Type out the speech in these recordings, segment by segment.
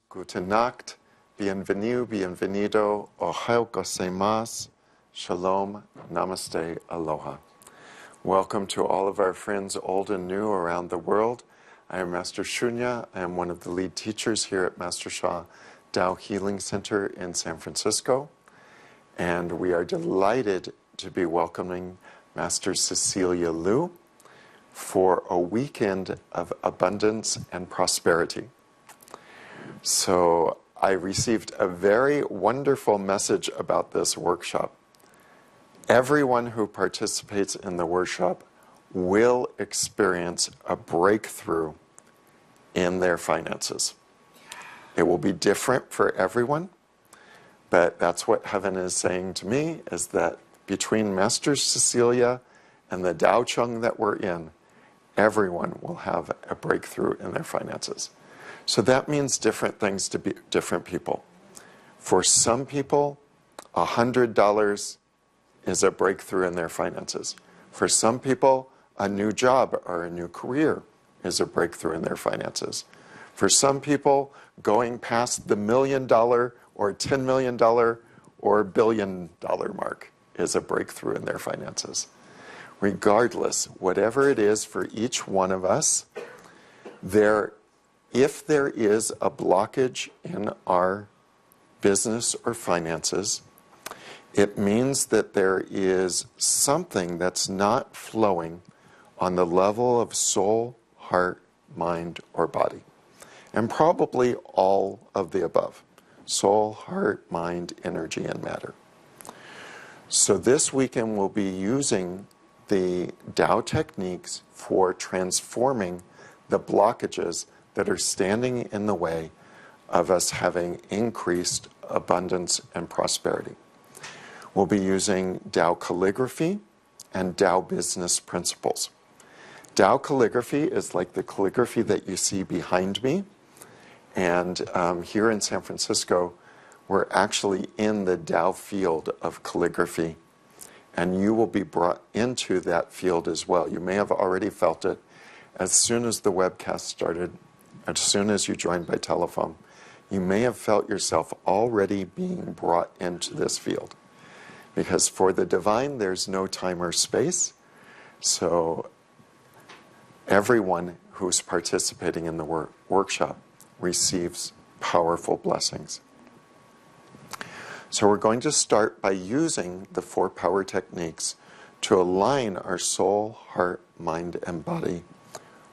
Gute Nacht, bienvenue, bienvenido, ohayou gozaimasu, shalom, namaste, aloha. Welcome to all of our friends old and new around the world. I am Master Shunya. I am one of the lead teachers here at Master Sha Tao Healing Center in San Francisco. And we are delighted to be welcoming Master Cecilia Liu for a weekend of abundance and prosperity. So I received a very wonderful message about this workshop. Everyone who participates in the workshop will experience a breakthrough in their finances. It will be different for everyone, but that's what heaven is saying to me, is that between Master Cecilia and the Tao Chung that we're in, everyone will have a breakthrough in their finances. So that means different things to different people. For some people, $100 is a breakthrough in their finances. For some people, a new job or a new career is a breakthrough in their finances. For some people, going past the $1 million or $10 million or $1 billion mark is a breakthrough in their finances. Regardless, whatever it is for each one of us, if there is a blockage in our business or finances, it means that there is something that's not flowing on the level of soul, heart, mind, or body. And probably all of the above. Soul, heart, mind, energy, and matter. So this weekend we'll be using the Tao techniques for transforming the blockages that are standing in the way of us having increased abundance and prosperity. We'll be using Tao calligraphy and Tao business principles. Tao calligraphy is like the calligraphy that you see behind me. And here in San Francisco, we're actually in the Tao field of calligraphy. And you will be brought into that field as well. You may have already felt it as soon as the webcast started. As soon as you joined by telephone, you may have felt yourself already being brought into this field. Because for the divine, there's no time or space. So everyone who's participating in the workshop receives powerful blessings. So we're going to start by using the 4 power techniques to align our soul, heart, mind, and body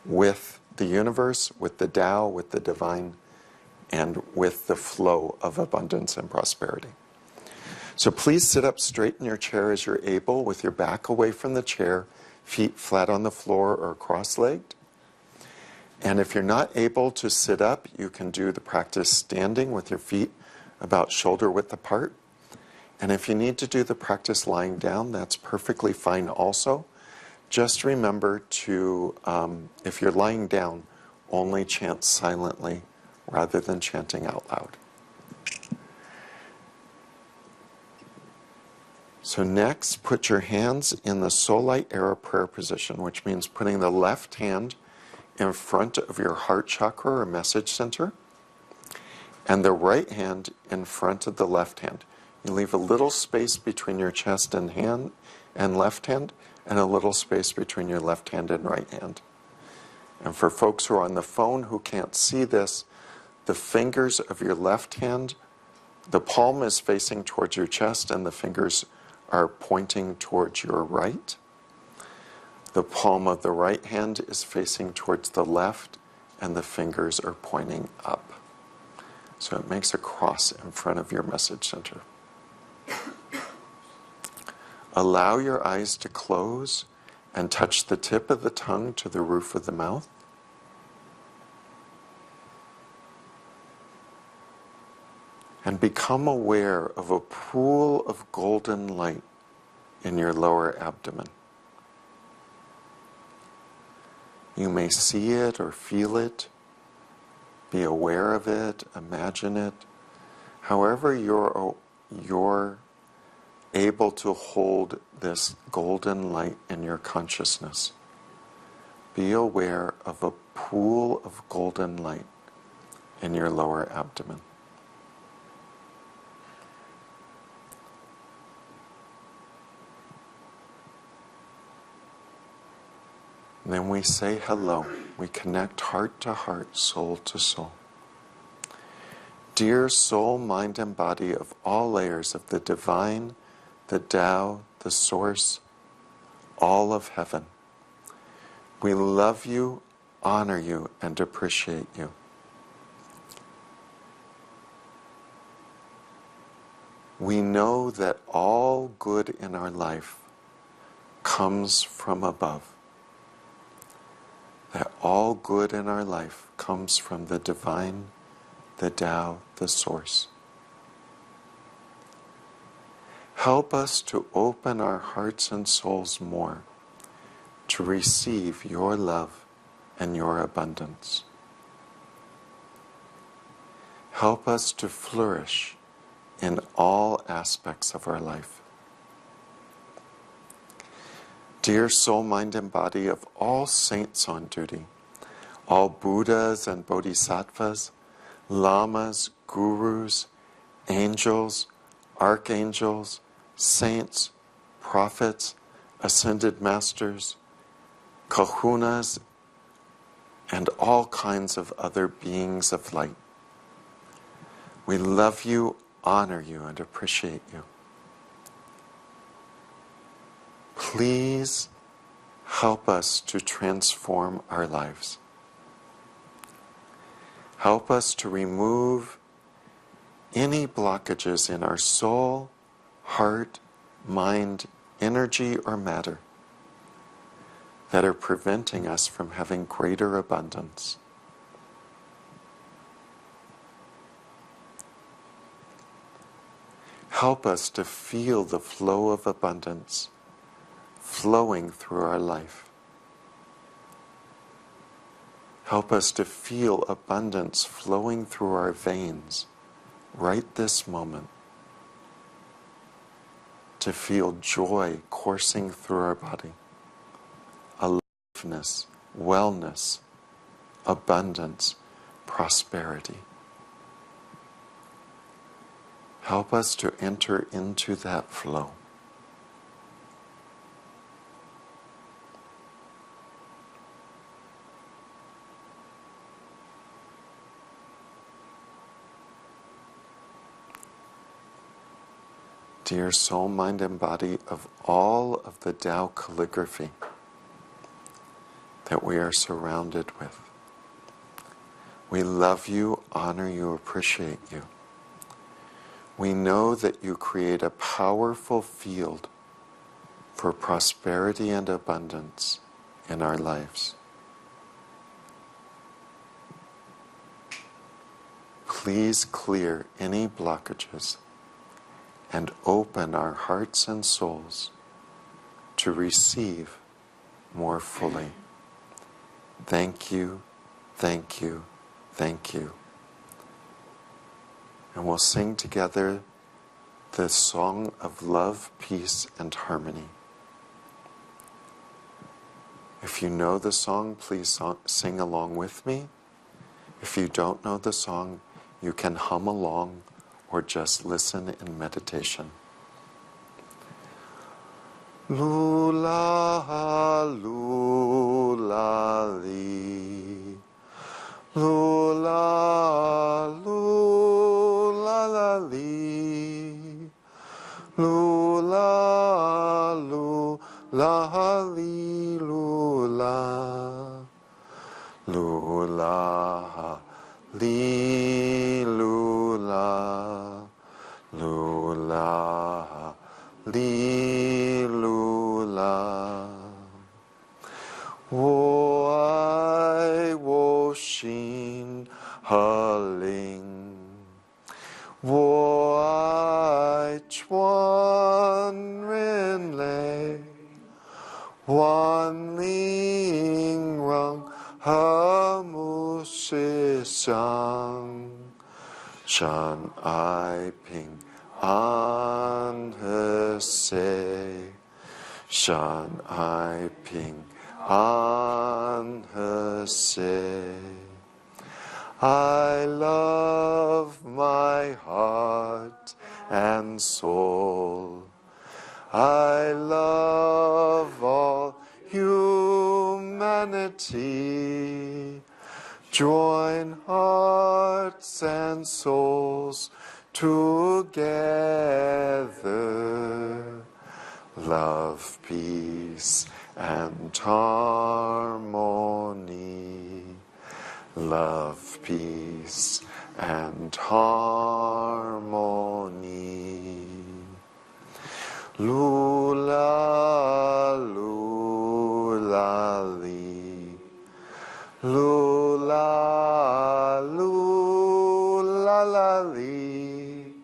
with the universe, with the Tao, with the divine, and with the flow of abundance and prosperity. So please sit up straight in your chair as you're able, with your back away from the chair, feet flat on the floor or cross-legged. And if you're not able to sit up, you can do the practice standing with your feet about shoulder width apart. And if you need to do the practice lying down, that's perfectly fine also. Just remember to, if you're lying down, only chant silently rather than chanting out loud. So next, put your hands in the Soul Light Era prayer position, which means putting the left hand in front of your heart chakra or message center, and the right hand in front of the left hand. You leave a little space between your chest and hand and left hand, and a little space between your left hand and right hand. And for folks who are on the phone who can't see this, the fingers of your left hand, the palm is facing towards your chest and the fingers are pointing towards your right. The palm of the right hand is facing towards the left and the fingers are pointing up. So it makes a cross in front of your message center. Allow your eyes to close and touch the tip of the tongue to the roof of the mouth. And become aware of a pool of golden light in your lower abdomen. You may see it or feel it, be aware of it, imagine it. However you're able to hold this golden light in your consciousness. Be aware of a pool of golden light in your lower abdomen. And then we say hello. We connect heart to heart, soul to soul. Dear soul, mind, and body of all layers of the divine, the Tao, the source, all of heaven, we love you, honor you, and appreciate you. We know that all good in our life comes from above. That all good in our life comes from the divine, the Tao, the source. Help us to open our hearts and souls more to receive your love and your abundance. Help us to flourish in all aspects of our life. Dear soul, mind, and body of all saints on duty, all Buddhas and Bodhisattvas, lamas, gurus, angels, archangels, saints, prophets, ascended masters, kahunas, and all kinds of other beings of light. We love you, honor you, and appreciate you. Please help us to transform our lives. Help us to remove any blockages in our soul, heart, mind, energy, or matter that are preventing us from having greater abundance. Help us to feel the flow of abundance flowing through our life. Help us to feel abundance flowing through our veins right this moment. To feel joy coursing through our body. Aliveness, wellness, abundance, prosperity. Help us to enter into that flow. Dear soul, mind, and body of all of the Tao calligraphy that we are surrounded with, we love you, honor you, appreciate you. We know that you create a powerful field for prosperity and abundance in our lives. Please clear any blockages and open our hearts and souls to receive more fully. Thank you, thank you, thank you. And we'll sing together the song of love, peace, and harmony. If you know the song, please sing along with me. If you don't know the song, you can hum along or just listen in meditation. Lula, lula, li. Lula, lula, la, li. Lula, lula, li, lula. Lula, li, lula. Lula, li, lula. Wo ai wo xin he ling. Wo ai chuan ren lei. Wan ling rong he mu shi xiang. Shan ai ping an he se. Shan ai ping an he se. I love my heart and soul. I love all humanity. Join hearts and souls together. Love, peace, and harmony. Love, peace, and harmony. Lula, lula, li. Lula, lula, la, li.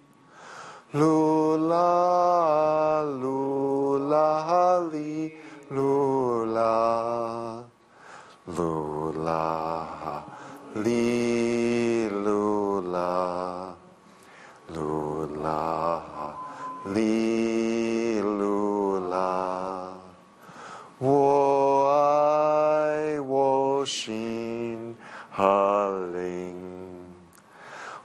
Lula, lula, li. Lula, lula, li, lula. Lula, li, lula. Wo ai wo xin ha ling.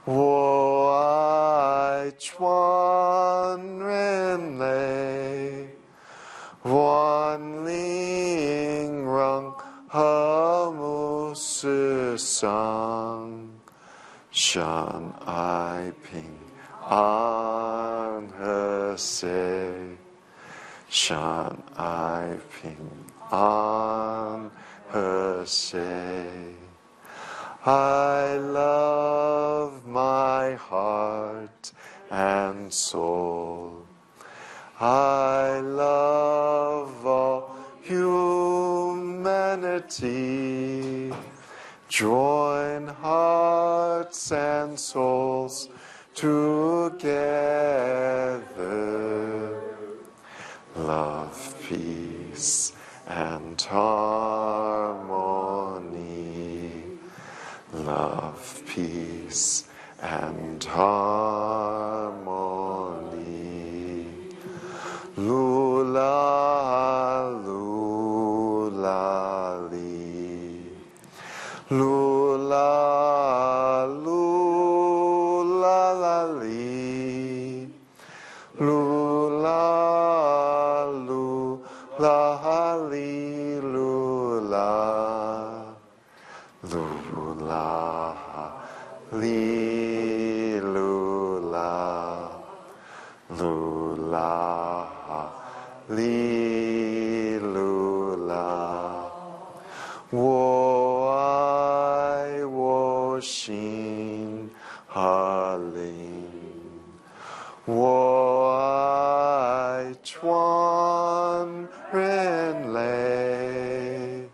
Wo ai chuan ren lei. Wan ling rung ha mu si sang. Shan ai ping an he se. Shan ai ping an he se. I love my heart and soul. I love all humanity. Join hearts and souls together. Love, peace, and harmony. Love, peace, and harmony. Lula, lula, li. Lula, lula, la, li. Lula, lula, li, lula. Lula, li, lula. Lula, li, lula. Wo ai wo xin ha ling. Wo ai chuan ren lei.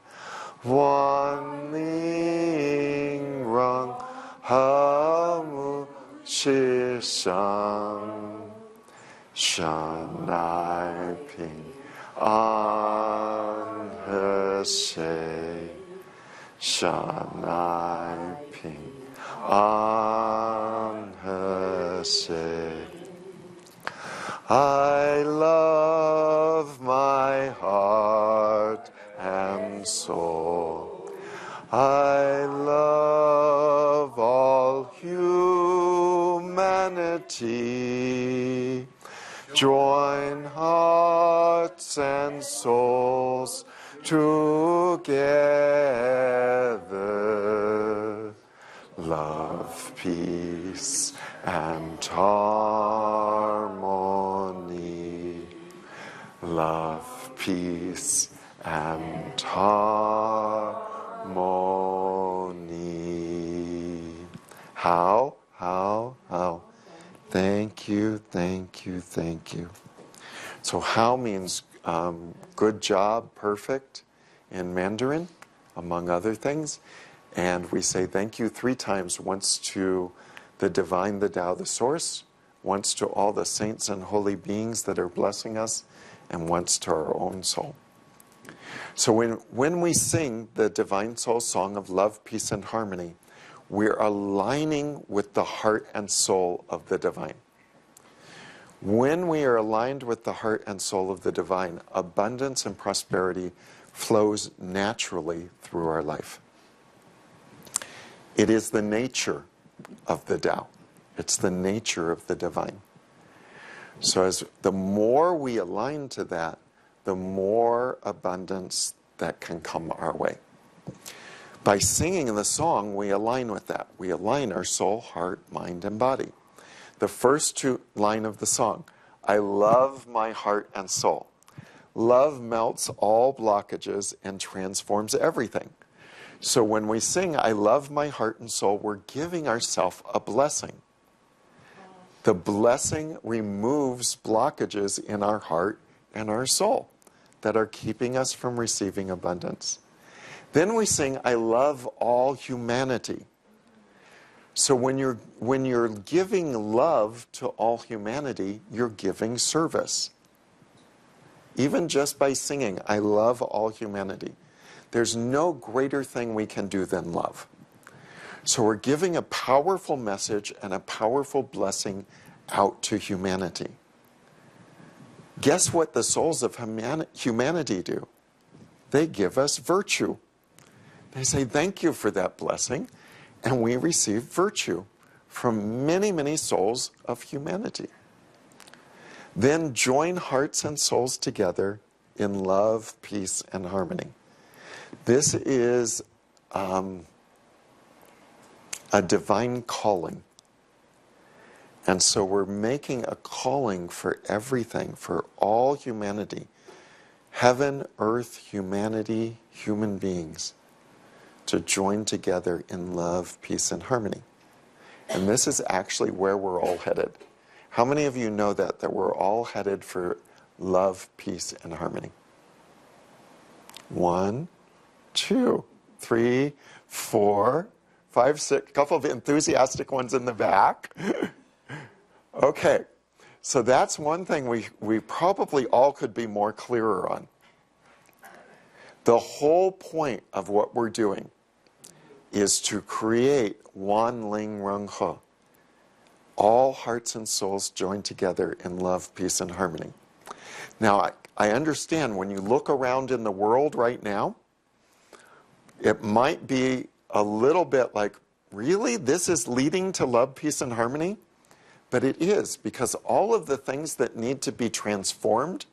Wan ling rung ha mu shi shang. Shan ai ping an he se. Shan ai ping an he se. I love my heart and soul. I love all humanity. Join hearts and souls together. Love, peace, and harmony. Love, peace, and harmony. How? Thank you, thank you, thank you. So how means good job, perfect in Mandarin, among other things. And we say thank you 3 times, once to the divine, the Tao, the source, once to all the saints and holy beings that are blessing us, and once to our own soul. So when we sing the Divine Soul Song of Love, Peace, and Harmony, we're aligning with the heart and soul of the divine. When we are aligned with the heart and soul of the divine, abundance and prosperity flows naturally through our life. It is the nature of the Tao. It's the nature of the divine. So as the more we align to that, the more abundance that can come our way. By singing the song, we align with that. We align our soul, heart, mind, and body. The first two line of the song, I love my heart and soul. Love melts all blockages and transforms everything. So when we sing, I love my heart and soul, we're giving ourselves a blessing. The blessing removes blockages in our heart and our soul that are keeping us from receiving abundance. Then we sing, I love all humanity. So when you're giving love to all humanity, you're giving service. Even just by singing, I love all humanity. There's no greater thing we can do than love. So we're giving a powerful message and a powerful blessing out to humanity. Guess what the souls of humanity do? They give us virtue. They say, thank you for that blessing, and we receive virtue from many, many souls of humanity. Then join hearts and souls together in love, peace, and harmony. This is a divine calling. And so we're making a calling for everything, for all humanity. Heaven, earth, humanity, human beings, to join together in love, peace, and harmony. And this is actually where we're all headed. How many of you know that we're all headed for love, peace, and harmony? 1, 2, 3, 4, 5, 6. A couple of enthusiastic ones in the back. Okay, so that's one thing we probably all could be more clearer on. The whole point of what we're doing is to create Wan Ling Rung He. All hearts and souls joined together in love, peace, and harmony. Now, I understand when you look around in the world right now, it might be a little bit like, really? This is leading to love, peace, and harmony? But it is, because all of the things that need to be transformed,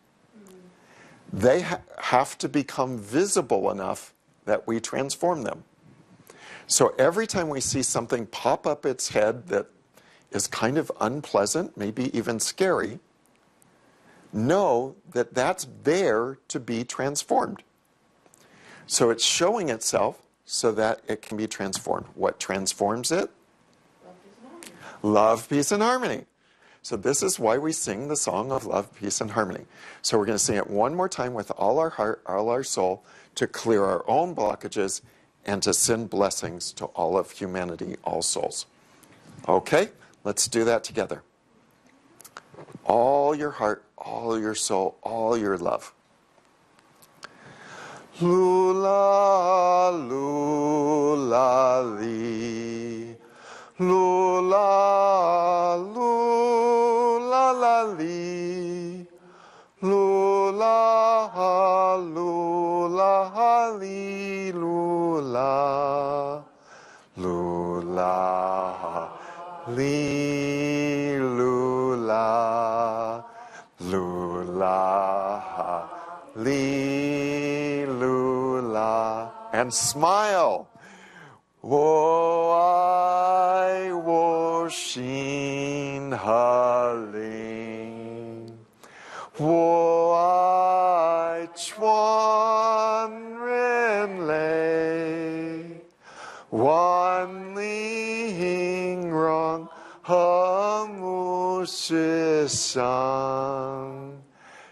they have to become visible enough that we transform them. So every time we see something pop up its head that is kind of unpleasant, maybe even scary, know that that's there to be transformed. So it's showing itself so that it can be transformed. What transforms it? Love, peace, and harmony. So this is why we sing the song of love, peace, and harmony. So we're going to sing it one more time with all our heart, all our soul, to clear our own blockages and to send blessings to all of humanity, all souls. Okay, let's do that together. All your heart, all your soul, all your love. Lula, lula, li. Lula, lula, la, li. Lula, lula, li, lula. Lula, li, lula. Lula, li, lula. And smile. Wo ai wo xin ha ling. Wo ai chuan ren lei. Wan ling rong he mu shi shan.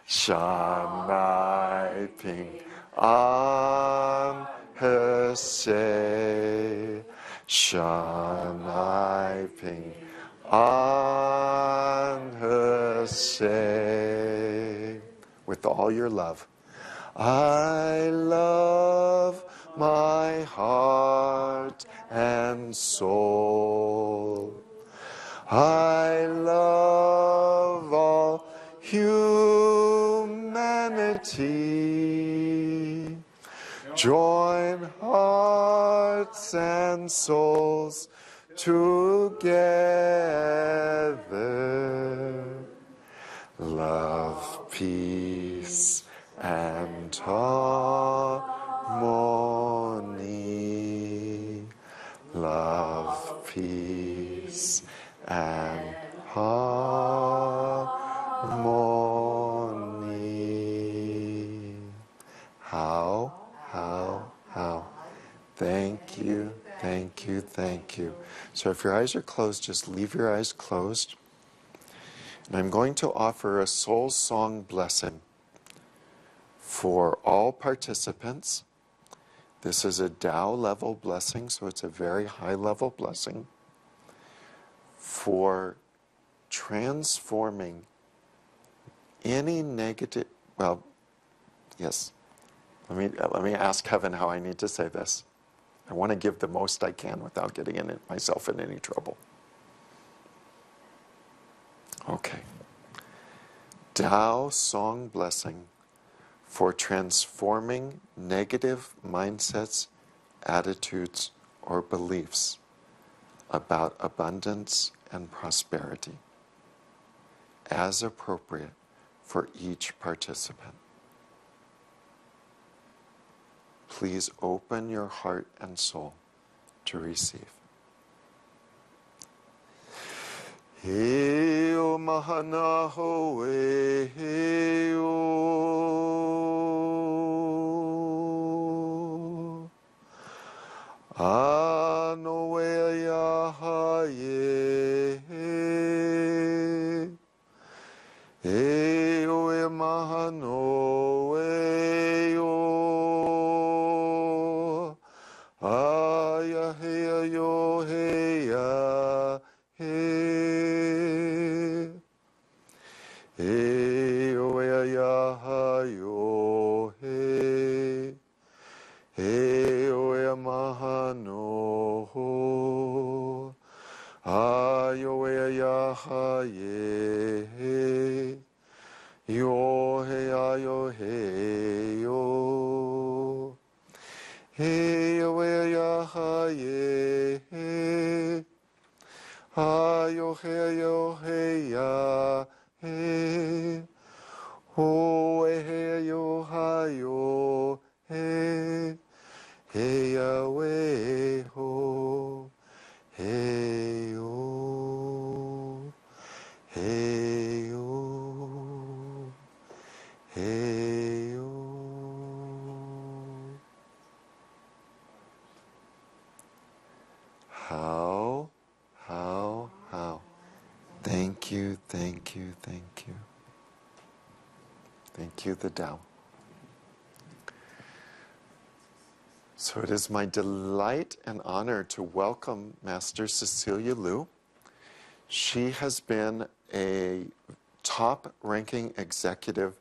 Shan ai ping an he se. Shan ai ping an he se. With all your love. I love my heart and soul. I love all humanity. Join hearts hearts and souls together. Love, peace, and harmony. Love, peace, and harmony. How? Thank you, thank you, thank you. So if your eyes are closed, just leave your eyes closed. And I'm going to offer a soul song blessing for all participants. This is a Tao level blessing, so it's a very high level blessing for transforming any negative, well, yes, let me ask heaven how I need to say this. I want to give the most I can without getting myself in any trouble. Okay. Tao song blessing for transforming negative mindsets, attitudes, or beliefs about abundance and prosperity, as appropriate for each participant. Please open your heart and soul to receive. Heo mahana hoe heo ano ya haye heo e mahano eo aya hea yo hea he Eo ea ya hayo he Eo ea mahano ho Ayo ea ya haye he Yo he ayo he yo Eo ea ya haye he Ayo he yo he ya he ho e he yo ha yo he he ya we ho he yo he yo he yo. How? Thank you, thank you, thank you. Thank you, the Tao. So it is my delight and honor to welcome Master Cecilia Liu. She has been a top-ranking executive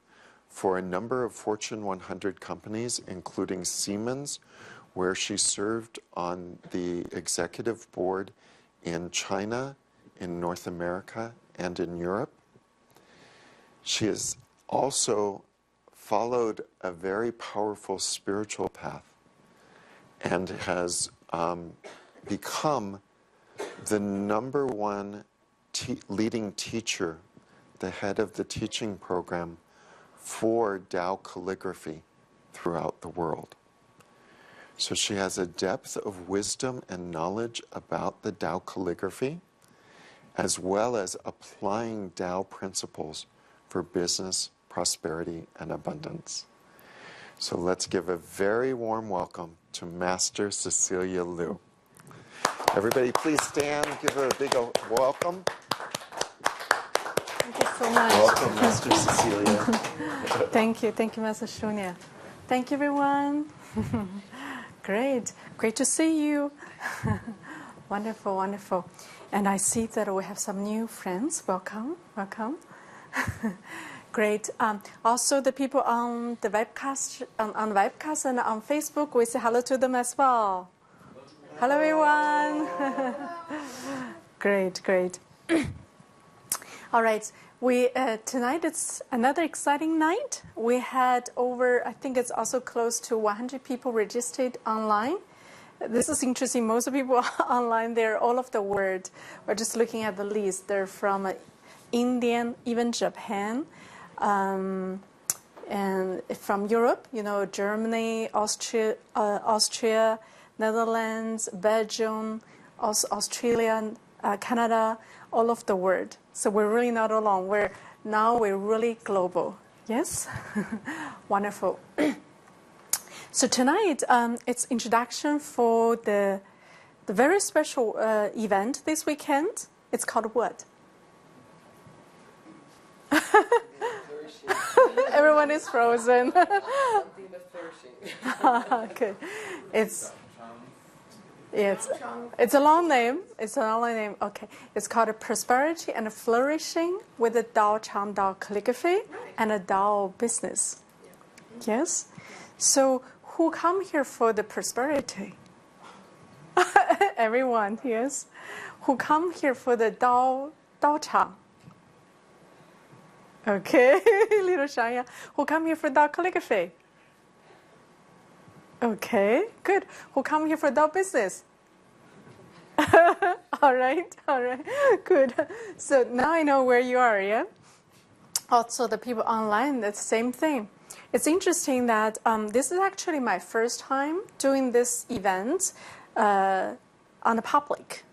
for a number of Fortune 100 companies, including Siemens, where she served on the executive board in China, in North America, and in Europe. She has also followed a very powerful spiritual path and has become the number one leading teacher, the head of the teaching program for Tao calligraphy throughout the world. So she has a depth of wisdom and knowledge about the Tao calligraphy, as well as applying Tao principles for business, prosperity, and abundance. So let's give a very warm welcome to Master Cecilia Liu. Everybody please stand, give her a big welcome. Thank you so much. Welcome, Master Cecilia. Thank you, Master Shunya. Thank you, everyone. Great to see you. Wonderful. And I see that we have some new friends. Welcome. Great. Also, the people on the webcast, on webcast and on Facebook, we say hello to them as well. Hello, everyone. Great. All right. Tonight it's another exciting night. We had over, I think it's also close to 100 people registered online. This is interesting. Most people online, they're all of the world. We're just looking at the list. They're from Indian, even Japan, and from Europe, Germany, Austria, Netherlands, Belgium, Australia, Canada, all of the world. So we're really not alone. We're really global. Yes? Wonderful. So tonight, it's introduction for the very special event this weekend. It's called what? Everyone is frozen. Something with flourishing. Okay. It's a long name. It's a long name. Okay. It's called Prosperity and Flourishing with a Dao Chang Dao calligraphy and a Dao business. Yes? So who come here for the prosperity? Everyone, yes. Who come here for the Dao Chang? Okay, little Shaya. Who come here for Dao calligraphy? Okay, good. Who come here for Dao business? All right, good. So now I know where you are, yeah? Also, the people online, that's the same thing. It's interesting that this is actually my first time doing this event on the public.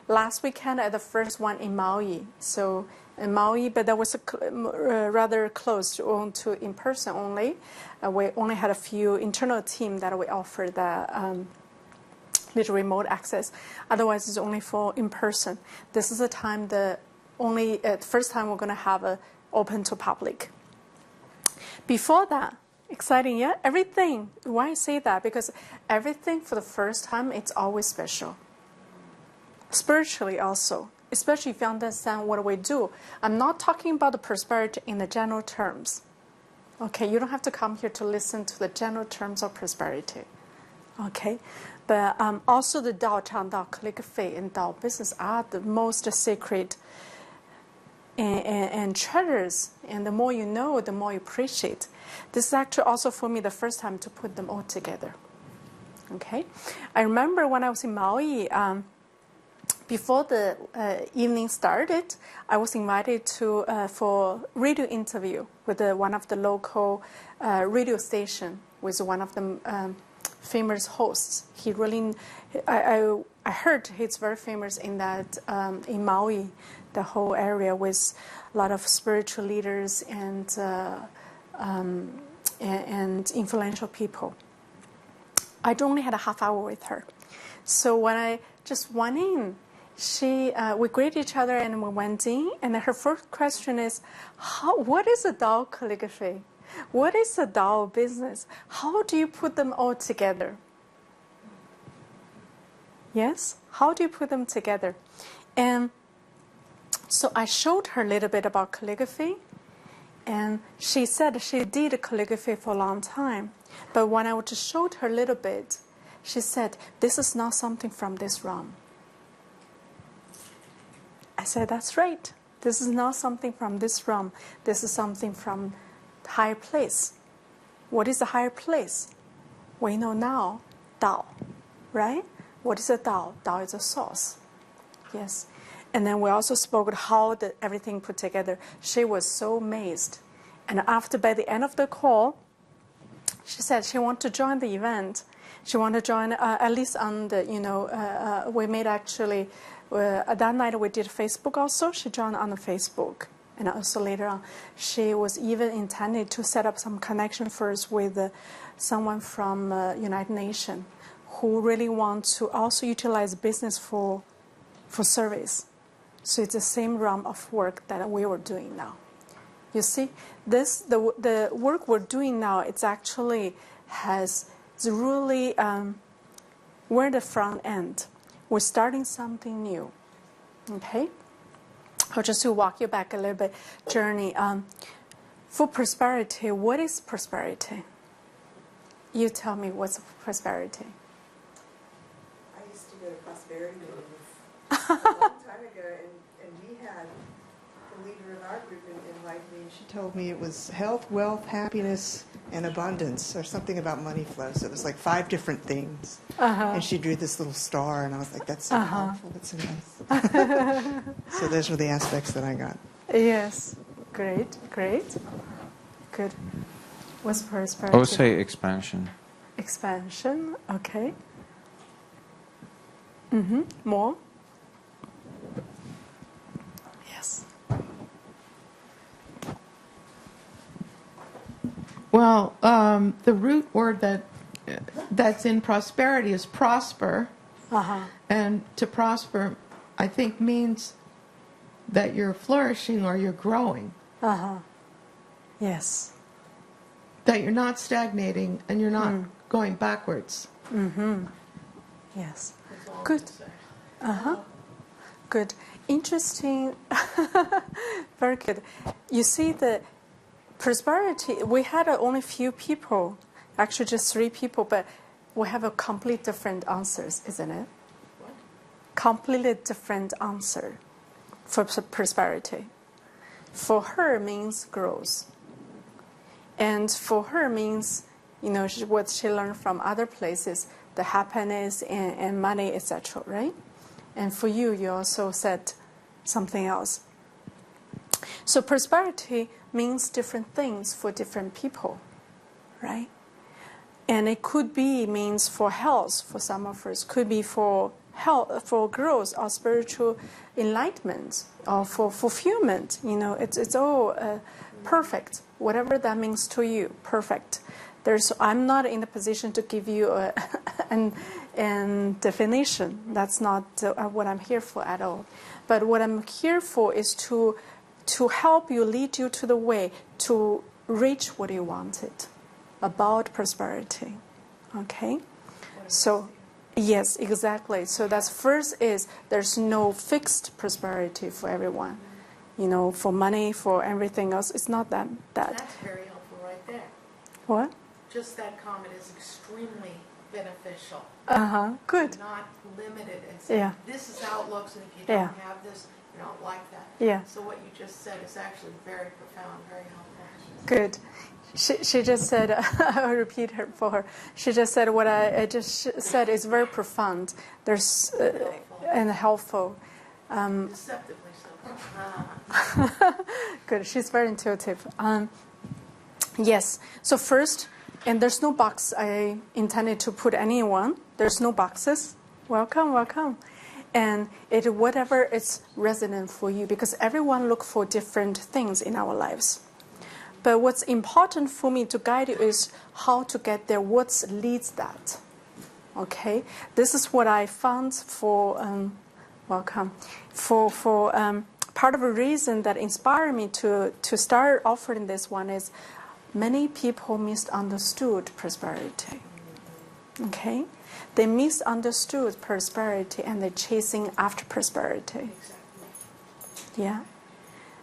Last weekend, I had the first one in Maui. So in Maui, but that was rather close to in person only. We only had a few internal team that we offered the little remote access. Otherwise, it's only for in person. This is the time first time we're going to have a open to public. Before that, exciting, yeah? Everything. Why I say that? Because everything for the first time, it's always special. Spiritually also, especially if you understand what we do. I'm not talking about the prosperity in the general terms. Okay, you don't have to come here to listen to the general terms of prosperity. Okay, but also the Dao Chang Dao calligraphy and Dao business are the most sacred and treasures. And the more you know, the more you appreciate. This is actually also for me the first time to put them all together. Okay, I remember when I was in Maui. Before the evening started, I was invited to for radio interview with one of the local radio station with one of the famous hosts. He really, I heard he's very famous in that in Maui, the whole area with a lot of spiritual leaders and influential people. I only had a half hour with her, so when I just went in. We greeted each other and we went in. And her first question is, what is a Dao calligraphy? What is a Dao business? How do you put them all together? Yes? How do you put them together? And so I showed her a little bit about calligraphy. And she said she did calligraphy for a long time. But when I just showed her a little bit, she said, this is not something from this realm. I said, that's right. This is not something from this realm. This is something from the higher place. What is the higher place? We know now, Dao, right? What is a Dao? Dao is a source. Yes. And then we also spoke how everything put together. She was so amazed. And by the end of the call, she said she wanted to join the event. She wanted to join at least on the, we made actually, that night we did Facebook also. She joined on the Facebook. And also later on, she was even intended to set up some connection first with someone from United Nations who really want to also utilize business for service. So it's the same realm of work that we were doing now. You see, the work we're doing now, it's actually we're the front end. We're starting something new. Okay? I'll just to walk you back a little bit journey. For prosperity, what is prosperity? You tell me what's prosperity. I used to go to prosperity meetings a long time ago, and we had the leader of our group invite me, and she told me it was health, wealth, happiness, and abundance, or something about money flow. So it was like 5 different things. And she drew this little star, and I was like, that's so powerful, that's so nice. So those were the aspects that I got. Yes. Great. Good. What's prosperity? I would say expansion. Expansion. Okay. More? Yes. Well, the root word that's in prosperity is prosper. And to prosper, I think, means that you're flourishing or you're growing. Yes. That you're not stagnating and you're not going backwards. Yes. Good. Good. Interesting. Very good. You see, the prosperity, we had only few people, actually just 3 people, but we have a complete different answers, isn't it? What? Completely different answer for prosperity. For her means growth. And for her means, what she learned from other places, the happiness and money, etc., right? And for you, you also said something else. So prosperity means different things for different people, right? And it could be means for health for some of us, could be for health, for growth or spiritual enlightenment or for fulfillment. It's all perfect, whatever that means to you, perfect. I'm not in the position to give you an definition. That's not what I'm here for at all. But what I'm here for is to help you, lead you to the way to reach what you wanted about prosperity. Okay? So, yes, exactly. So that's first is there's no fixed prosperity for everyone. For money, for everything else, it's not that. That's very helpful right there. What? Just that comment is extremely beneficial. Good. Not limited and say, this is how it looks, and if you don't have this, you don't like that. Yeah. So what you just said is actually very profound, very helpful. Good. She just said, I'll repeat her for her. She just said what I just said is very profound. There's and helpful. Deceptively so. Good. She's very intuitive. Yes. So first, and there's no box I intended to put anyone. There's no boxes. Welcome. And whatever is resonant for you, because everyone look for different things in our lives. But what's important for me to guide you is how to get there, what leads that. Okay? This is what I found for, part of the reason that inspired me to start offering this one is many people misunderstood prosperity. Okay? They misunderstood prosperity and they're chasing after prosperity. Yeah?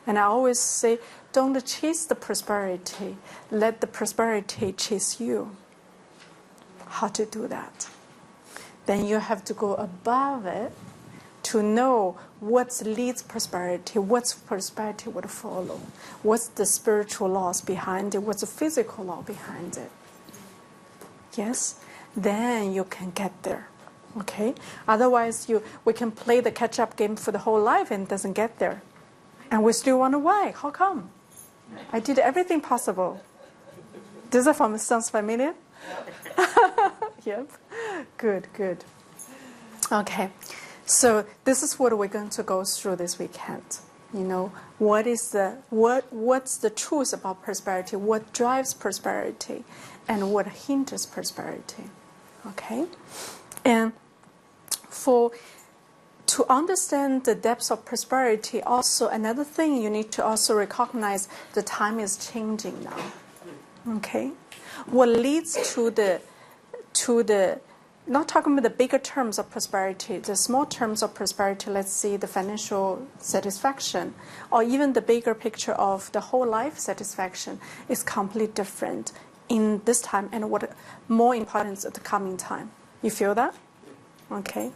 And I always say, don't chase the prosperity. Let the prosperity chase you. How to do that? Then you have to go above it to know what leads prosperity, what's prosperity would follow, what's the spiritual laws behind it, what's the physical law behind it. Yes? Then you can get there. Okay? Otherwise, we can play the catch-up game for the whole life and it doesn't get there. And we still wonder why. How come? I did everything possible. Does that sounds familiar? Yep. Good. Okay. So this is what we're going to go through this weekend. What's the truth about prosperity? What drives prosperity? And what hinders prosperity? Okay? And to understand the depths of prosperity, also another thing you need to also recognize the time is changing now. Okay? What leads to the not talking about the bigger terms of prosperity, the small terms of prosperity, let's see the financial satisfaction, or even the bigger picture of the whole life satisfaction is completely different in this time and what more important at the coming time. You feel that? Okay.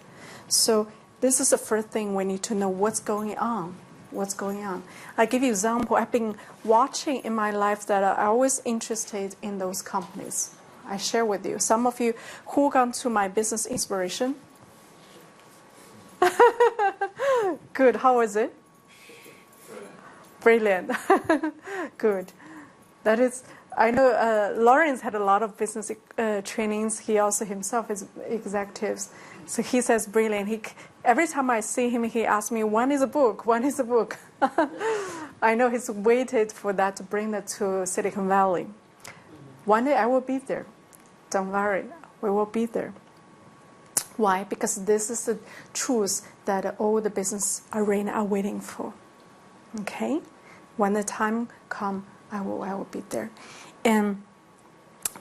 So this is the first thing we need to know what's going on what's going on. I give you an example. I've been watching in my life that I'm always interested in those companies. I share with you. Some of you who gone to my business inspiration. Good. How was it? Brilliant. Good. That is, I know Lawrence had a lot of business trainings. He also himself is executives. So he says brilliant. Every time I see him, he asks me, when is a book? When is a book? I know he's waited for that to bring that to Silicon Valley. One day I will be there. Don't worry, we will be there. Why? Because this is the truth that all the business arena are waiting for. Okay? When the time comes, I will be there. And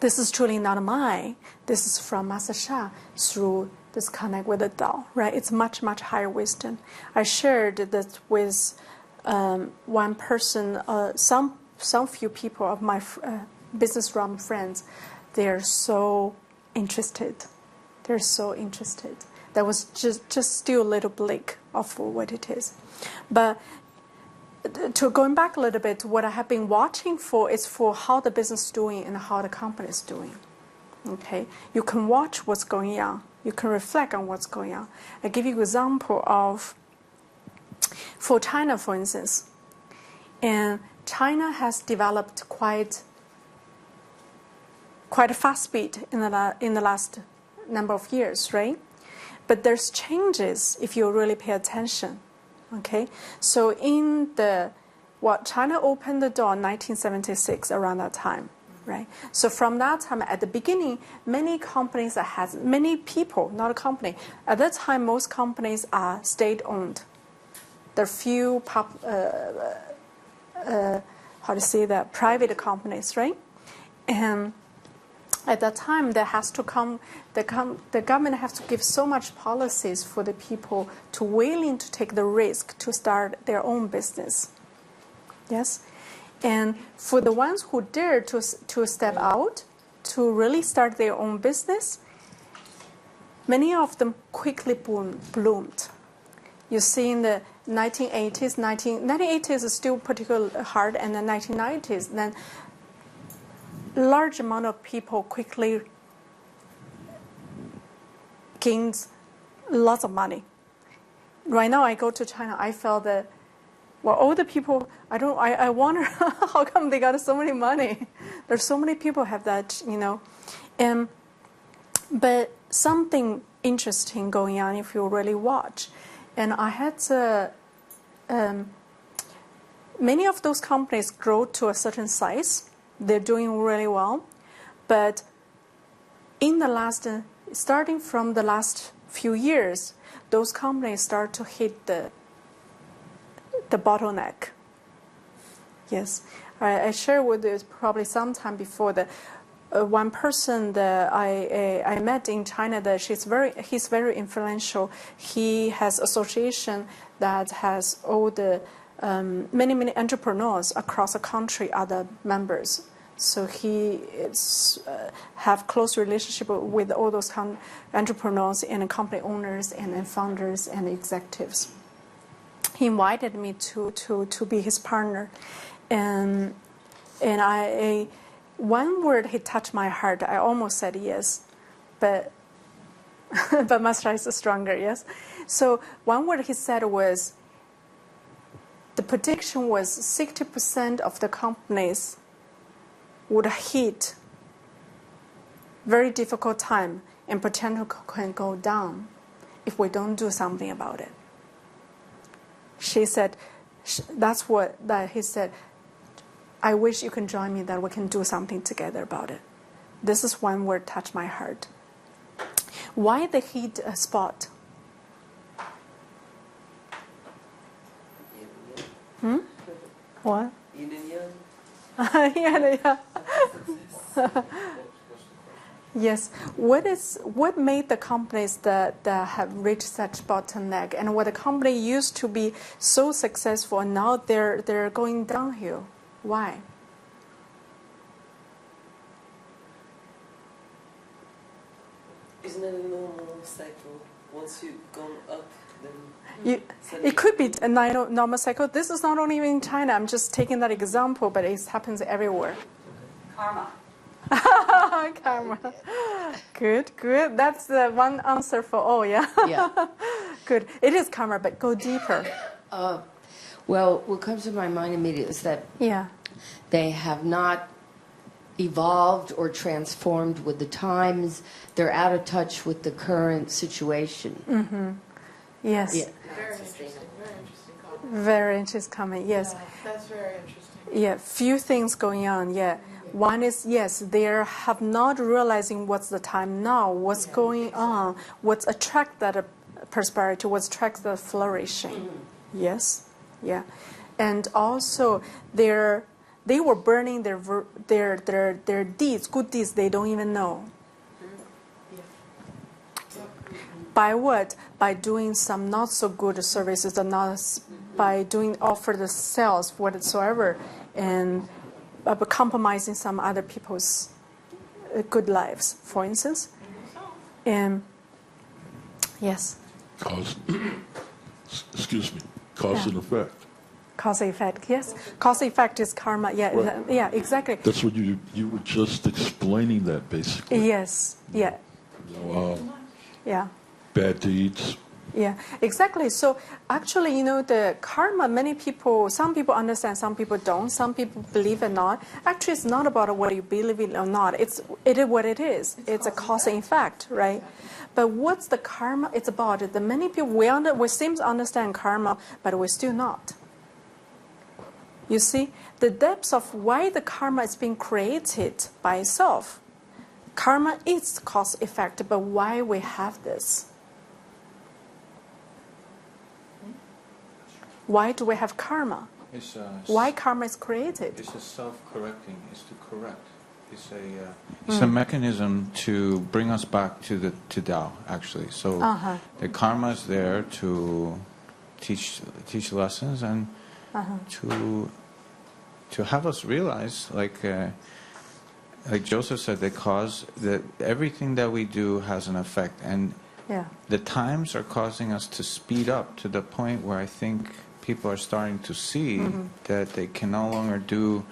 this is truly not mine. This is from Master Sha through this connect with the Tao, right? It's much, much higher wisdom. I shared that with one person, some few people of my business realm friends. They're so interested. They're so interested. That was just still a little blink of what it is. But to going back a little bit, what I have been watching for is for how the business is doing and how the company is doing. Okay, you can watch what's going on. You can reflect on what's going on. I give you an example of, for China, for instance, and China has developed quite a fast speed in the last number of years, right? But there's changes if you really pay attention. Okay, so China opened the door in 1976, around that time, right? So from that time, at the beginning, many companies many people, not a company. At that time, most companies are state-owned. There are few private companies, right? And at that time, there has to come, the government has to give so much policies for the people to willing to take the risk to start their own business. Yes, and for the ones who dare to step out, to really start their own business, many of them quickly bloomed. You see in the 1980s, 1980s is still particularly hard, and the 1990s, then large amount of people quickly gained lots of money. Right now, I go to China, I felt that, well, all the people, I wonder how come they got so many money. There's so many people have that, but something interesting going on if you really watch. And I had many of those companies grow to a certain size. They're doing really well. But starting from the last few years, those companies start to hit the bottleneck. Yes, I shared with you probably sometime before that one person that I met in China that he's very influential. He has association that has all the many entrepreneurs across the country are the members. So he have close relationship with all those entrepreneurs and company owners and founders and executives. He invited me to be his partner, and one word he touched my heart. I almost said yes, but Master is stronger. Yes, so one word he said was, the prediction was 60% of the companies would hit very difficult time and potential can go down if we don't do something about it. She said, that's what he said. I wish you can join me, that we can do something together about it. This is one word touched my heart. Why the heat spot? What? Yeah. Yes. What made the companies that have reached such bottleneck, and what the company used to be so successful, and now they're going downhill? Why? Isn't it a normal cycle? Once you've gone up, then It could be a normal cycle. This is not only in China. I'm just taking that example, but it happens everywhere. Karma. Karma. Good, good. That's the one answer for all, yeah? Yeah. Good. It is karma, but go deeper. Well, what comes to my mind immediately is that Yeah. they have not evolved or transformed with the times. They're out of touch with the current situation. Yes. Yeah. Very interesting. Very interesting comment. Very interesting comment. Yes. That's very interesting. Yeah. Few things going on. Yeah. One is, yes, they have not realizing what's the time now, what's going on, what's attract that prosperity, what's attract the flourishing. Yes. Yeah. And also they were burning their deeds, good deeds they don't even know. By what? By doing some not so good services, or not by doing offer the sales whatsoever, and compromising some other people's good lives, for instance. And yes, Cause, excuse me, cause and effect. cause effect. Yes, cause effect is karma. Yeah, Right. yeah, exactly. That's what you were just explaining that basically. Yes, yeah, You know, yeah. bad deeds. Yeah, exactly. So actually, the karma, some people understand, some people don't, some people believe it not. Actually, it's not about what you believe it or not. It is what it is. It's a cause and effect, right? But what's the karma? It's about it. The many people, we seem to understand karma, but we still not. You see, the depths of why the karma is being created by itself. Karma is cause effect, but why we have this? Why do we have karma? Why karma is created? It's a self-correcting. It's to correct. It's a mechanism to bring us back to Tao. Actually, so the karma is there to teach lessons and to have us realize, like Joseph said, that everything that we do has an effect, and the times are causing us to speed up to the point where I think people are starting to see that they can no longer do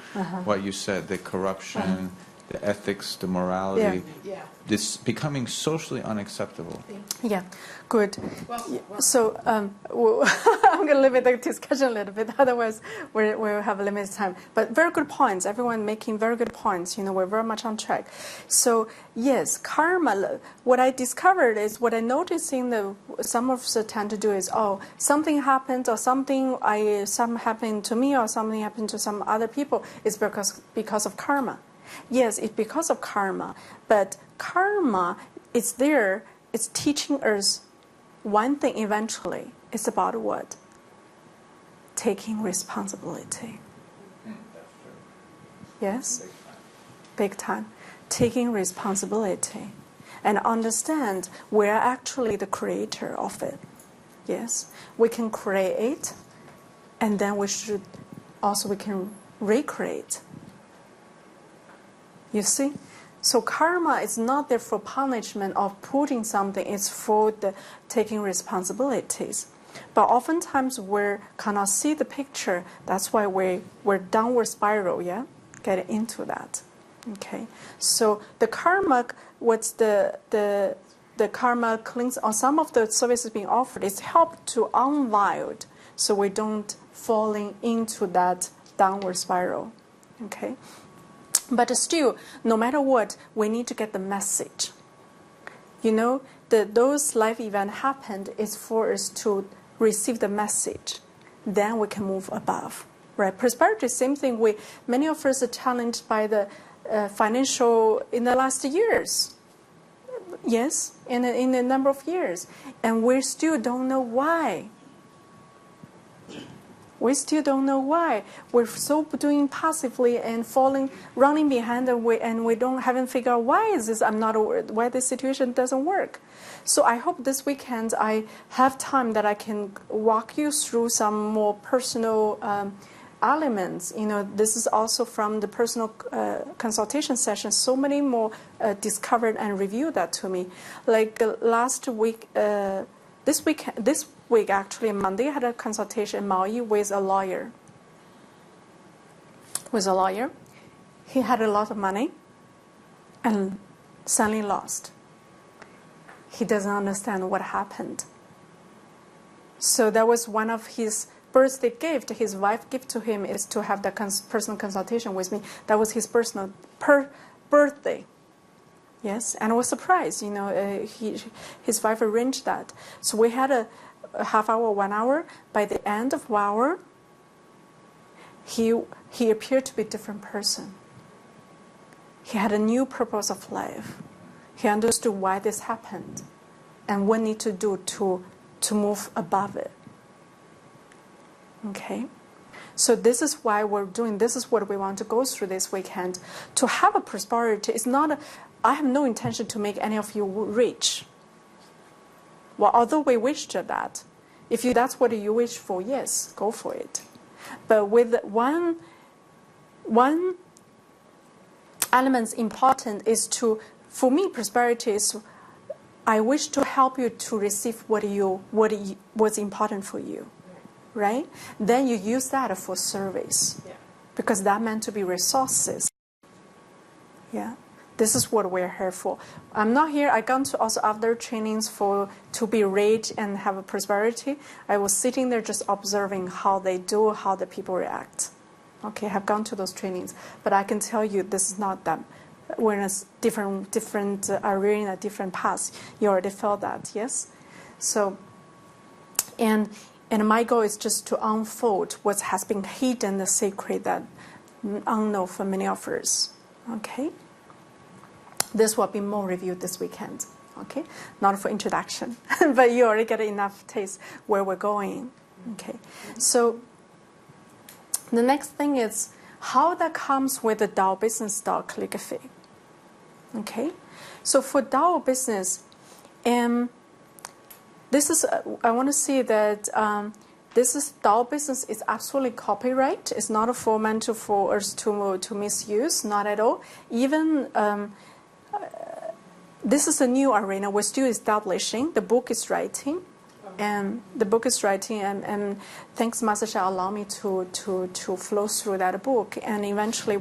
what you said, the corruption, the ethics, the morality. Yeah. This becoming socially unacceptable. Yeah, good. Well, So I'm going to limit the discussion a little bit, otherwise we'll have a limited time. But very good points. Everyone making very good points. We're very much on track. So yes, karma. What I discovered is what I noticed some of the tend to do is, something happened or something happened to me or something happened to some other people is because of karma. Yes, it's because of karma, but karma is there. It's teaching us one thing eventually. It's about what? Taking responsibility. Yes? Big time. Taking responsibility. And understand we're actually the creator of it. Yes? We can create, and then we can recreate. You see? So karma is not there for punishment of putting something, it's for the taking responsibilities. But oftentimes we cannot see the picture. That's why we're downward spiral, get into that. Okay. So the karma, what's the karma cleanse, or some of the services being offered is help to unwild, so we don't falling into that downward spiral. Okay. But still, no matter what, we need to get the message. Those life events happened is for us to receive the message. Then we can move above, right? Prosperity, same thing. Many of us are challenged by the financial in the last years. Yes, in a number of years, and we still don't know why. We still don't know why. We're so doing passively and running behind, and we haven't figured out why is this. Why this situation doesn't work. So I hope this weekend I have time that I can walk you through some more personal elements. This is also from the personal consultation session. So many more discovered and reviewed that to me. Like last week, this week, actually Monday, I had a consultation in Maui with a lawyer. He had a lot of money and suddenly lost. He doesn't understand what happened. So that was one of his birthday gift. His wife gave to him is to have that personal consultation with me. That was his personal birthday. Yes, and I was surprised. His wife arranged that. So we had a half hour, 1 hour. By the end of 1 hour, he appeared to be a different person. He had a new purpose of life. He understood why this happened and what need to do to move above it. Okay? So this is why we're doing, this is what we want to go through this weekend. To have a prosperity is not, I have no intention to make any of you rich. Well, although we wish to that, if that's what you wish for, yes, go for it. But with one element important is to, for me, prosperity is, I wish to help you to receive what was important for you, right? Then you use that for service, because that meant to be resources. Yeah, this is what we're here for. I'm not here. I gone to also other trainings to be rich and have a prosperity. I was sitting there just observing how they do, how the people react. Okay, I've gone to those trainings, but I can tell you this is not them. We're in a different arena, different paths. You already felt that, yes? So, and my goal is just to unfold what has been hidden, the secret that unknown for many of us. Okay? This will be more reviewed this weekend. Okay? Not for introduction, but you already get enough taste where we're going. Okay? So, the next thing is how that comes with the Tao business style calligraphy. Okay, so for Tao business, this is I want to say that this is Tao business is absolutely copyright. It's not meant for us to misuse, not at all. Even this is a new arena we're still establishing. The book is writing. And and thanks Master Sha allow me to flow through that book, and eventually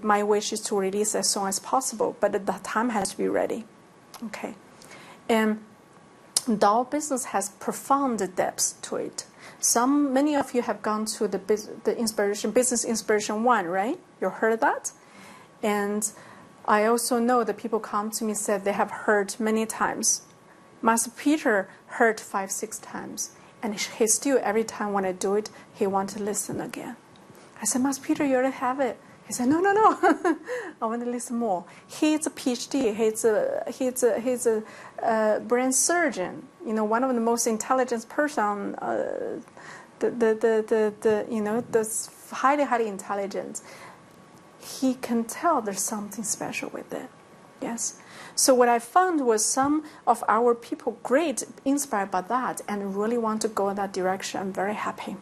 my wish is to release as soon as possible, but the time has to be ready. Okay, and Tao business has profound depths to it. Many of you have gone to the business inspiration 1, right? You heard that, and I also know that people come to me said they have heard many times. Master Peter heard 5-6 times, and he still, every time when I do it, he wants to listen again. I said, Master Peter, you already have it. He said, no, I want to listen more. He's a PhD. He's a brain surgeon. One of the most intelligent person. The highly intelligent. He can tell there's something special with it. Yes. So what I found was some of our people great, inspired by that, and really want to go in that direction. I'm very happy.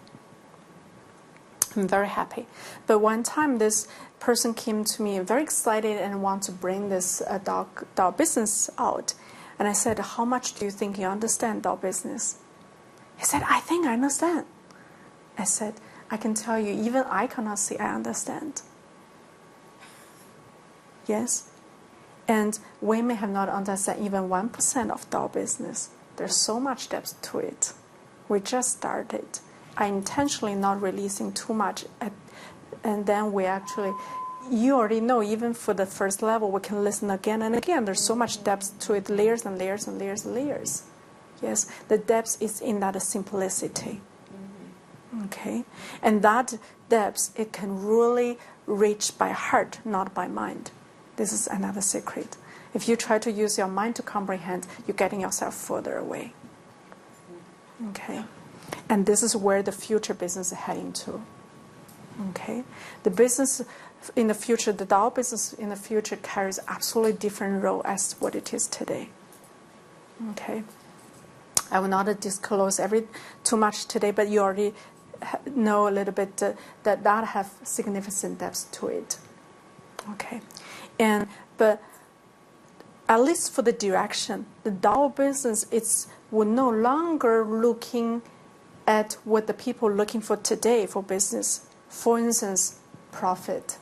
But one time this person came to me very excited and want to bring this Tao business out. And I said, how much do you think you understand Tao business? He said, I think I understand. I said, I can tell you, even I cannot say I understand. Yes? And we may have not understood even 1% of Tao business. There's so much depth to it. We just started. I intentionally not releasing too much. And then we actually, you already know, even for the first level, we can listen again and again. There's so much depth to it, layers and layers and layers and layers. Yes, the depth is in that simplicity. Okay? And that depth, it can really reach by heart, not by mind. This is another secret. If you try to use your mind to comprehend, you're getting yourself further away. Okay? And this is where the future business is heading to. Okay? The business in the future, the Tao business in the future carries absolutely different role as what it is today. Okay? I will not disclose too much today, but you already know a little bit that have significant depth to it. Okay? But at least for the direction, the Tao business, it's we're no longer looking at what the people are looking for today for business. For instance, profit.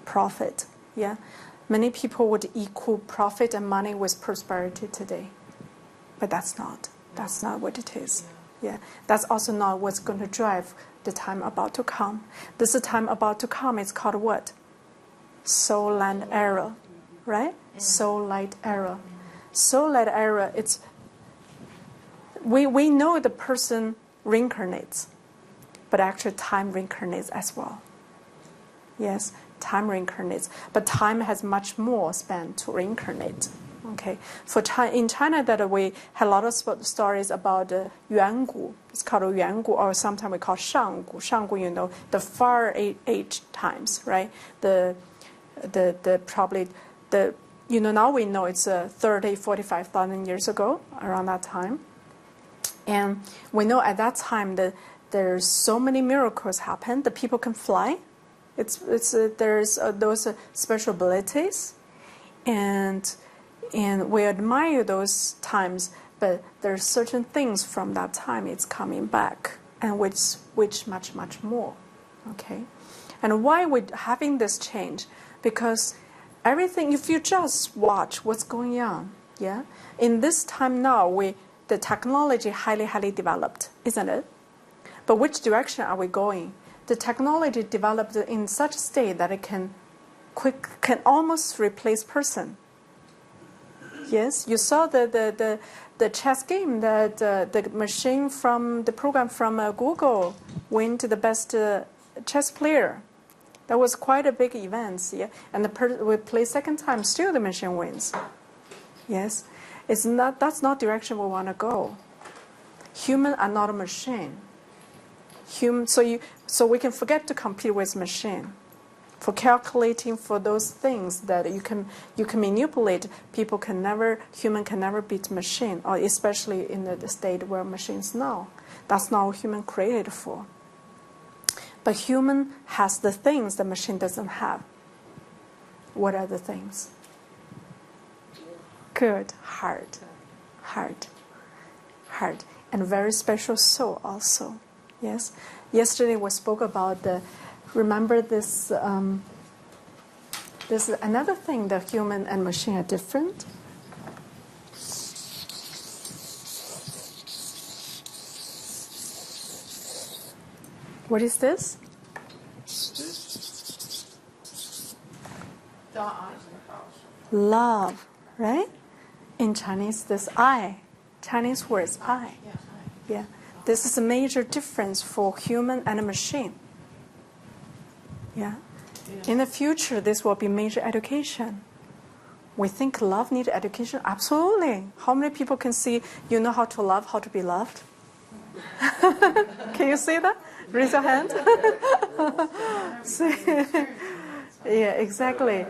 Profit, yeah. Many people would equal profit and money with prosperity today. But that's not what it is. Yeah. That's also not what's going to drive the time about to come. This time about to come is called what? Soul land era, right? Soul light era. Soul light era, it's we know the person reincarnates, but actually time reincarnates as well. Yes, time reincarnates, but time has much more span to reincarnate. Okay, in China that we had a lot of stories about Yuangu. It's called Yuangu, or sometimes we call Shanggu. Shanggu, the far age times, right? Now we know it's 30, 45,000 years ago, around that time. And we know at that time that there's so many miracles happen. The people can fly. There's those special abilities, and we admire those times. But there's certain things from that time it's coming back, and which much more. Okay, and why we're having this change? Because everything, if you just watch what's going on, yeah, in this time now the technology highly developed, isn't it? But which direction are we going? The technology developed in such a state that it can almost replace person. Yes, you saw the chess game that the machine from the program from Google went to the best chess player. That was quite a big event, yeah. And we play second time, still the machine wins. Yes, that's not direction we want to go. Humans are not a machine. So we can forget to compete with machine. For calculating for those things that you can manipulate, human can never beat machine, or especially in the state where machines now. That's not what human created for. But human has the things the machine doesn't have. What are the things? Good, heart, and very special soul also. Yes. Yesterday we spoke about remember this. This is another thing that human and machine are different. What is this? Love, right? In Chinese, this I. Chinese word is I. Yeah. This is a major difference for human and a machine. Yeah. In the future, this will be major education. We think love needs education. Absolutely. How many people can see you know how to love, how to be loved? Can you see that? Raise your hand. Yeah, exactly.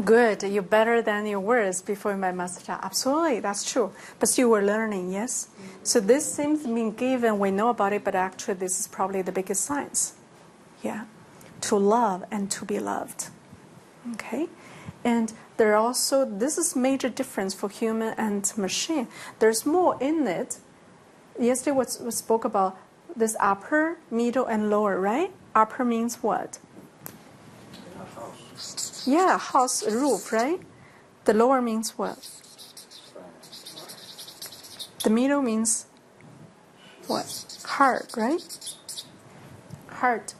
Good. You're better than your words before my master. Absolutely, that's true. But you were learning, yes? So this seems to be given, we know about it, but actually this is probably the biggest science. Yeah. To love and to be loved. Okay? And there also, this is major difference for human and machine. There's more in it. Yesterday we spoke about this upper, middle, and lower, right? Upper means what? Yeah, house, roof, right? The lower means what? The middle means what? Heart, right? Heart.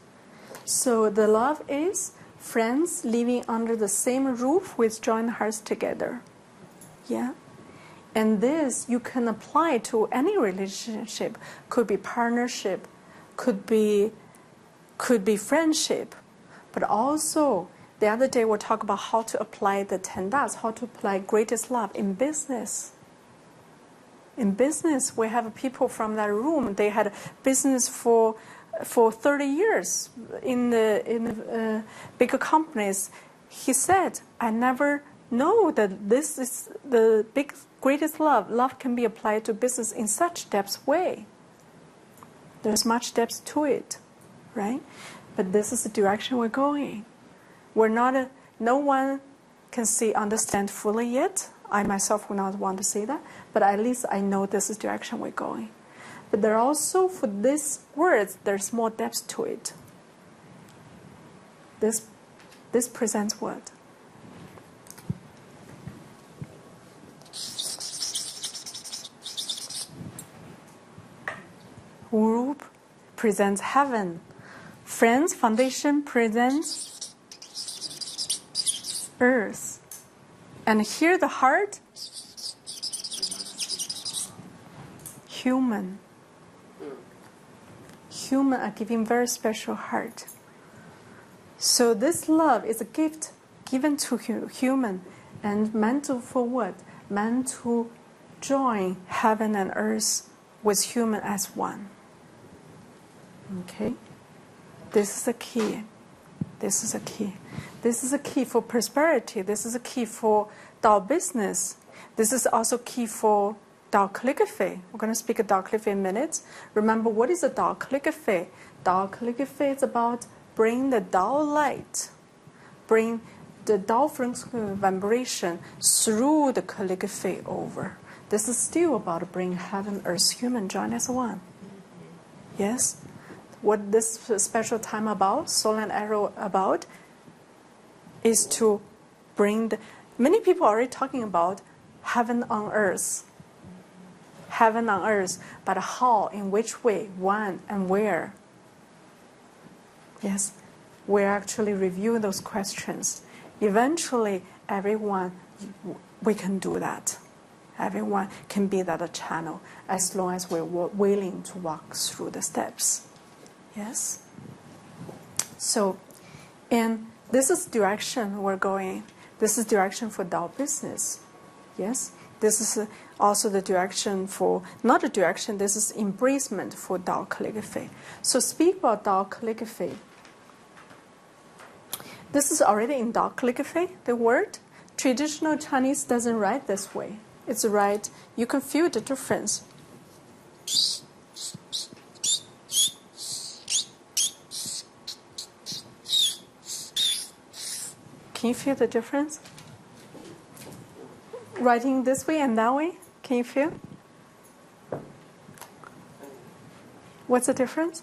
So the love is friends living under the same roof with joined hearts together. Yeah? And this you can apply to any relationship. Could be partnership, could be friendship, but also the other day we'll talk about how to apply the 10 Das, how to apply greatest love in business. In business, we have people from that room. They had business for 30 years in the bigger companies. He said, I never know that this is the greatest love. Love can be applied to business in such depth way. There's much depth to it, right? But this is the direction we're going. We're not, no one can understand fully yet. I myself would not want to say that, but at least I know this is the direction we're going. But there also, for these words, there's more depth to it. This presents what? Group presents heaven. Friends Foundation presents earth. And here the heart, human. Human are giving very special heart. So this love is a gift given to human and meant to, for what? Meant to join heaven and earth with human as one. Okay? This is a key. This is a key. This is a key for prosperity. This is a key for Dao business. This is also key for Dao calligraphy. We're going to speak of Dao calligraphy in minutes. Remember, what is a Dao calligraphy? Dao calligraphy is about bring the Dao light, bring the Dao vibration through the calligraphy over. This is still about bring heaven, earth, human join as one. Yes? What this special time about, Soul and Arrow about, is to bring the... Many people are already talking about heaven on earth. Heaven on earth, but how, in which way, when, and where? Yes, we're actually reviewing those questions. Eventually, everyone, we can do that. Everyone can be that a channel as long as we're willing to walk through the steps. Yes? So, and this is direction we're going. This is direction for Dao business. Yes? This is also the direction for, not a direction, this is embracement for Dao calligraphy. So speak about Dao calligraphy. This is already in Dao calligraphy, the word. Traditional Chinese doesn't write this way. It's right, you can feel the difference. Can you feel the difference? Writing this way and that way, can you feel? What's the difference?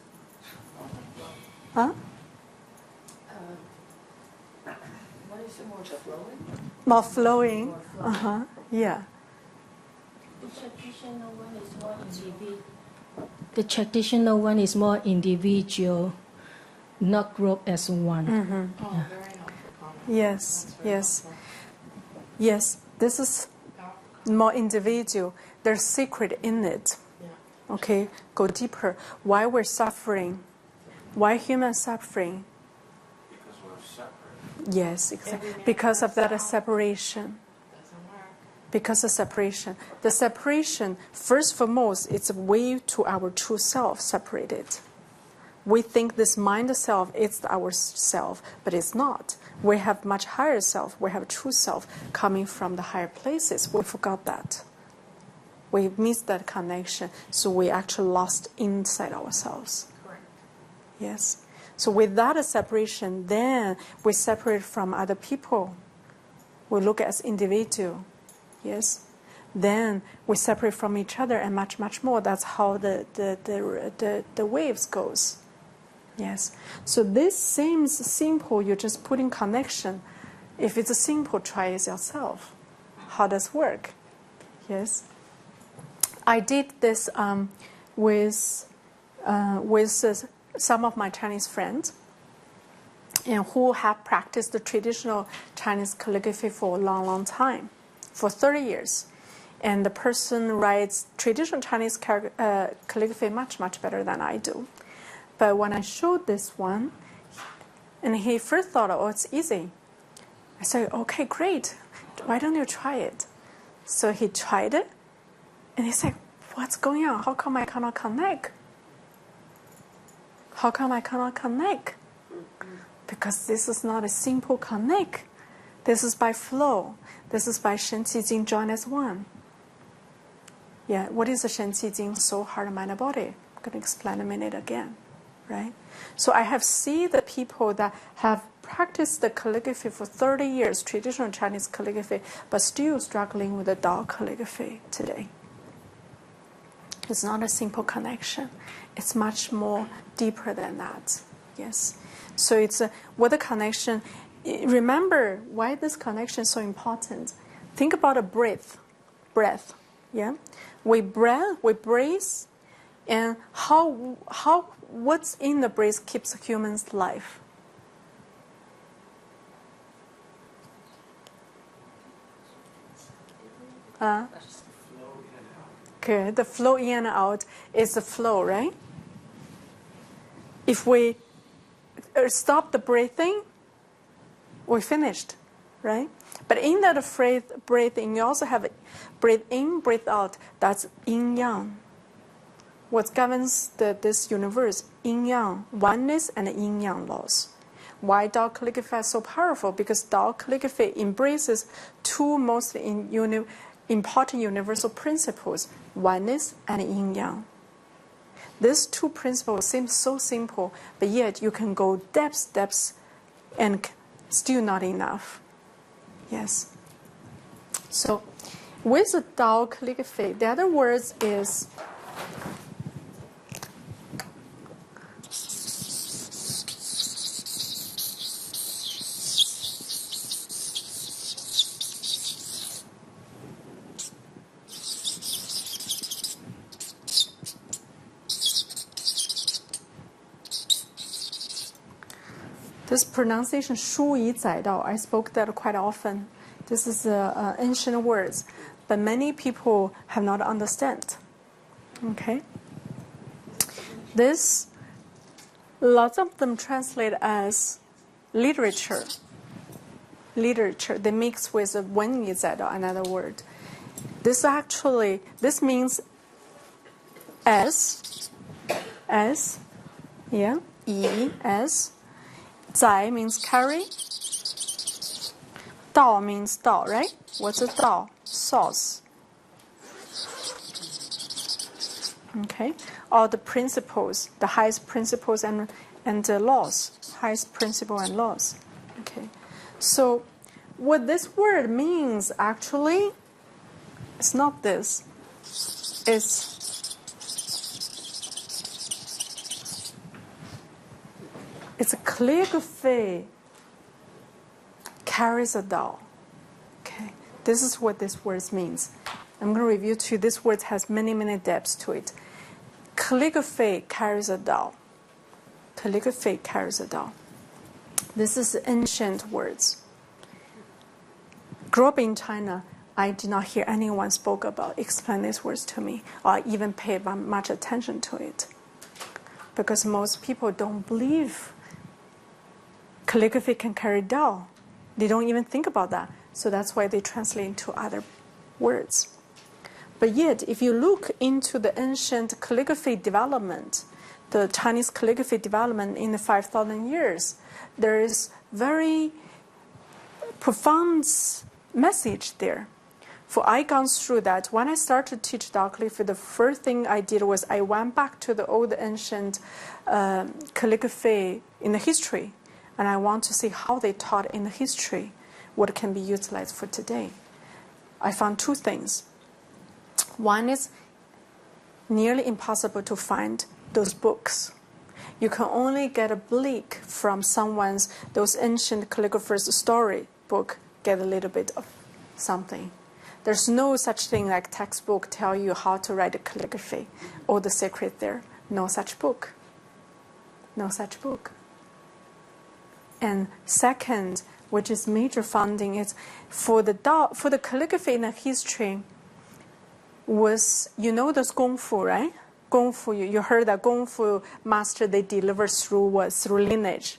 Huh? What is it, more flowing? More flowing. Uh-huh. Yeah. The traditional one is more individual, not group as one. Mm-hmm. Oh, Yeah. Yes. This is more individual. There's secret in it. Okay, go deeper. Why we're suffering? Why humans suffering? Because we're separate. Yes, exactly. Because of that separation. Because of separation. The separation, first foremost, it's a way to our true self separated. We think this mind self is our self, but it's not. We have much higher self. We have true self coming from the higher places. We forgot that. We missed that connection, so we actually lost inside ourselves. Correct. Yes. So with that separation, then we separate from other people. We look as individual. Yes. Then we separate from each other and much, much more. That's how the waves goes. Yes. So this seems simple. You're just putting connection. If it's a simple, try it yourself. How does it work? Yes. I did this with some of my Chinese friends, and who have practiced the traditional Chinese calligraphy for a long, long time, for 30 years. And the person writes traditional Chinese calligraphy much, much better than I do. But when I showed this one, and he first thought, oh, it's easy. I said, okay, great. Why don't you try it? So he tried it, and he said, what's going on? How come I cannot connect? How come I cannot connect? Because this is not a simple connect. This is by flow. This is by Shen Qi Jing join as one. Yeah, what is the Shen Qi Jing? Soul, heart, mind, and body. I'm going to explain in a minute again. right? So I have seen the people that have practiced the calligraphy for 30 years, traditional Chinese calligraphy, but still struggling with the Dao calligraphy today. It's not a simple connection. It's much more deeper than that. Yes. So it's what the connection. Remember why this connection is so important. Think about a breath. Yeah. We breathe, and how what's in the breath keeps a human's life. Good. The flow in and out is the flow, right? If we stop the breathing, we're finished, right? But in that breathing, you also have breathe in, breathe out. That's yin yang. What governs this universe? Yin yang, oneness and yin yang laws. Why Dao calligraphy is so powerful? Because Dao calligraphy embraces two most important universal principles: oneness and yin yang. These two principles seem so simple, but yet you can go depths, and still not enough. Yes. So, with the Dao calligraphy, the other words is this pronunciation, 疏以载道. I spoke that quite often. This is ancient words, but many people have not understand. Okay. This, lots of them translate as literature. Literature. They mix with 文以载道, another word. This means as, yeah, 以 as. 载 means carry. 道 means 道, right? What's a 道? Source. Okay. All the principles, the highest principles and the laws. Highest principle and laws. Okay. So what this word means actually, it's not this. It's a calligraphy carries a Dao. Okay, this is what this word means. I'm going to review to you. This word has many, many depths to it. Calligraphy carries a Dao. Calligraphy carries a Dao. This is ancient words. Grew up in China, I did not hear anyone explain these words to me, or even pay much attention to it, because most people don't believe calligraphy can carry Dao. They don't even think about that. So that's why they translate into other words. But yet, if you look into the ancient calligraphy development, the Chinese calligraphy development in the 5,000 years, there is very profound message there. For I gone through that. When I started to teach Dao calligraphy, the first thing I did was I went back to the old ancient calligraphy in the history. And I want to see how they taught in the history, what can be utilized for today. I found two things. One is nearly impossible to find those books. You can only get a bleak from those ancient calligraphers' story book, get a little bit of something. There's no such thing like textbook tell you how to write a calligraphy or the secret there. No such book. No such book. And second, which is major finding, is for the calligraphy in the history was, those Gong Fu, right? Gong Fu, you heard that Gong Fu master, they deliver through what? Through lineage,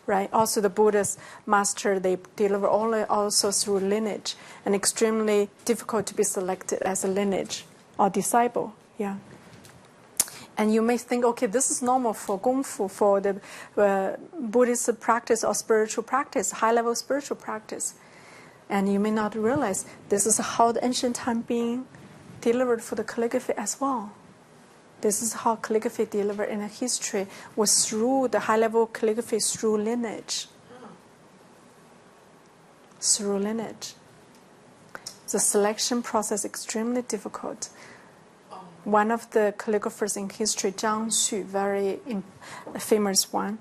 right? Also the Buddhist master, they deliver also through lineage, and extremely difficult to be selected as a lineage or disciple, yeah. And you may think, okay, this is normal for Gong Fu, for the Buddhist practice or spiritual practice, high-level spiritual practice. And you may not realize this is how the ancient time being delivered for the calligraphy as well. This is how calligraphy delivered in history was through the high-level calligraphy through lineage. Through lineage. The selection process extremely difficult. One of the calligraphers in history, Zhang Xu, very famous one,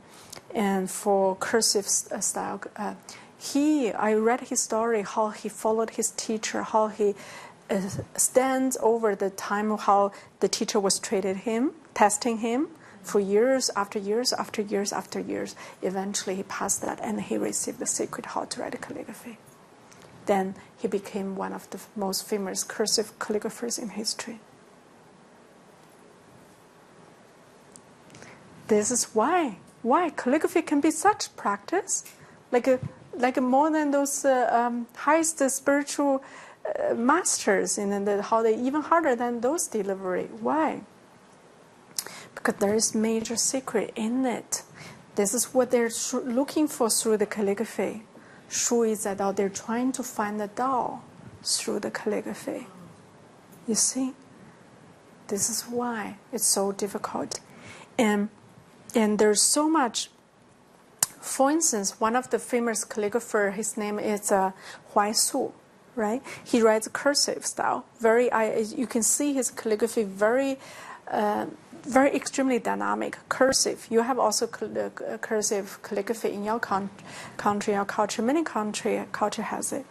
and for cursive style, I read his story, how he followed his teacher, how he stands over the time of how the teacher was treated him, testing him for years after years after years after years. Eventually he passed that and he received the secret how to write calligraphy. Then he became one of the most famous cursive calligraphers in history. This is why calligraphy can be such practice, like more than those highest spiritual masters, and how they even harder than those delivery. Why? Because there is major secret in it. This is what they're looking for through the calligraphy. Shu is that they're trying to find the Tao through the calligraphy. You see, this is why it's so difficult, and there's so much. For instance, one of the famous calligrapher, his name is Huai Su, right? He writes cursive style. You can see his calligraphy very extremely dynamic, cursive. You have also cursive calligraphy in your country, your culture. Many culture has it,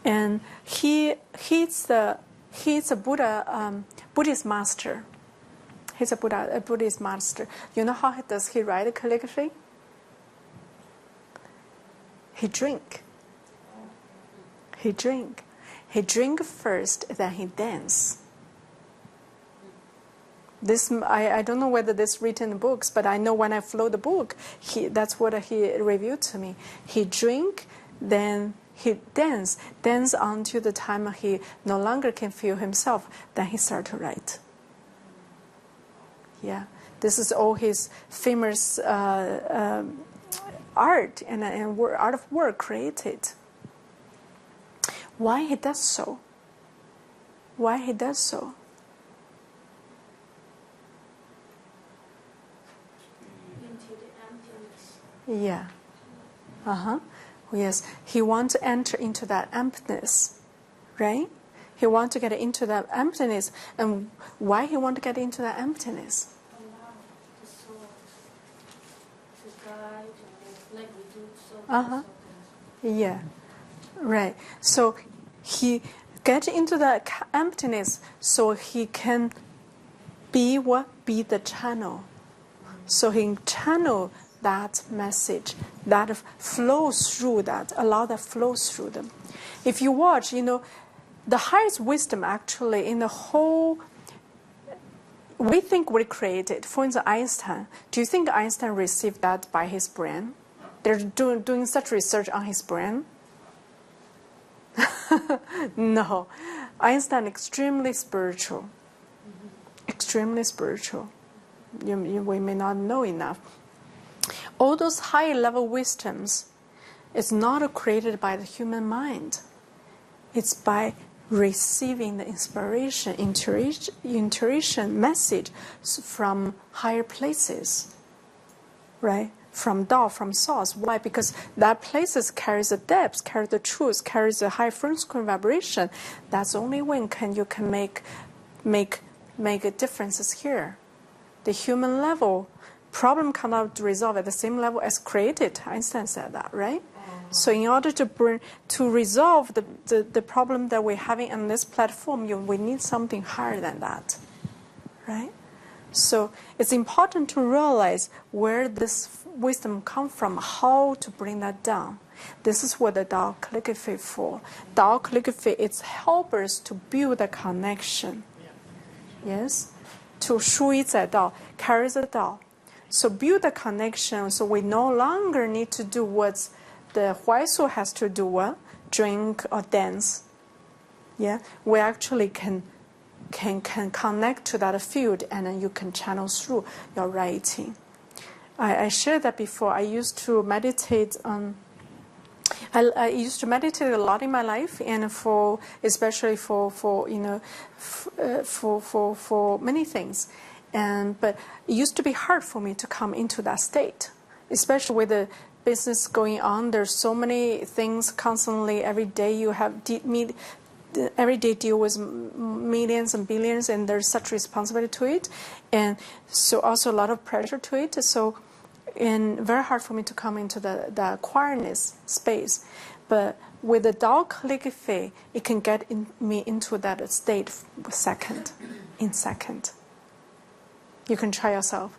and he's a Buddhist master. He's a Buddhist master. You know how does he write calligraphy? He drink first, then he dance. This I don't know whether this written in books, but I know when I flow the book, that's what he revealed to me. He drink, then he dance until the time he no longer can feel himself. Then he start to write. Yeah, this is all his famous art and art of work created. Why he does so? Why he does so? Into the emptiness. Yeah. Yes, he wants to enter into that emptiness, right? He wants to get into that emptiness. And why he wants to get into that emptiness? Allow the soul to guide and like we do so. Yeah, right. So he gets into that emptiness so he can be the channel. So he channel that message that flows through that, allow that flows through them. If you watch, the highest wisdom actually in the whole, we think we created. For instance, Einstein. Do you think Einstein received that by his brain? They're doing such research on his brain? No. Einstein extremely spiritual. Extremely spiritual. We may not know enough. All those high-level wisdoms is not created by the human mind. It's by receiving the inspiration, intuition message from higher places, right? From Tao, from source. Why? Because that places carries the depth, carries the truth, carries the high frequency vibration. That's only when you can make a differences here. The human level problem cannot resolve at the same level as created. Einstein said that, right? So in order to resolve the problem that we're having on this platform, we need something higher than that, right? So it's important to realize where this wisdom comes from, how to bring that down. This is what the Tao calligraphy for. Tao calligraphy is help us to build a connection. Yes? To Shu Yi Zai Dao, carries the Tao. So build a connection so we no longer need to do what the Huai Su has to do, drink or dance. Yeah? We actually can connect to that field, and then you can channel through your writing. I shared that before. I used to meditate on. I used to meditate a lot in my life, and especially for many things. But it used to be hard for me to come into that state, especially with the business going on. There's so many things constantly. Every day you have everyday deal with millions and billions, and there's such responsibility to it, and so also a lot of pressure to it. So, and very hard for me to come into the quietness space. But with the Dao calligraphy, it can get me into that state in second. You can try yourself.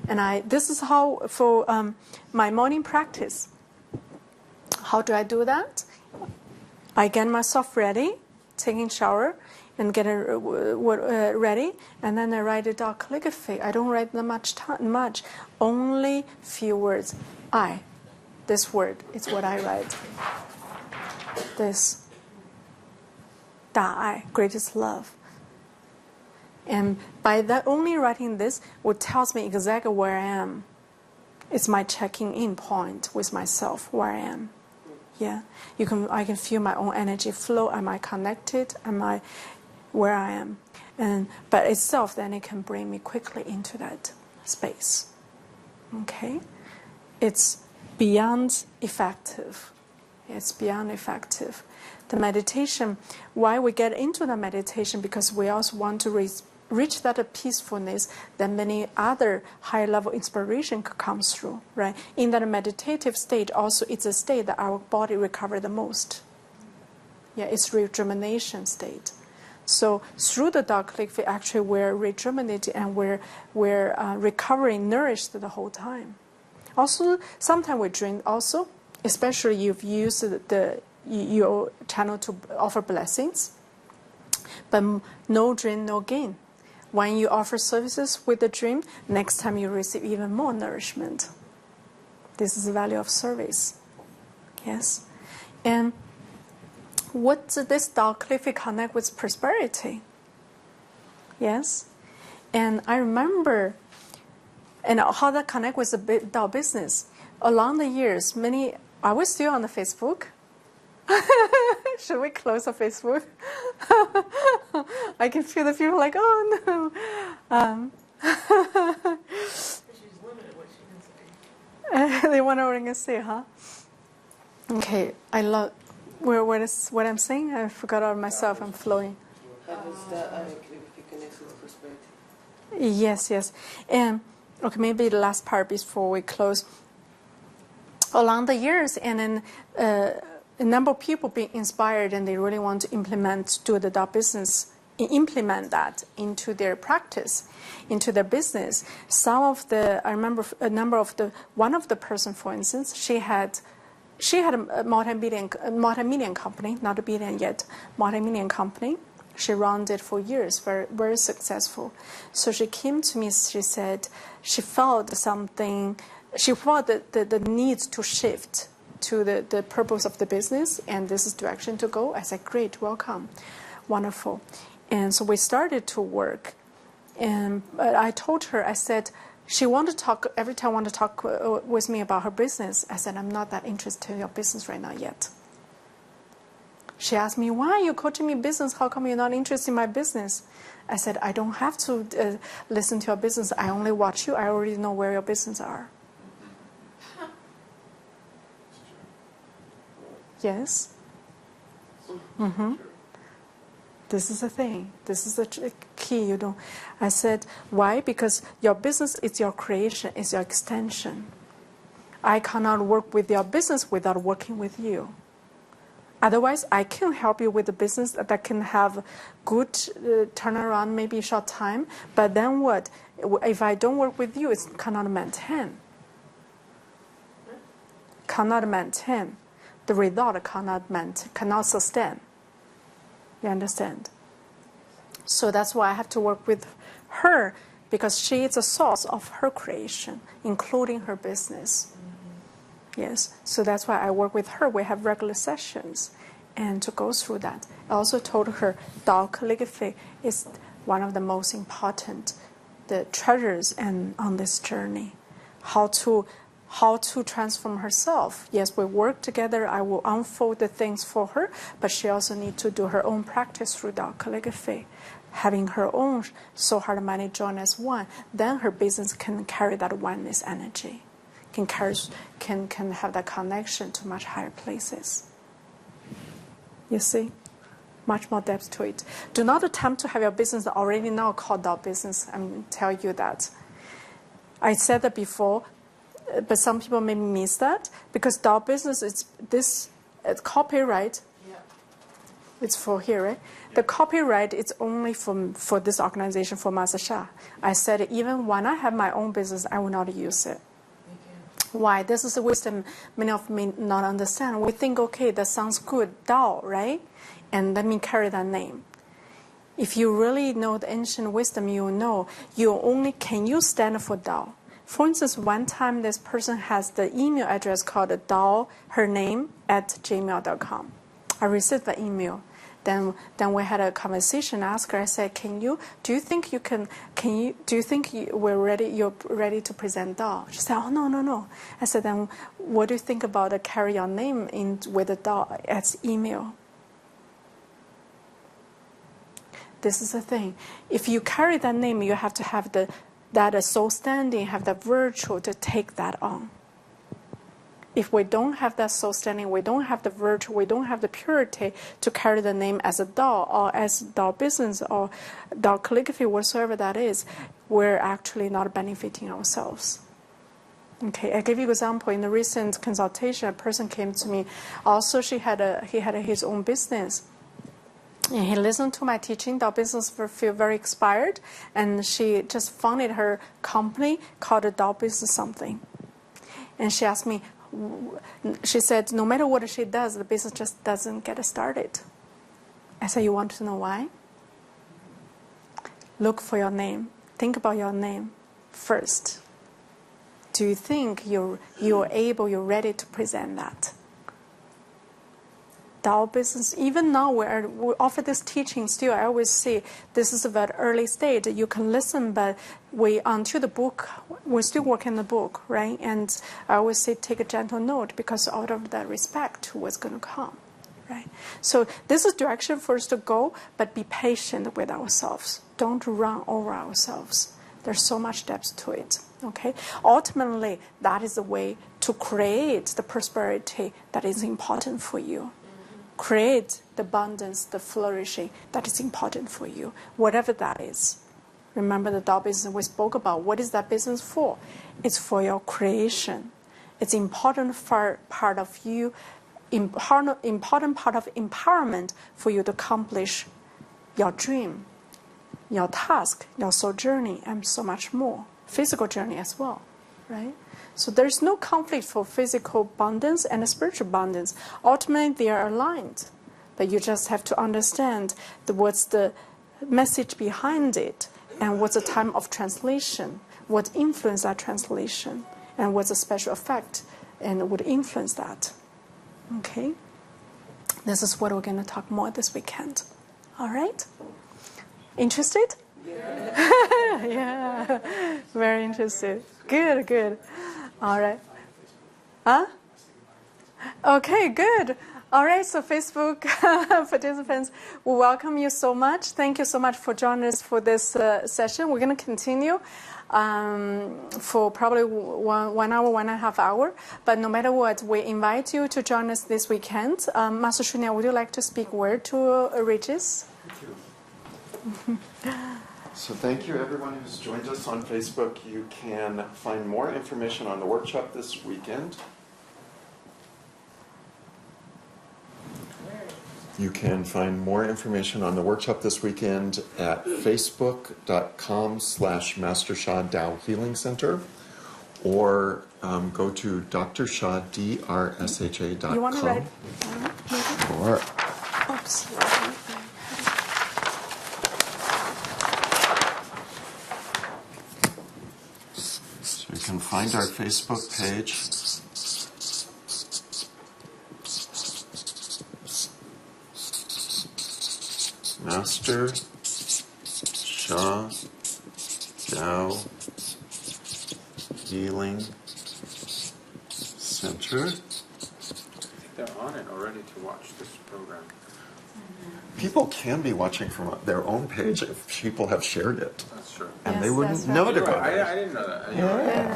And this is how, for my morning practice, how do I do that? I get myself ready, taking shower, and get ready, and then I write it out calligraphy. I don't write much, only few words. This word is what I write. This, 大爱, greatest love. And by that only writing this, it tells me exactly where I am. It's my checking in point with myself, where I am. Yeah, I can feel my own energy flow. Am I connected? Am I where I am? But itself, then it can bring me quickly into that space. Okay, it's beyond effective. It's beyond effective. The meditation, why we get into the meditation, because we also want to reach that peacefulness that many other high-level inspiration comes through, right? In that meditative state, also it's a state that our body recovers the most. Yeah, it's rejuvenation state. So through the dark calligraphy, actually we're rejuvenated and we're recovering, nourished the whole time. Also, sometimes we drink also, especially you've used your channel to offer blessings, but no dream, no gain. When you offer services with the dream, next time you receive even more nourishment. This is the value of service. Yes. And what does this Dao calligraphy connect with prosperity? Yes. And I remember, and how that connect with the Dao business. Along the years, are we still on the Facebook? Should we close the Facebook? I can feel the people like, oh no. She's limited what she can say. They want to say, huh? Okay, I love. What I'm saying? I forgot about myself. I'm flowing. Yes. And okay, maybe the last part before we close. Along the years, and then a number of people being inspired, and they really want to do the Dao business, implement that into their practice, into their business. I remember one of the person, for instance, she had a multi-million company, not a billion yet, multi-million company. She ran it for years, very, very successful. So she came to me, she said she felt something, she felt the need to shift to the purpose of the business, and this is direction to go. I said, great, welcome, wonderful. And so we started to work. And I told her, I said, she wanted to talk, every time wanted to talk with me about her business. I said, I'm not that interested in your business right now yet. She asked me, why are you coaching me business? How come you're not interested in my business? I said, I don't have to listen to your business. I only watch you. I already know where your business are. Yes? Mm-hmm. This is the thing. This is the key. I said, why? Because your business is your creation, is your extension. I cannot work with your business without working with you. Otherwise, I can help you with the business that can have good turnaround, maybe short time. But then what? If I don't work with you, it cannot maintain. Cannot maintain. The result cannot sustain. You understand? So that's why I have to work with her, because she is the source of her creation, including her business. Yes, so that's why I work with her. We have regular sessions and to go through that. I also told her Dao calligraphy is one of the most important treasures on this journey. How to transform herself. Yes, we work together. I will unfold the things for her, but she also needs to do her own practice through Dao calligraphy. having her own soul, heart, mind join as one, then her business can carry that oneness energy, can have that connection to much higher places. You see? Much more depth to it. Do not attempt to have your business already now called Dao business. Tell you that. I said that before, but some people may miss that because Dao business is this copyright. Yeah. It's for here, right? Yeah. The copyright is only for this organization, for Master Sha. I said even when I have my own business, I will not use it. Why? This is a wisdom many of me not understand. We think, okay, that sounds good, Dao, right? And let me carry that name. If you really know the ancient wisdom, you know can you stand for Dao. For instance, one time this person has the email address called Dao, her name, @gmail.com. I received the email. Then we had a conversation. I asked her, I said, do you think you're ready to present Dao? She said, oh, no. I said, then what do you think about carry your name in with the Dao as email? This is the thing. If you carry that name, you have to have that soul standing, have the virtue to take that on. If we don't have that soul standing, we don't have the virtue, we don't have the purity to carry the name as a Dao or as Dao business or Dao calligraphy, whatsoever that is, we're actually not benefiting ourselves. Okay, I give you an example. In the recent consultation, a person came to me. Also, he had his own business. And he listened to my teaching, Dao business feel very inspired, and she just founded her company called Dao business something. And she asked me, she said, no matter what she does, the business just doesn't get started. I said, you want to know why? Look for your name. Think about your name first. Do you think you're ready to present that? Dao business, even now we offer this teaching still, I always say this is a very early stage. You can listen, but until the book, we're still working the book, right? And I always say take a gentle note because out of that respect to what's going to come, right? So this is direction for us to go, but be patient with ourselves. Don't run over ourselves. There's so much depth to it, okay? Ultimately, that is the way to create the prosperity that is important for you. Create the abundance, the flourishing that is important for you, whatever that is. Remember the Dao business we spoke about. What is that business for? It's for your creation. It's important part of you, important part of empowerment for you to accomplish your dream, your task, your soul journey, and so much more. Physical journey as well, right? So there's no conflict for physical abundance and spiritual abundance. Ultimately, they are aligned. But you just have to understand what's the message behind it and what's the time of translation, what influence that translation, and what's the special effect and would influence that. Okay? This is what we're going to talk more this weekend. All right? Interested? Yeah. Yeah. Very interested. Good. All right. Huh? Okay, good. All right, so Facebook participants, we welcome you so much. Thank you so much for joining us for this session. We're going to continue for probably 1 hour, 1.5 hours. But no matter what, we invite you to join us this weekend. Master Shunya, would you like to speak word to Regis? Thank you. So thank you everyone who's joined us on Facebook. You can find more information on the workshop this weekend. You can find more information on the workshop this weekend at facebook.com/Master Sha Dao Healing Center, or go to drsha.com. You want to write? Or oops. So you can find our Facebook page. Master Sha Dao Healing Center. They're on it already to watch this program. People can be watching from their own page if people have shared it. That's true. And Yes, they wouldn't that's right. know to go I there. didn't know that.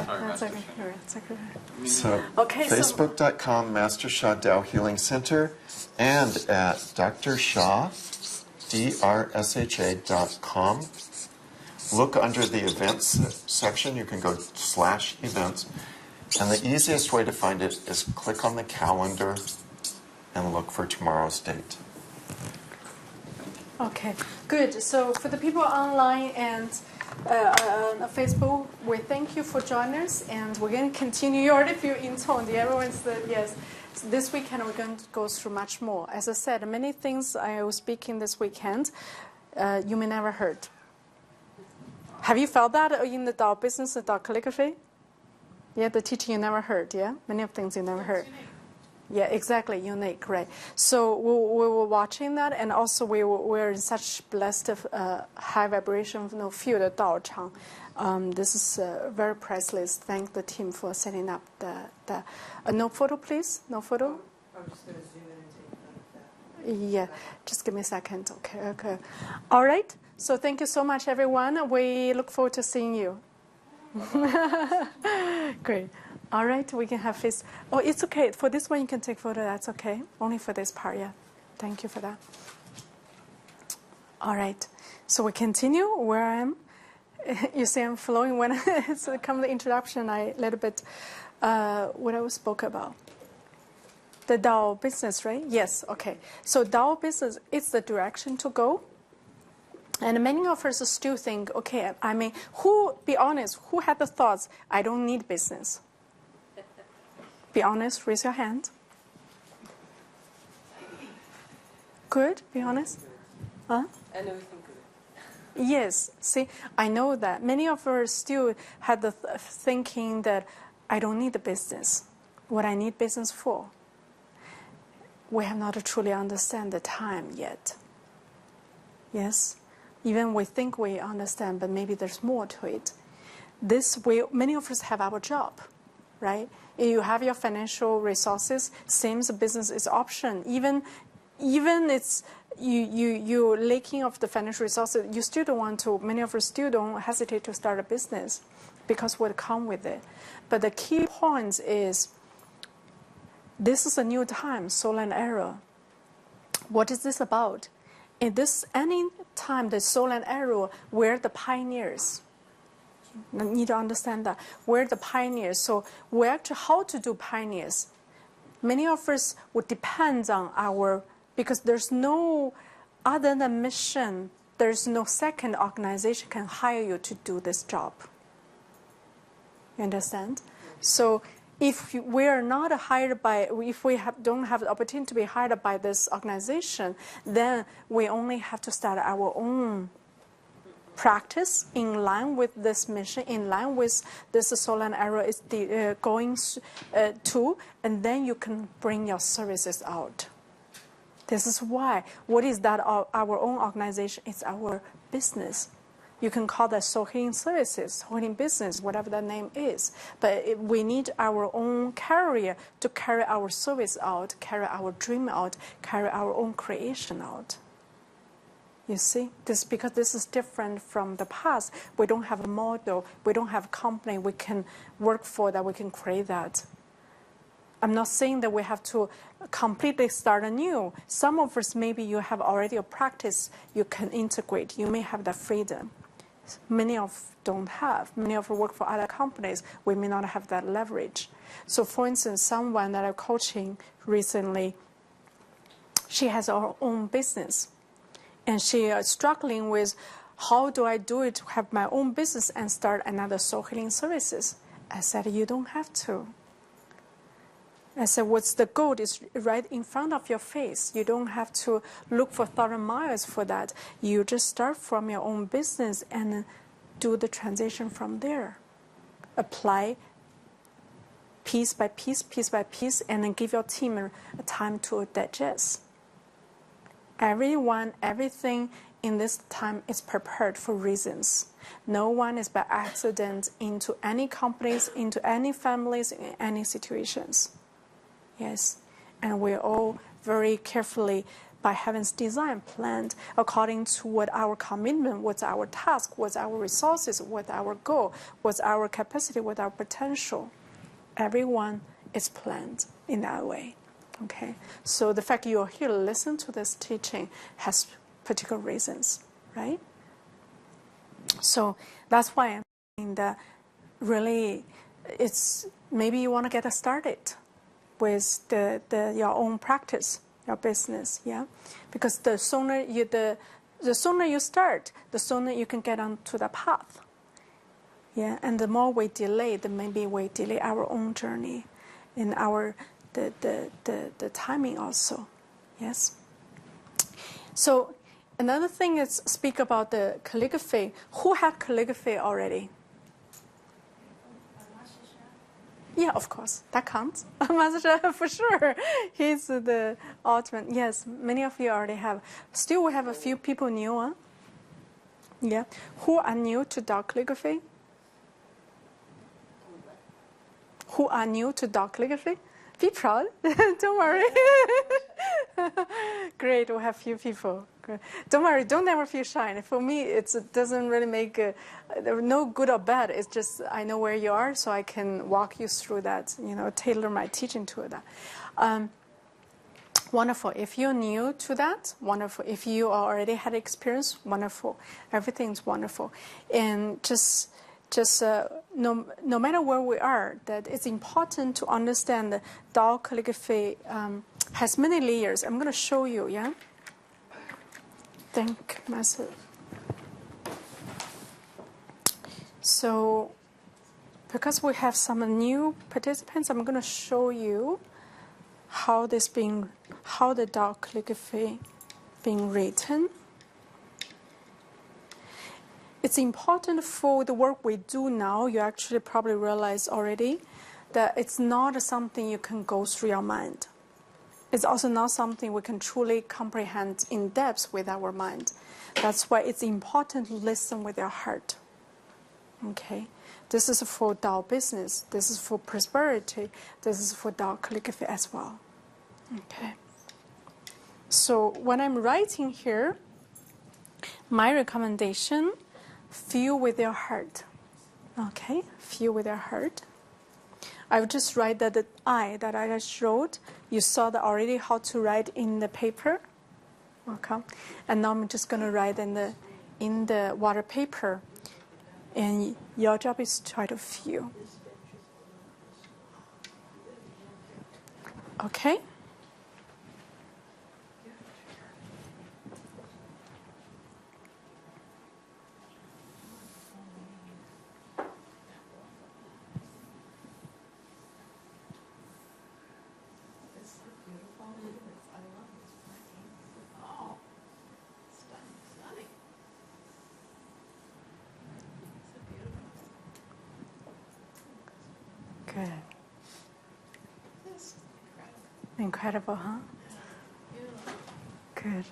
That's okay. That's okay. So, Okay, so- Facebook.com, Master Sha Tao Healing Center, and at Dr. Sha, DRSHA.com. Look under the events section. You can go /events. And the easiest way to find it is click on the calendar and look for tomorrow's date. Okay, good. So for the people online and on Facebook, we thank you for joining us, and we're going to continue. You already feel intoned. Everyone said yes. So this weekend we're going to go through much more. As I said, many things I was speaking this weekend you may never heard. Have you felt that in the Tao business, the Tao calligraphy? Yeah, the teaching you never heard. Yeah, many of things you never heard. Yeah, exactly, unique, right? So we were watching that, and also we're in such blessed high vibration field, the Dao Chang. This is very priceless. Thank the team for setting up the no photo, please. No photo. I'm just going to zoom in and take note of that. Yeah, just give me a second. Okay. All right. So thank you so much, everyone. We look forward to seeing you. Great. All right, we can have face. Oh, it's okay. For this one, you can take photo. That's okay. Only for this part, yeah. Thank you for that. All right. So we continue where I am. You see I'm flowing when it's come the introduction. I a little bit what I spoke about. The Dao business, right? Yes, okay. So Dao business is the direction to go. And many of us still think, okay, I mean, be honest, who had the thoughts, I don't need business? Be honest, raise your hand. Good, be honest. Huh? I know we think of it. Yes, see, I know that. Many of us still had the thinking that I don't need the business. What I need business for? We have not truly understand the time yet. Yes? Even we think we understand, but maybe there's more to it. This way, many of us have our job, right? You have your financial resources, seems business is option. Even it's you lacking of the financial resources, you still don't want to, many of us still don't hesitate to start a business because what come with it. But the key point is, this is a new time, solar and era. What is this about? In this, any time, the soul and arrow, we're the pioneers. You need to understand that. We're the pioneers. So we actually, how to do pioneers? Many of us would depend on because there's no other than mission, there's no second organization can hire you to do this job. You understand? So if we are not hired by, if we don't have the opportunity to be hired by this organization, then we only have to start our own practice in line with this mission, in line with this soul and arrow is going to, and then you can bring your services out. This is why. What is that? Our own organization is our business. You can call that soul healing services, soul healing business, whatever the name is. But we need our own carrier to carry our service out, carry our dream out, carry our own creation out. You see, because this is different from the past. We don't have a model. We don't have a company we can work for that we can create that. I'm not saying that we have to completely start anew. Some of us, maybe you have already a practice you can integrate. You may have that freedom. Many of don't have. Many of us work for other companies. We may not have that leverage. So, for instance, someone that I'm coaching recently, she has her own business. And she is struggling with, how do I do it to have my own business and start another soul healing services? I said, you don't have to. I said, what's the goal? It's right in front of your face. You don't have to look for 1,000 miles for that. You just start from your own business and do the transition from there. Apply piece by piece, and then give your team a time to digest. Everything in this time is prepared for reasons. No one is by accident into any companies, into any families, in any situations. Yes, and we're all very carefully by heaven's design, planned according to what our commitment, what's our task, what's our resources, what's our goal, what's our capacity, what's our potential. Everyone is planned in that way. Okay, so the fact you're here to listen to this teaching has particular reasons, right? So that's why I'm saying that really it's maybe you want to get started with your own practice, your business, yeah? Because the sooner you start, the sooner you can get onto the path. Yeah, and the more we delay, the maybe we delay our own journey and our the timing also. Yes. So another thing is speak about the calligraphy. Who had calligraphy already? Yeah, of course, that counts. Master for sure. He's the ultimate. Yes, many of you already have. Still, we have a few people new. Huh? Yeah, who are new to dog calligraphy? Who are new to dog calligraphy? Be proud. Don't worry. Great, we have few people. Good. Don't worry. Don't ever feel shy. For me, it doesn't really make no good or bad. It's just I know where you are, so I can walk you through that. Tailor my teaching to that. Wonderful. If you're new to that, wonderful. If you already had experience, wonderful. Everything's wonderful, and just no matter where we are, that it's important to understand that Dao calligraphy has many layers. I'm going to show you, yeah? Thank myself. So, because we have some new participants, I'm going to show you how the Dao calligraphy being written. It's important for the work we do now. You actually probably realize already that it's not something you can go through your mind. It's also not something we can truly comprehend in depth with our mind. That's why it's important to listen with your heart. Okay? This is for Dao business. This is for prosperity. This is for Dao calligraphy as well. Okay? So when I'm writing here, my recommendation, feel with your heart. Okay? Feel with your heart. I would just write that the I that I just wrote, you saw that already how to write in the paper. Okay? And now I'm just going to write in the water paper. And your job is to try to feel. Okay? Good. Incredible, huh? Good.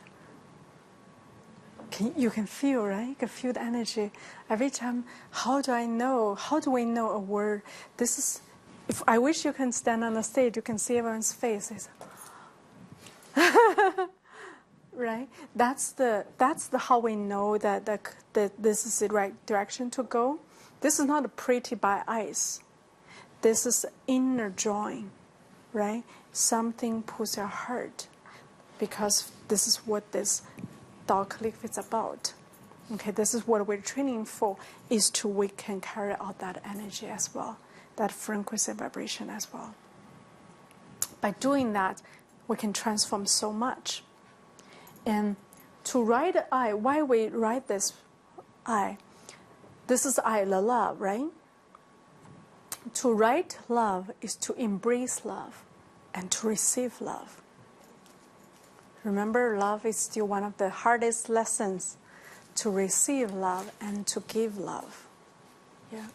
You can feel, right? You can feel the energy. Every time, how do we know a word? This is, if I wish you can stand on the stage, you can see everyone's faces. Right? That's the how we know that this is the right direction to go. This is not pretty by eyes. This is inner drawing, right? Something pulls your heart, because this is what this Dao calligraphy is about. Okay, this is what we're training for, is to we can carry out that energy as well, that frequency vibration as well. By doing that, we can transform so much. And to write I, why we write this I? This is I, the love, right? To write love is to embrace love and to receive love. Remember, love is still one of the hardest lessons, to receive love and to give love. Yeah.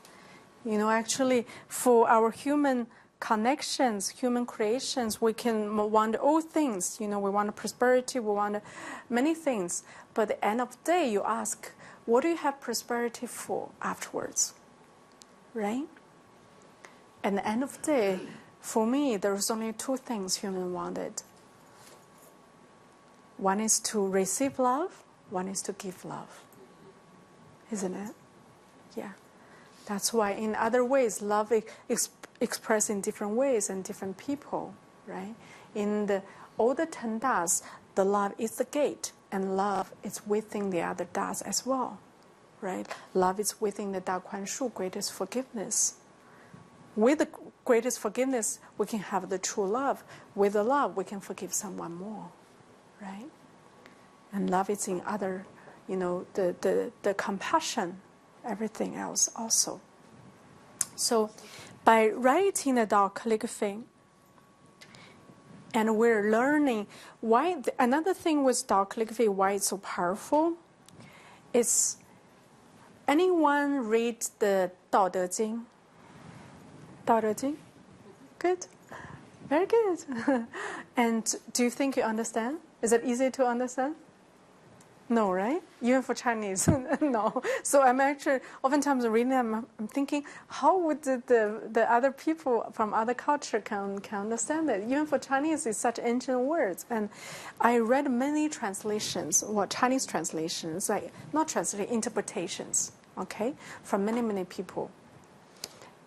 Actually, for our human connections, human creations, we can want all things. We want prosperity, we want many things. But at the end of the day, you ask, what do you have prosperity for afterwards? Right? At the end of the day, for me, there's only two things human wanted. One is to receive love, one is to give love. Isn't it? Yeah. That's why in other ways, love is expressed in different ways and different people, right? In all the 10 das, the love is the gate, and love is within the other das as well, right? Love is within the Da Kuan Shu, greatest forgiveness. With the greatest forgiveness, we can have the true love. With the love, we can forgive someone more, right? And love is in other, the compassion, everything else also. So by writing the Dao calligraphy, and we're learning why, another thing with Dao calligraphy, why it's so powerful, is anyone read the Dao De Jing? Dao De Jing? Good. Very good. And do you think you understand? Is it easy to understand? No, right? Even for Chinese, no. So I'm actually, oftentimes reading them, I'm thinking, how would the other people from other culture can understand it? Even for Chinese, it's such ancient words. And I read many translations, Chinese translations, like not translations, interpretations, okay, from many, many people.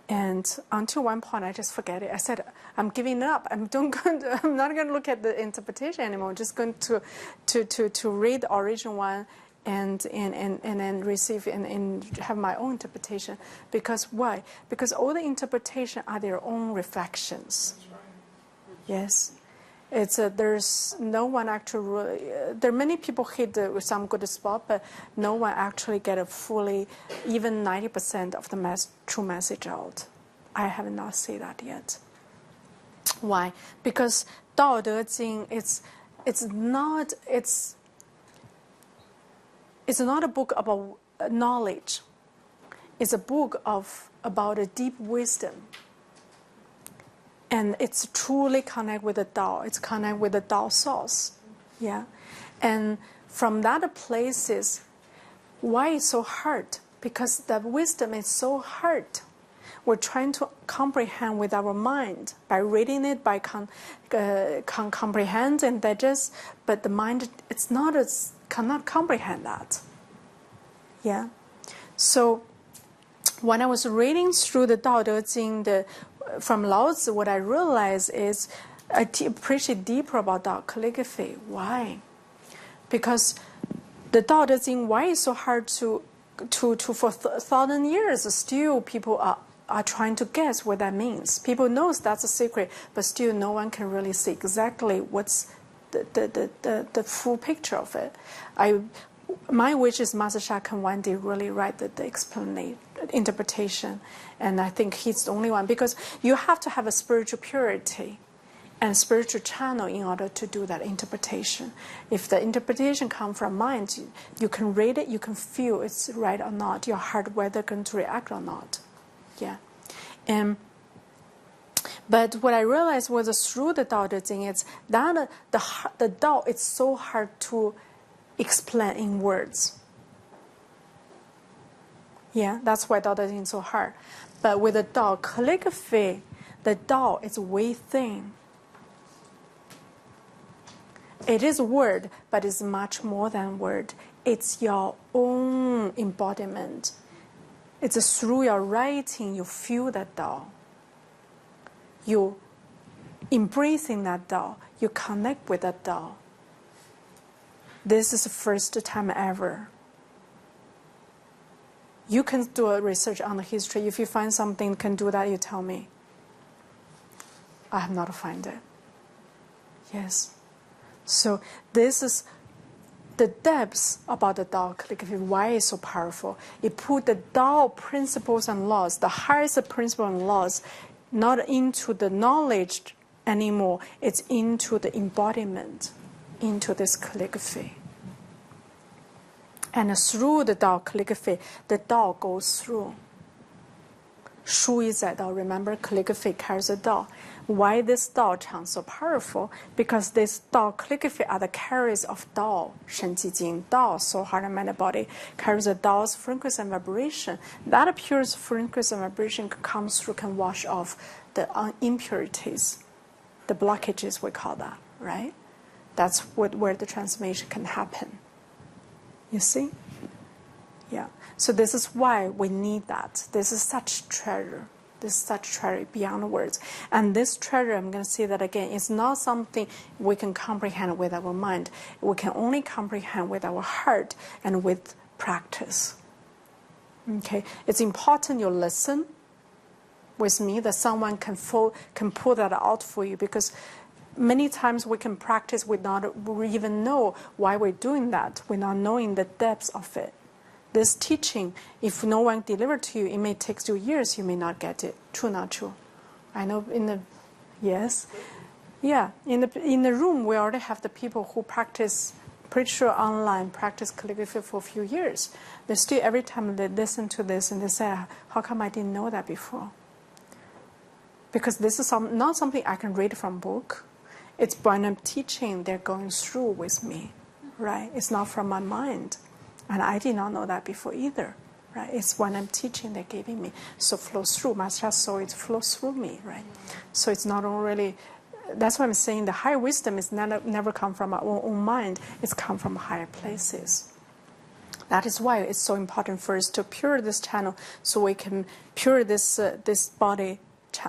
And until one point, I just forget it. I said, I'm giving up. I'm not going to look at the interpretation anymore. I'm just going to read the original one and then receive and have my own interpretation. Because why? Because all the interpretation are their own reflections. Yes. There's no one actually, there are many people hit some good spot, but no one actually get a fully, even 90% of the true message out. I have not seen that yet. Why? Because Dao De Jing, it's not a book about knowledge. It's a book about a deep wisdom. And it's truly connect with the Tao. It's connect with the Tao source. Yeah. And from that places, why it's so hard? Because the wisdom is so hard. We're trying to comprehend with our mind by reading it, by comprehend and digest, but the mind cannot comprehend that. Yeah. So when I was reading through the Dao De Jing, from Lao Tzu, what I realized is I appreciate deeper about Dao calligraphy. Why? Because the Dao De Jing, why is so hard to for 1,000 years still people are trying to guess what that means. People knows that's a secret, but still no one can really see exactly what's the full picture of it. My wish is Master Sha can one day really write the explanation, interpretation, and I think he's the only one, because you have to have a spiritual purity and spiritual channel in order to do that interpretation. If the interpretation comes from mind, you can read it, you can feel it's right or not, your heart whether going to react or not. Yeah. But what I realized was through the Dao De Jing, it's that the Dao, it's so hard to explain in words. Yeah, that's why Dao De Jing is so hard. But with the Dao calligraphy, the Dao is within. It is word, but it's much more than word. It's your own embodiment. It's through your writing you feel that Dao. You embracing that Dao. You connect with that Dao. This is the first time ever. You can do a research on the history. If you find something can do that, you tell me. I have not found it. Yes. So this is the depths about the Dao calligraphy, why it's so powerful. It put the Dao principles and laws, the highest principles and laws, not into the knowledge anymore. It's into the embodiment, into this calligraphy. And through the Dao calligraphy, the Dao goes through. Shu is that Dao. Remember, calligraphy carries a Dao. Why this Dao sounds so powerful? Because this Dao calligraphy are the carriers of Dao, Shen Qi Jing, Dao, soul, heart, and mind, body, carries the Dao's frequency and vibration. That pure frequency and vibration comes through, can wash off the impurities, the blockages, we call that, right? That's where the transformation can happen. You see? Yeah. So this is why we need that. This is such treasure. This is such treasure beyond words. And this treasure, I'm going to say that again, is not something we can comprehend with our mind. We can only comprehend with our heart and with practice. Okay? It's important you listen with me, that someone can pull that out for you, because many times we can practice without we even know why we're doing that, without knowing the depths of it. This teaching, if no one delivered to you, it may take you years, you may not get it. True, not true? I know yes. Yeah, in the room, we already have the people who practice, pretty sure online, practice calligraphy for a few years. They still, every time they listen to this and they say, how come I didn't know that before? Because this is not something I can read from book. It's when I'm teaching, they're going through with me, right? It's not from my mind. And I did not know that before either, right? It's when I'm teaching, they're giving me. So flows through. Master saw it flows through me, right? So it's not really, that's why I'm saying the higher wisdom is never come from our own mind. It's come from higher places. That is why it's so important for us to pure this channel, so we can pure this body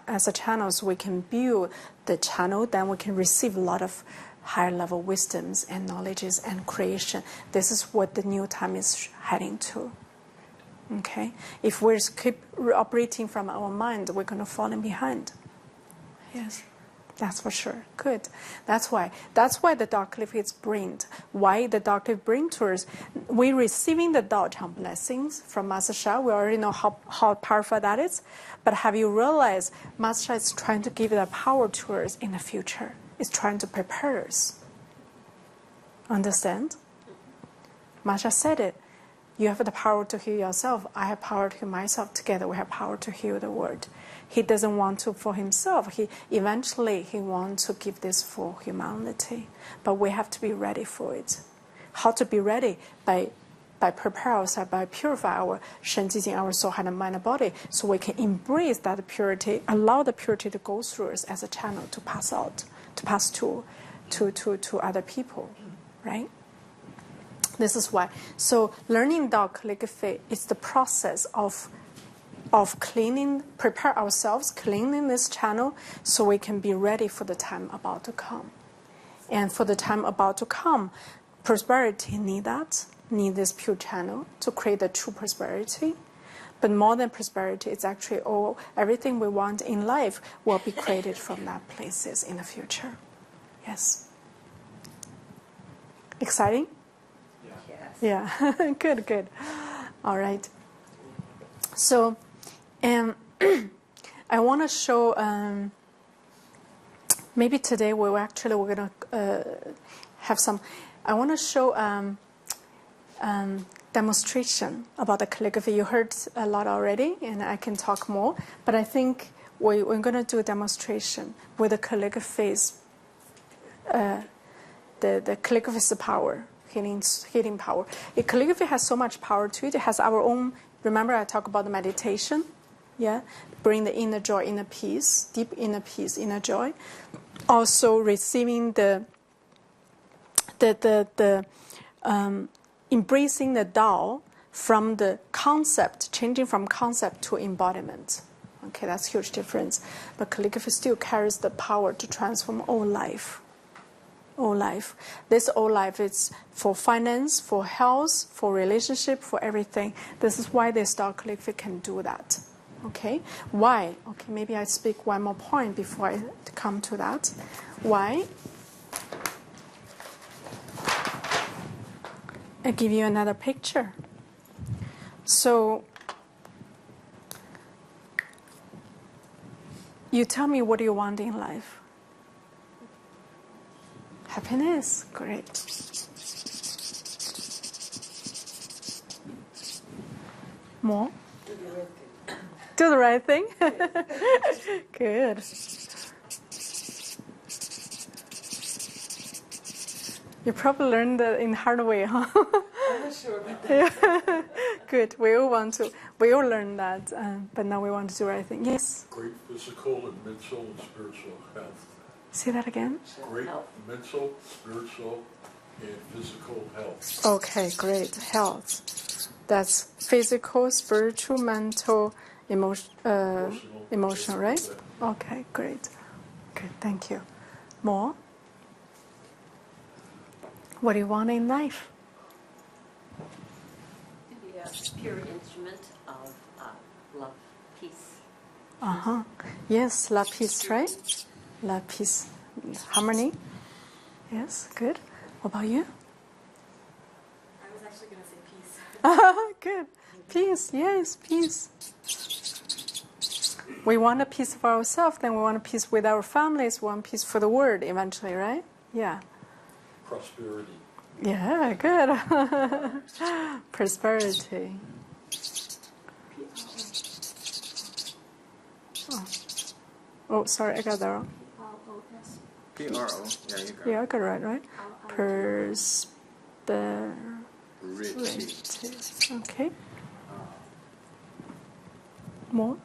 as a channel, so we can build the channel, then we can receive a lot of higher level wisdoms and knowledges and creation. This is what the new time is heading to. Okay? If we keep operating from our mind, we're going to fall in behind. Yes, that's for sure. Good. That's why the dark cliff is bring. Why the dark cliff bring to us? We're receiving the Dao Chang blessings from Master Sha. We already know how powerful that is. But have you realized Master Sha is trying to give that power to us in the future? It's trying to prepare us. Understand? Master said it. You have the power to heal yourself. I have power to heal myself. Together we have power to heal the world. He doesn't want to for himself. He wants to give this for humanity. But we have to be ready for it. How to be ready? By prepare ourselves, by purify our Shen Ji Jing, our soul, heart, and mind, and body, so we can embrace that purity, allow the purity to go through us as a channel to pass out, to pass to other people, right? This is why. So learning Dao calligraphy is the process of cleaning, prepare ourselves, cleaning this channel, so we can be ready for the time about to come. And for the time about to come, prosperity need this pure channel to create the true prosperity. But more than prosperity, it's actually everything we want in life will be created from that places in the future. Yes. Exciting? Yeah. Yeah. Good. All right. So, I want to show. Maybe today we're going to have some. I want to show demonstration about the calligraphy. You heard a lot already, and I can talk more. But I think we're going to do a demonstration with the calligraphy's, the calligraphy's power, healing power. The calligraphy has so much power to it. It has our own. Remember, I talked about the meditation. Yeah, bring the inner joy, inner peace, deep inner peace, inner joy. Also receiving embracing the Tao from the concept, changing from concept to embodiment. Okay, that's a huge difference. But calligraphy still carries the power to transform all life. All life. This all life is for finance, for health, for relationship, for everything. This is why this Tao calligraphy can do that. Okay, why? Okay, maybe I speak one more point before I come to that. Why? I give you another picture. So, you tell me what you want in life. Happiness, great. More? Do the right thing. Good. You probably learned that in hard way, huh? I'm not sure about that. Yeah. Good. We all learn that, but now we want to do the right thing. Yes. Great physical and mental and spiritual health. Say that again. Great mental, spiritual, and physical health. Okay, great. Health. That's physical, spiritual, mental, emotional, right? Okay, great. Okay, thank you. More? What do you want in life? To be a pure instrument of love, peace. Uh-huh. Yes, love, peace, right? Love, peace, harmony. Yes, good. What about you? I was actually going to say peace. Good. Peace, yes, peace. We want a peace for ourselves, then we want a peace with our families, we want peace for the world eventually, right? Yeah. Prosperity. Yeah, good. Prosperity. Oh, sorry, I got that wrong. PRO. Yeah, you got Yeah, I got it right? Prosperity. Okay. More?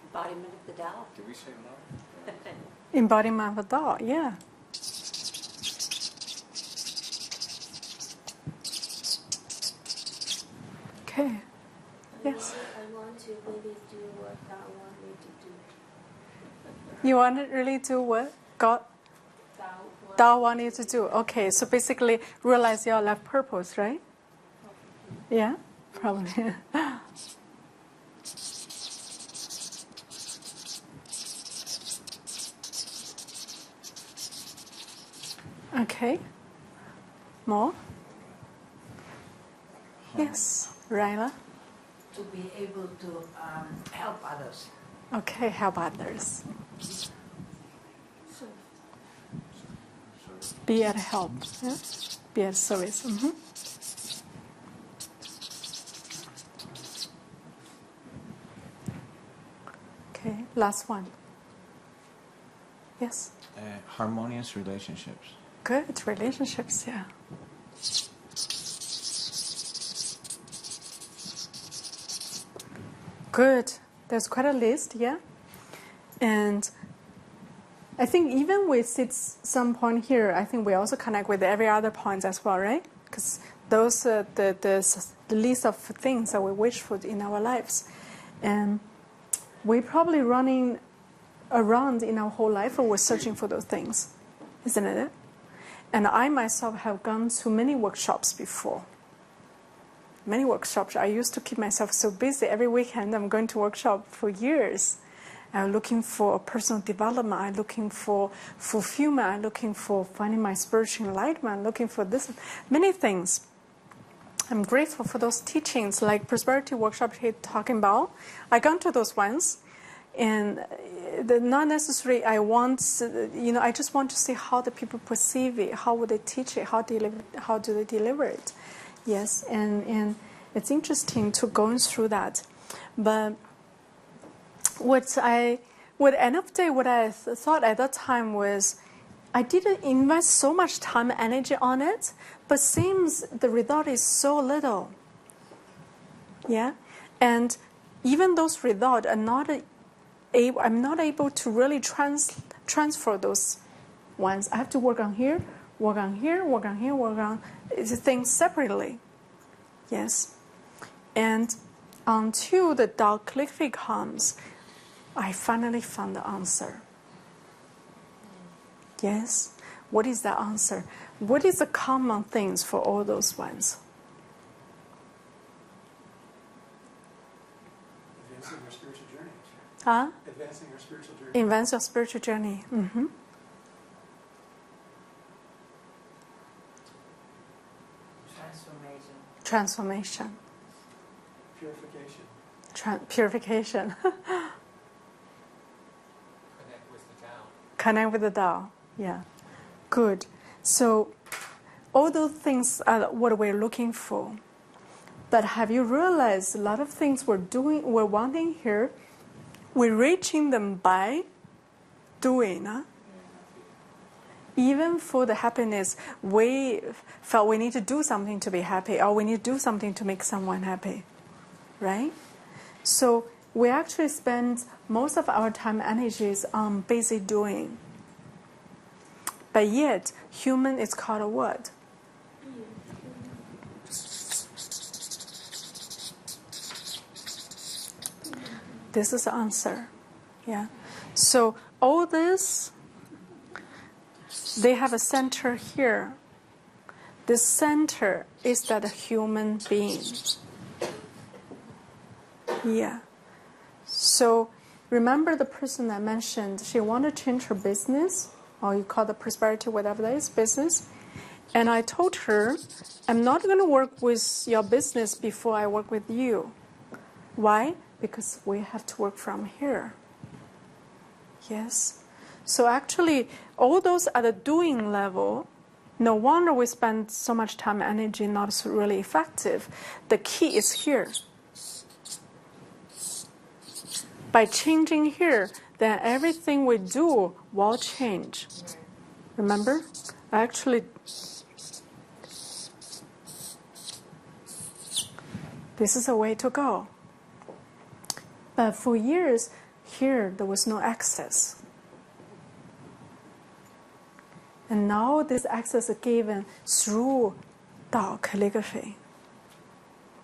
Embodiment of the Tao. Did we say love? Embodiment of the Tao, yeah. Okay. Yes. I want to really do what God wants me to do. You want to really do what God want you to do? Okay, so basically realize your life purpose, right? Yeah, probably. Okay. More? Yes, Ryla. To be able to help others. Okay, help others. Be at help. Yeah? Be at service. Mm-hmm. Okay, last one. Yes. Harmonious relationships. Good relationships, yeah. Good. There's quite a list, yeah. And I think even we sit some point here, I think we also connect with every other point as well, right? Because those are the list of things that we wish for in our lives. And we're probably running around in our whole life and we're searching for those things, isn't it? And I myself have gone to many workshops before. Many workshops. I used to keep myself so busy. Every weekend I'm going to workshop for years. I'm looking for personal development. I'm looking for fulfillment. I'm looking for finding my spiritual enlightenment. I'm looking for this, many things. I'm grateful for those teachings, like prosperity workshop he's talking about. I gone to those ones, and not necessarily I want, I just want to see how the people perceive it, how would they teach it, how do they deliver it. Yes, and it's interesting to going through that. But what end of the day, what I thought at that time was, I didn't invest so much time and energy on it, but seems the result is so little. Yeah, and even those results are not I'm not able to really transfer those ones. I have to work on here, work on here, work on here, work on things separately. Yes, and until the Tao clarity comes, I finally found the answer. Yes, what is the answer? What is the common things for all those ones? Advancing your spiritual journey. Huh? Advancing your spiritual journey. Advance your spiritual journey. Mm-hmm. Transformation. Purification. Purification. Connect with the Tao. Connect with the Tao. Yeah. Good. So all those things are what we're looking for. But have you realized a lot of things we're wanting here, we're reaching them by doing. Huh? Even for the happiness, we felt we need to do something to be happy, or we need to do something to make someone happy. right? So we actually spend most of our time and energies on busy doing. But yet, human is called a what? This is the answer. Yeah. So all this, they have a center here. This center is that human being. Yeah. So remember the person I mentioned, she wanted to change her business, or you call the prosperity, whatever that is, business. And I told her, I'm not going to work with your business before I work with you. Why? Because we have to work from here. Yes. So actually, all those at the doing level, no wonder we spend so much time and energy not so really effective. The key is here. By changing here, then everything we do will change. Remember? Actually, this is a way to go. But for years, here there was no access. And now this access is given through Dao calligraphy.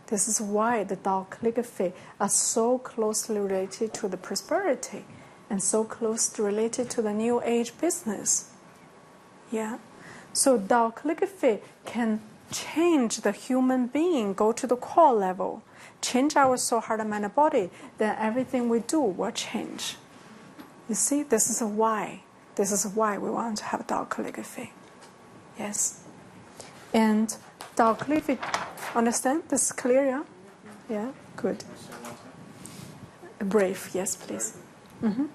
This is why the Dao calligraphy are so closely related to the prosperity and so closely related to the New Age business. Yeah. So Dao calligraphy can change the human being, go to the core level, change our soul, heart, and mind and body, then everything we do will change. You see, this is why. This is why we want to have Dao calligraphy. Yes. And Dao calligraphy, understand? This is clear, yeah? Yeah, good. Brave, yes, please. Mm-hmm.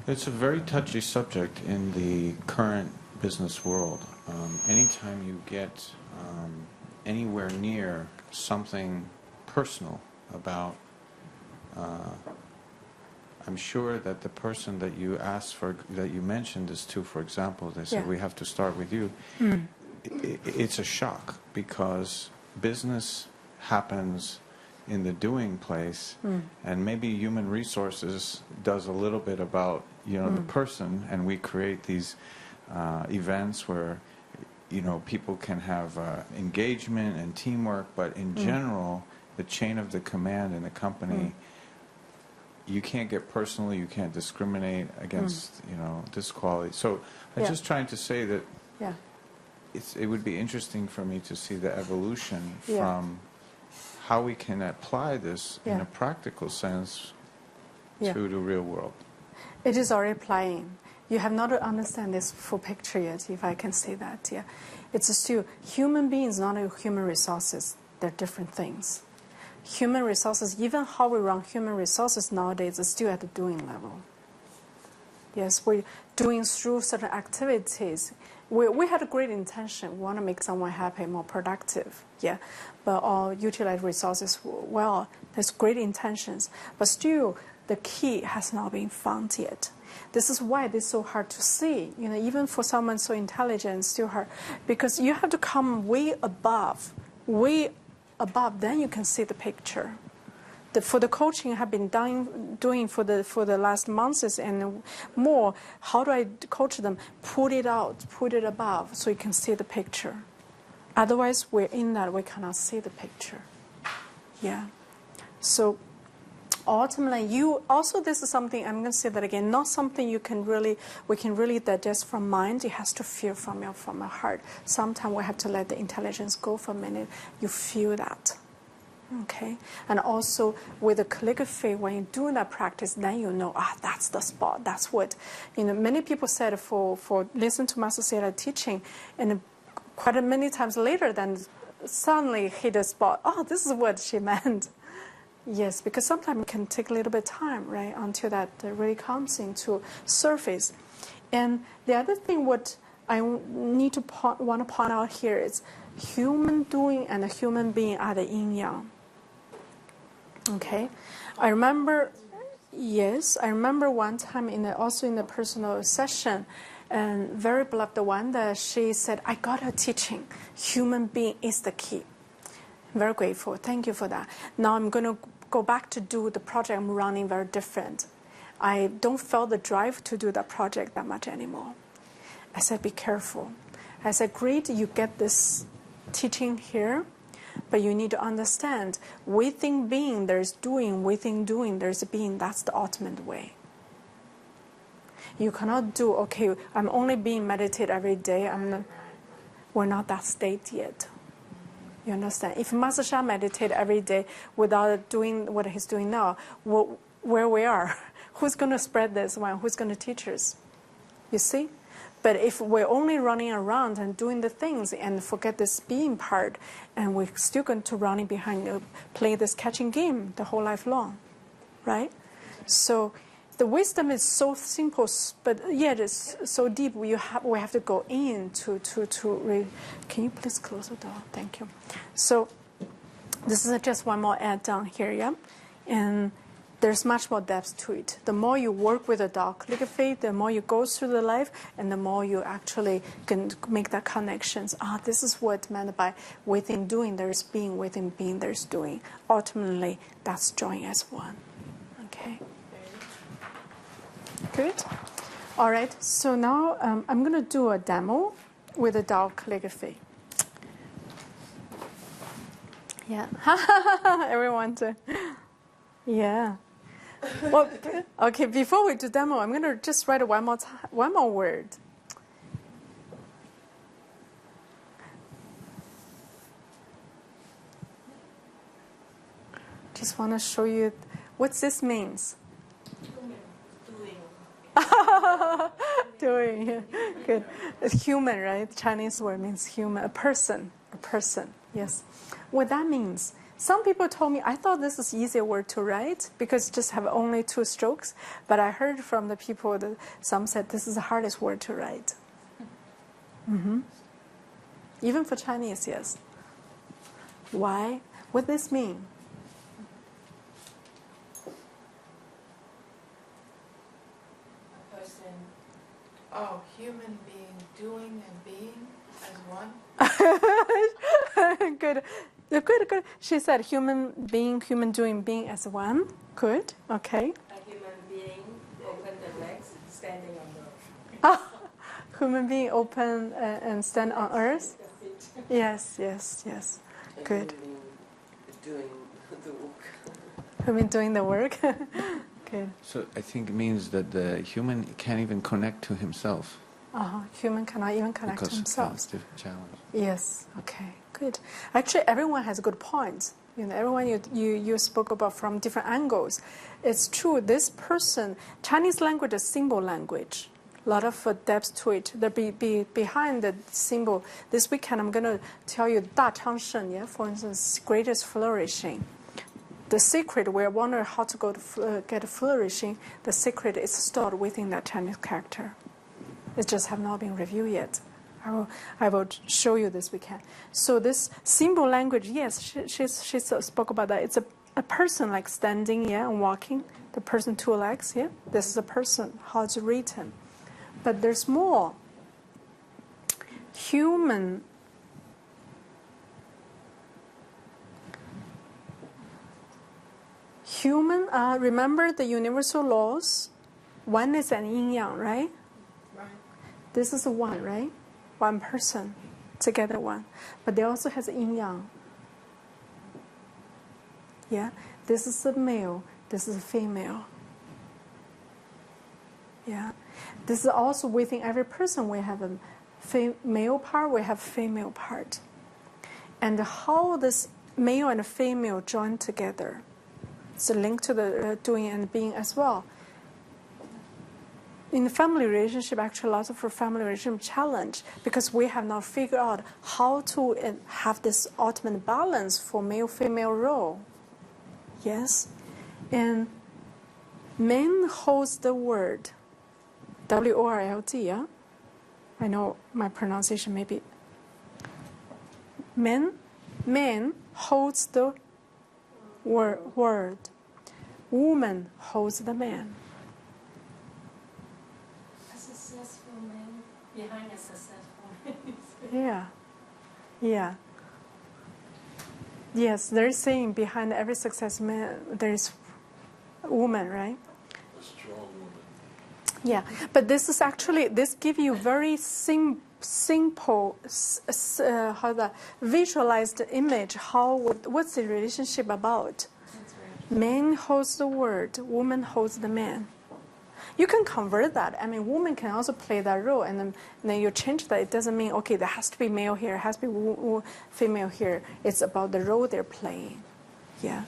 It's a very touchy subject in the current business world. Anytime you get anywhere near something personal about, I'm sure that the person that you asked for, that you mentioned this to, for example, they said, we have to start with you. Mm. It's a shock because business happens in the doing place, and maybe human resources does a little bit about the person, and we create these events where people can have engagement and teamwork, but in general, the chain of the command in the company, you can't get personal, you can't discriminate against disquality. So I'm just trying to say that it would be interesting for me to see the evolution from how we can apply this in a practical sense to the real world. It is already applying. You have not understand this full picture yet, if I can say that. Yeah, it's still human beings, not human resources. They're different things. Human resources, even how we run human resources nowadays, is still at the doing level. Yes, we're doing through certain activities. We had a great intention. We want to make someone happy, more productive. Yeah, but all utilize resources well. There's great intentions, but still the key has not been found yet. This is why it's so hard to see. Even for someone so intelligent, it's still hard because you have to come way above, then you can see the picture. For the coaching I have been doing for the last months and more, how do I coach them? Put it out, put it above, so you can see the picture. Otherwise, we're in that, we cannot see the picture. Yeah. So ultimately, this is something, I'm going to say that again, not something we can really digest from mind. It has to feel from your heart. Sometimes we have to let the intelligence go for a minute. You feel that. Okay, and also with the calligraphy, when you do that practice, then you know, that's the spot. That's what, many people said for listen to Master Cecilia teaching, and quite many times later, then suddenly hit the spot. Oh, this is what she meant. Yes, because sometimes it can take a little bit of time, right, until that really comes into surface. And the other thing, what I want to point out here is human doing and a human being are the yin yang. Okay, I remember one time also in the personal session, and very beloved one, that she said, I got her teaching, human being is the key. Very grateful. Thank you for that. Now I'm going to go back to do the project I'm running very different. I don't feel the drive to do that project that much anymore. I said, be careful. I said, great, you get this teaching here, but you need to understand, within being there's doing, within doing there's being. That's the ultimate way. You cannot do, okay, I'm only being meditate every day. We're not that state yet. You understand? If Master Sha meditate every day without doing what he's doing now, where we are, who's going to spread this one? Who's going to teach us? You see? But if we're only running around and doing the things and forget this being part, and we're still going to running behind, play this catching game the whole life long, right? So the wisdom is so simple, but yet it's so deep. We have to go in to read. Can you please close the door? Thank you. So this is just one more add down here, yeah? And there's much more depth to it. The more you work with the Tao calligraphy, the more you go through the life, and the more you actually can make that connections. This is what meant by within doing there's being, within being there's doing. Ultimately, that's join as one. Okay. Good. All right. So now I'm going to do a demo with the Tao calligraphy. Yeah. Everyone too. Yeah. Well, okay, before we do demo, I'm going to just write one more word. Just want to show you what this means. Doing. Yeah. Good. It's human, right? Chinese word means human, a person, yes. What that means. Some people told me, I thought this is easier word to write because just have only 2 strokes. But I heard from the people that some said this is the hardest word to write. Mm-hmm. Even for Chinese, yes. Why? What does this mean? A person, human being doing and being as one. Good. Good. She said human being, human doing, being as one. Good. Okay. A human being open the legs, standing on the Human being open and stand on earth. Yes. Good. Doing the work. Human doing the work. Good. So I think it means that the human can't even connect to himself. Human cannot even connect to himself. Because that's the challenge. Yes. Okay. Good. Actually, everyone has good points. Everyone you spoke about from different angles. It's true. This person, Chinese language is symbol language. A lot of depth to it. Behind the symbol. This weekend, I'm going to tell you Da Chang Shen. Yeah, for instance, greatest flourishing. The secret, we wonder how to go to get flourishing. The secret is stored within that Chinese character. It just have not been reviewed yet. I will show you this weekend. So this symbol language, yes, she spoke about that. It's a person like standing, yeah, and walking. The person 2 legs, yeah. This is a person, how it's written. But there's more. Human. Remember the universal laws? One is an yin-yang, right? Right. This is one, right? One person, together one. But they also has yin-yang. Yeah? This is a male, this is a female. Yeah? This is also within every person we have a male part, we have female part. And how this male and female join together. It's a link to the doing and being as well. In the family relationship, actually, lots of family relationship challenge because we have not figured out how to have this ultimate balance for male-female role. Yes? And men holds the word, W-O-R-L-D, yeah? I know my pronunciation may be. Man holds the word. Woman holds the man. a successful man behind a successful man. Yeah. Yes, there is saying behind every success man there is a woman, right? A strong woman. Yeah, but this is actually, this give you very simple, how the visualized image. What's the relationship about? Man holds the word, woman holds the man. You can convert that. I mean, woman can also play that role, and then you change that. It doesn't mean, okay, there has to be male here, has to be female here. It's about the role they're playing. Yeah.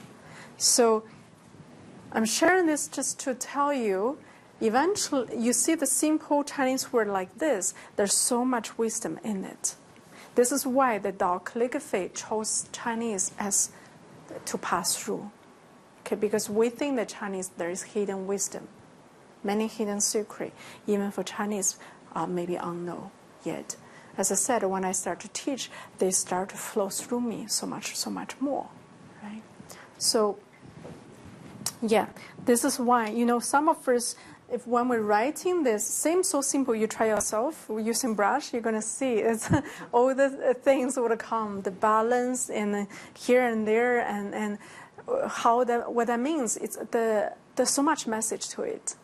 So I'm sharing this just to tell you, eventually, you see the simple Chinese word like this, there's so much wisdom in it. This is why the Dao calligraphy chose Chinese as to pass through. Okay, because within the Chinese, there is hidden wisdom. Many hidden secrets, even for Chinese, are maybe unknown yet. As I said, when I start to teach, they start to flow through me so much more, right? So, yeah, this is why, some of us, if when we're writing this, so simple, you try yourself using brush, you're going to see it's all the things would come, the balance and here and there, and what that means. There's so much message to it.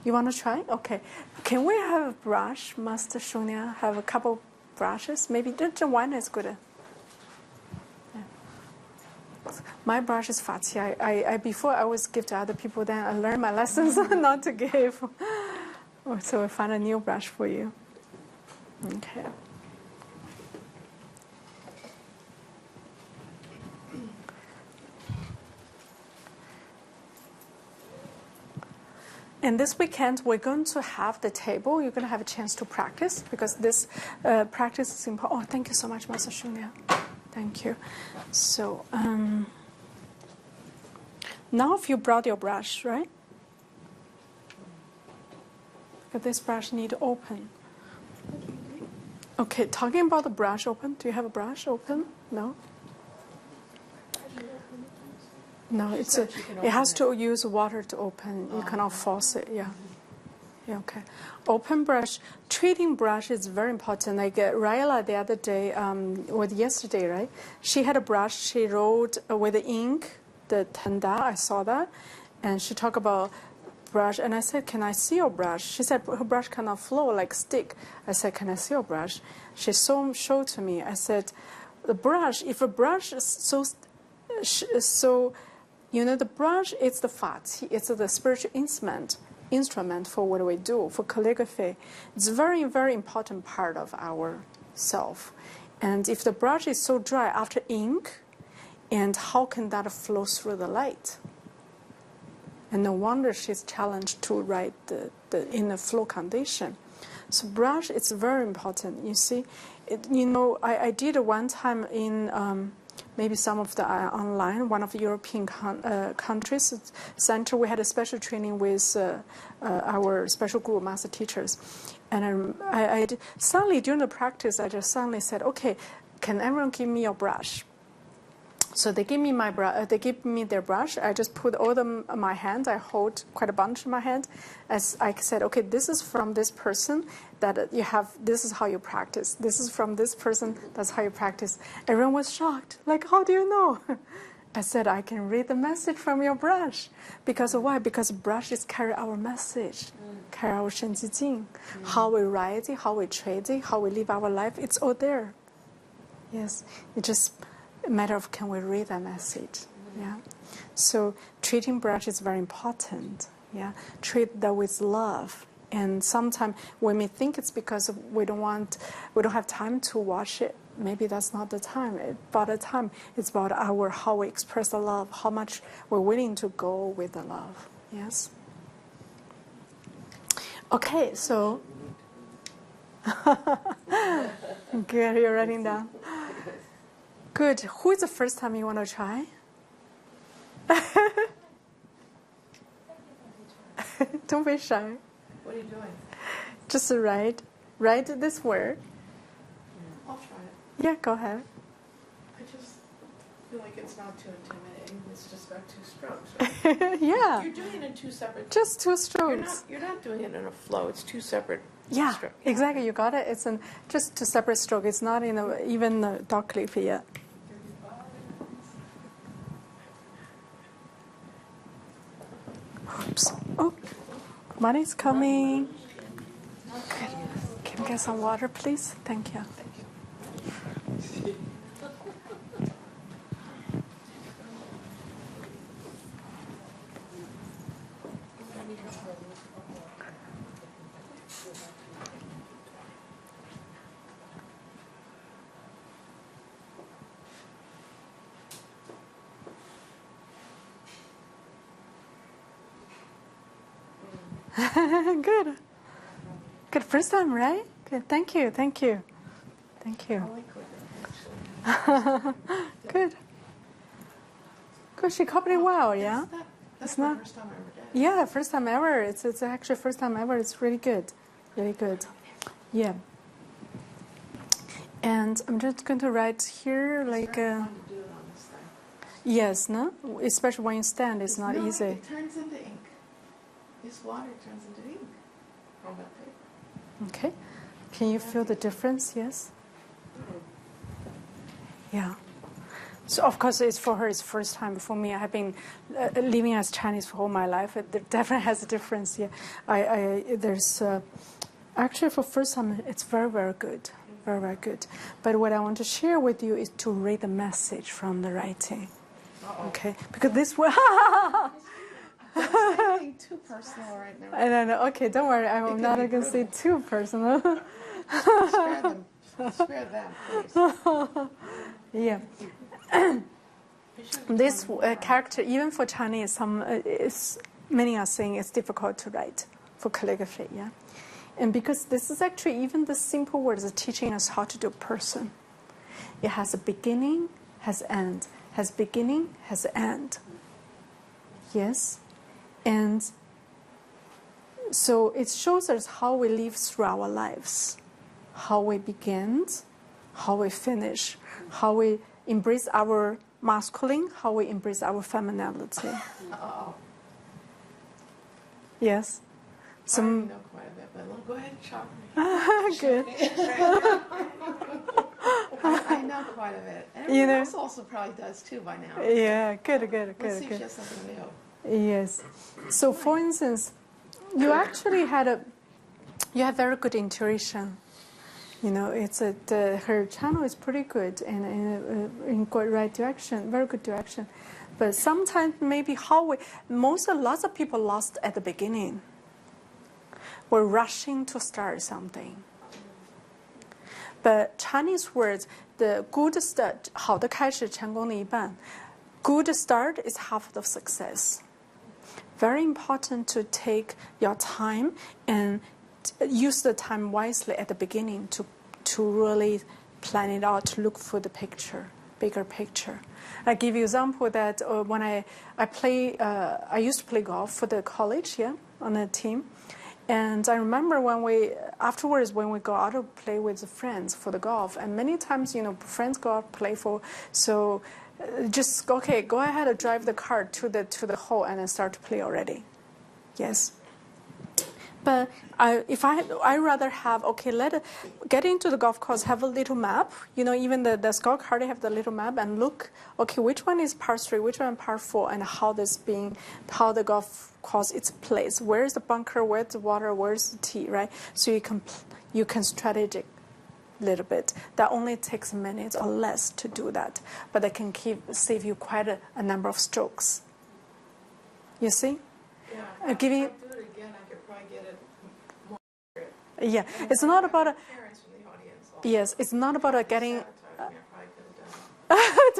You want to try? Okay. Can we have a brush, Master Shunya? Have a couple brushes? Maybe just one is good. Yeah. My brush is Fri-M. I before I always give to other people, then I learn my lessons not to give. So I find a new brush for you. Okay. And this weekend, we're going to have the table. You're going to have a chance to practice because this practice is important. Oh, thank you so much, Master Shunya. Thank you. So now if you brought your brush, right? But this brush need to open. Okay, talking about the brush open. Do you have a brush open? No? No, it has to use water to open. You cannot force it. Yeah. Yeah. Okay. Open brush. Treating brush is very important. Like Raila the other day, yesterday, right? She had a brush. She wrote with the ink, the tanda. I saw that, and she talked about brush. And I said, "Can I see your brush?" She said, "Her brush cannot flow like stick." I said, "Can I see your brush?" She showed to me. I said, "The brush. If a brush is so." The brush is the fati, it's the spiritual instrument for what we do, for calligraphy. It's a very, very important part of our self. And if the brush is so dry after ink, and how can that flow through the light? And no wonder she's challenged to write in a flow condition. So brush is very important. You see, I did it one time in maybe some of the online, one of the European countries center. We had a special training with our special group master teachers. And suddenly during the practice, I just suddenly said, okay, can everyone give me your brush? So they give me they give me their brush. I just put all them in my hand. I hold quite a bunch in my hand. As I said, okay, this is from this person that you have. This is how you practice. This is from this person. That's how you practice. Everyone was shocked. Like, how do you know? I said, I can read the message from your brush. Because why? Because brushes carry our message, carry our Shenji Jing. How we write it, how we trade it, how we live our life. It's all there. Yes, it just matter of can we read that message. Yeah, so treating brush is very important. Yeah, treat that with love. And sometimes we may think it's because we don't have time to wash it. Maybe that's not the time. About the time, it's about how we express the love, how much we're willing to go with the love. Yes. Okay, so good. You're writing down. Good. Who is the first time you want to try? Don't be shy. What are you doing? Just write this word. I'll try it. Yeah, go ahead. I just feel like it's not too intimidating. It's just got 2 strokes, right? Yeah. You're doing it in 2 separate. Just 2 strokes. You're not doing it in a flow. It's 2 separate. Yeah, strokes. exactly. You got it. It's just 2 separate strokes. It's not in even the dot clip yet. Oops. Oh, money's coming. Good. Can we get some water, please? Thank you. Good. Good. First time, right? Good. Thank you. Thank you. Thank you. Good. Good. She copied it well, yeah? That's It's the not. first time I ever did. Yeah, first time ever. It's actually first time ever. It's really good. Really good. Yeah. And I'm just going to write here like It's very fun to do it on this thing. yes, no? Especially when you stand, it's not no, easy. It turns into ink. This water turns into ink on that paper. Okay. Can you feel the difference? Yes? Yeah. So, of course, it's for her, it's first time. For me, I have been living as Chinese for all my life. It definitely has a difference. Yeah. There's, actually, for first time, it's very, very good. Very, very good. But what I want to share with you is to read the message from the writing. Okay? Because this will... I'm saying too personal right now. I don't know. Okay, don't worry. I'm not going to say too personal. Spare them. Spare them, please. Yeah. This character, even for Chinese, many are saying it's difficult to write for calligraphy. Yeah, and because this is actually even the simple words are teaching us how to do person. It has a beginning, has end, has beginning, has end. Yes, and so it shows us how we live through our lives, how we begin, how we finish, how we embrace our masculine, how we embrace our femininity. Yes. I already know quite a bit, but go ahead and chop me. Good. I know quite a bit. Everyone else also probably does too by now. Yeah, good. Let's see if she has something new. Yes. So, for instance, you actually have very good intuition. You know, her channel is pretty good and in good right direction, very good direction. But sometimes maybe lots of people lost at the beginning. We're rushing to start something. But Chinese words, the good start, 好的开始，成功的一半. Good start is half of success. Very important to take your time and use the time wisely at the beginning to really plan it out, to look for the picture, bigger picture. I give you an example that when I used to play golf for the college, on a team. And I remember when we go out to play with the friends for the golf, and many times, friends go out play for, so just, okay, go ahead and drive the car to the hole and then start to play already. Yes. But I rather have, get into the golf course, have a little map, even the scorecard, they have the little map and look, which one is par 3, which one par 4, and how the golf course is placed. Where's the bunker, where's the water, where's the tee, right? So you can strategic a little bit. That only takes minutes or less to do that, but that can save you quite a number of strokes. You see? Yeah, I'll give you. If I do it again, I could probably get it more accurate. Yeah, it's not about parents from the audience also. Yes, it's not about getting.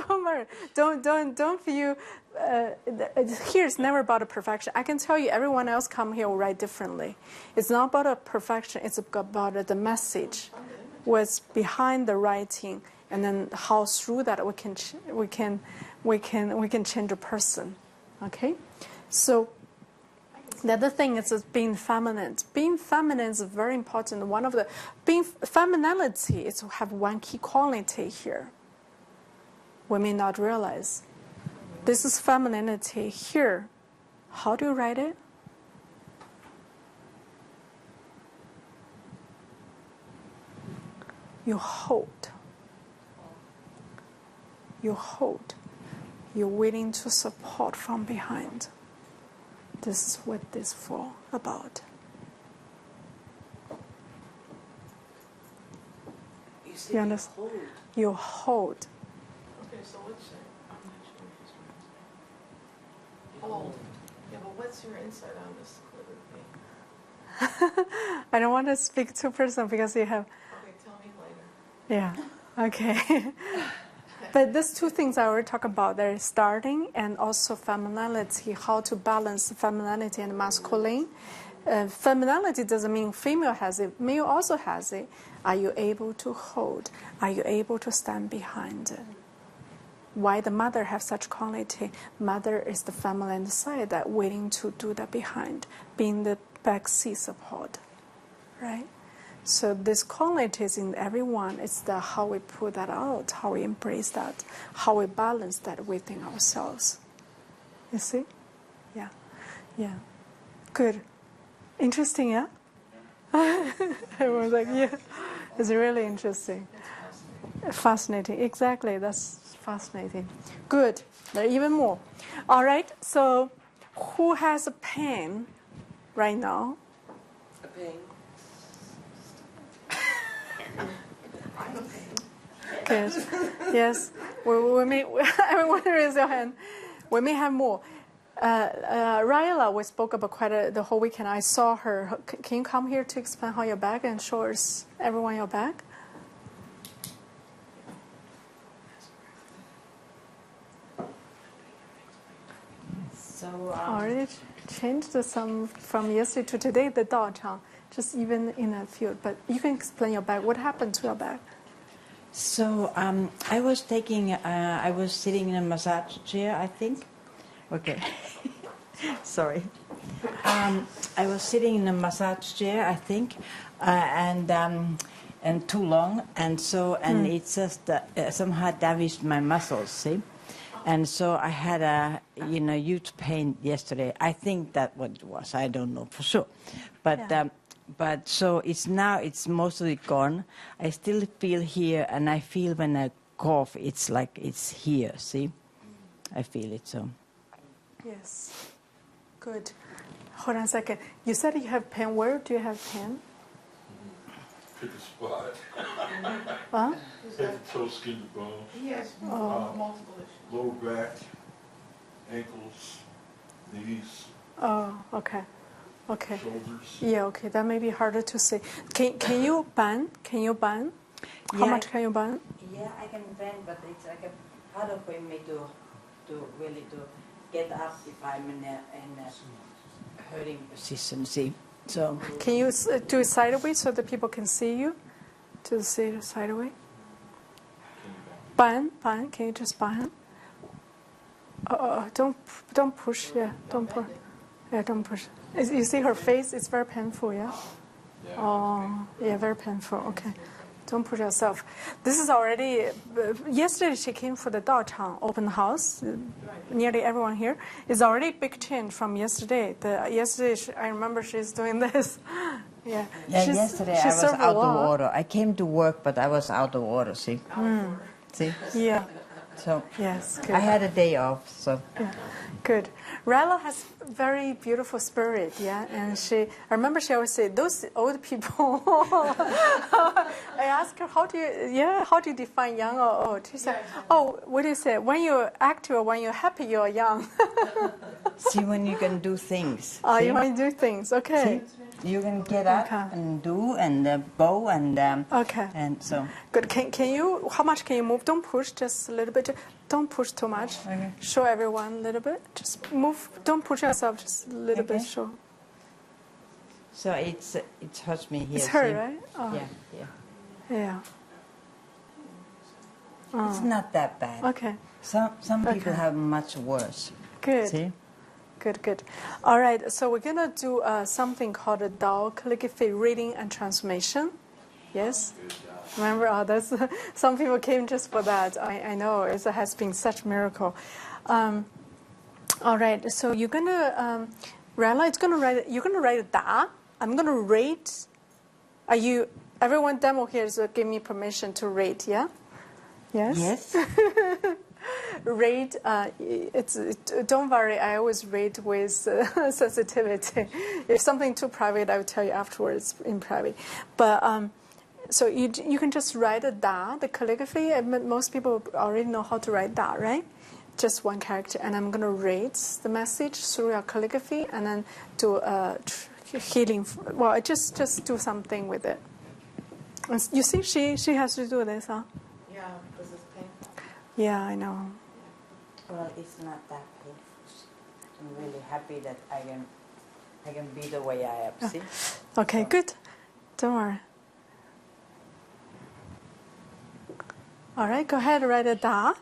Don't worry. Don't feel. Here it's never about a perfection. I can tell you, everyone else come here will write differently. It's not about a perfection. It's about the message, what's behind the writing, and then how through that we can change a person. Okay, so. The other thing is being feminine. Being feminine is very important. Femininity is to have one key quality here. We may not realize. This is femininity here. How do you write it? You hold. You hold. You're willing to support from behind. This is what this for about. You understand? Hold. You hold. Okay, so what's your, I'm not sure if it's right. Hold. Yeah, but what's your insight on this clip? I don't want to speak too personal because you have. Okay, tell me later. Yeah. Okay. But these two things I already talked about, they're starting and also femininity, how to balance femininity and masculine. Femininity doesn't mean female has it, male also has it. Are you able to hold? Are you able to stand behind it? Why the mother have such quality? Mother is the feminine side that willing to do that behind, being the backseat support, right? So this quality is in everyone. It's the how we put that out, how we embrace that, how we balance that within ourselves. You see? Yeah. Yeah. Good. Interesting, yeah? Everyone's like, yeah. It's really interesting. Fascinating. Exactly. That's fascinating. Good. There are even more. All right. So who has a pen right now? A pain. Good. Yes. We may. Everyone raise your hand. We may have more. Raila, we spoke about quite the whole weekend. I saw her. Can you come here to explain how your bag and show us everyone your bag? So Already changed some from yesterday to today. The Daochang, just even in a field. But you can explain your bag. What happened to your bag? So I was taking, I was sitting in a massage chair, I think. Okay, sorry. I was sitting in a massage chair, I think, and too long, and so it just somehow damaged my muscles. See, and so I had a huge pain yesterday. I think that what it was. I don't know for sure, but. Yeah. But so it's mostly gone. I still feel here, and I feel when I cough, it's like it's here. See, I feel it so. Yes. Good. Hold on a second. You said you have pain. Where do you have pain? Pick a spot. Huh? Head to toe, skin to bone. He has multiple issues. Lower back, ankles, knees, Oh, okay. Okay. shoulders. Yeah, okay. That may be harder to say. Can you bend? Can you bend? How Yeah. much can you bend? Yeah, I can bend, but it's like a harder for me to really to get up if I'm in a hurting position. See, so Can you do it sideways so that people can see you? To see it sideways? Bend. Can you just bend? Don't push. Yeah, don't push. Yeah, don't push. You see her face? It's very painful. Yeah. Oh, yeah, very painful. Okay. Don't push yourself. This is already. Yesterday she came for the Daochang open house. Nearly everyone here. It's already a big change from yesterday. Yesterday I remember she's doing this. Yeah. Yesterday I was out of order. I came to work, but I was out of order. See, see. Yeah. So yes, good. I had a day off. So yeah. Good. Rella has very beautiful spirit, yeah, and I remember she always said, those old people, I asked her, how do you define young or old? She said, oh, what do you say? When you're active or when you're happy, you're young. see, when you can do things. Oh, you want to do things, okay. See? You can get up and do and go and okay. And so good. Can you? How much can you move? Don't push, just a little bit. Don't push too much. Okay. Show everyone a little bit. Just move. Don't push yourself. Just a little bit. Show. So it hurts me here. It's hurt, see? right? Oh. Yeah. Oh. It's not that bad. Okay. Some people have much worse. Good. See? Good. All right, so we're going to do something called a Dao calligraphy reading and transformation. Yes? Remember, that's, some people came just for that. I know, it has been such a miracle. All right, so you're going to, Rella, you're going to write a Da. I'm going to rate. Everyone demo here, so give me permission to rate, yeah? Yes? Yes. read. Don't worry. I always read with sensitivity. If something too private, I will tell you afterwards in private. But so you can just write it down. The calligraphy. Most people already know how to write that, right? Just one character, and I'm gonna read the message through your calligraphy, and then do healing. Well, just do something with it. And you see, she has to do this, huh? Yeah, because it's painful. Yeah, I know. Well, it's not that painful. I'm really happy that I can be the way I am. See? Okay, good. Don't worry. All right, go ahead, write it down.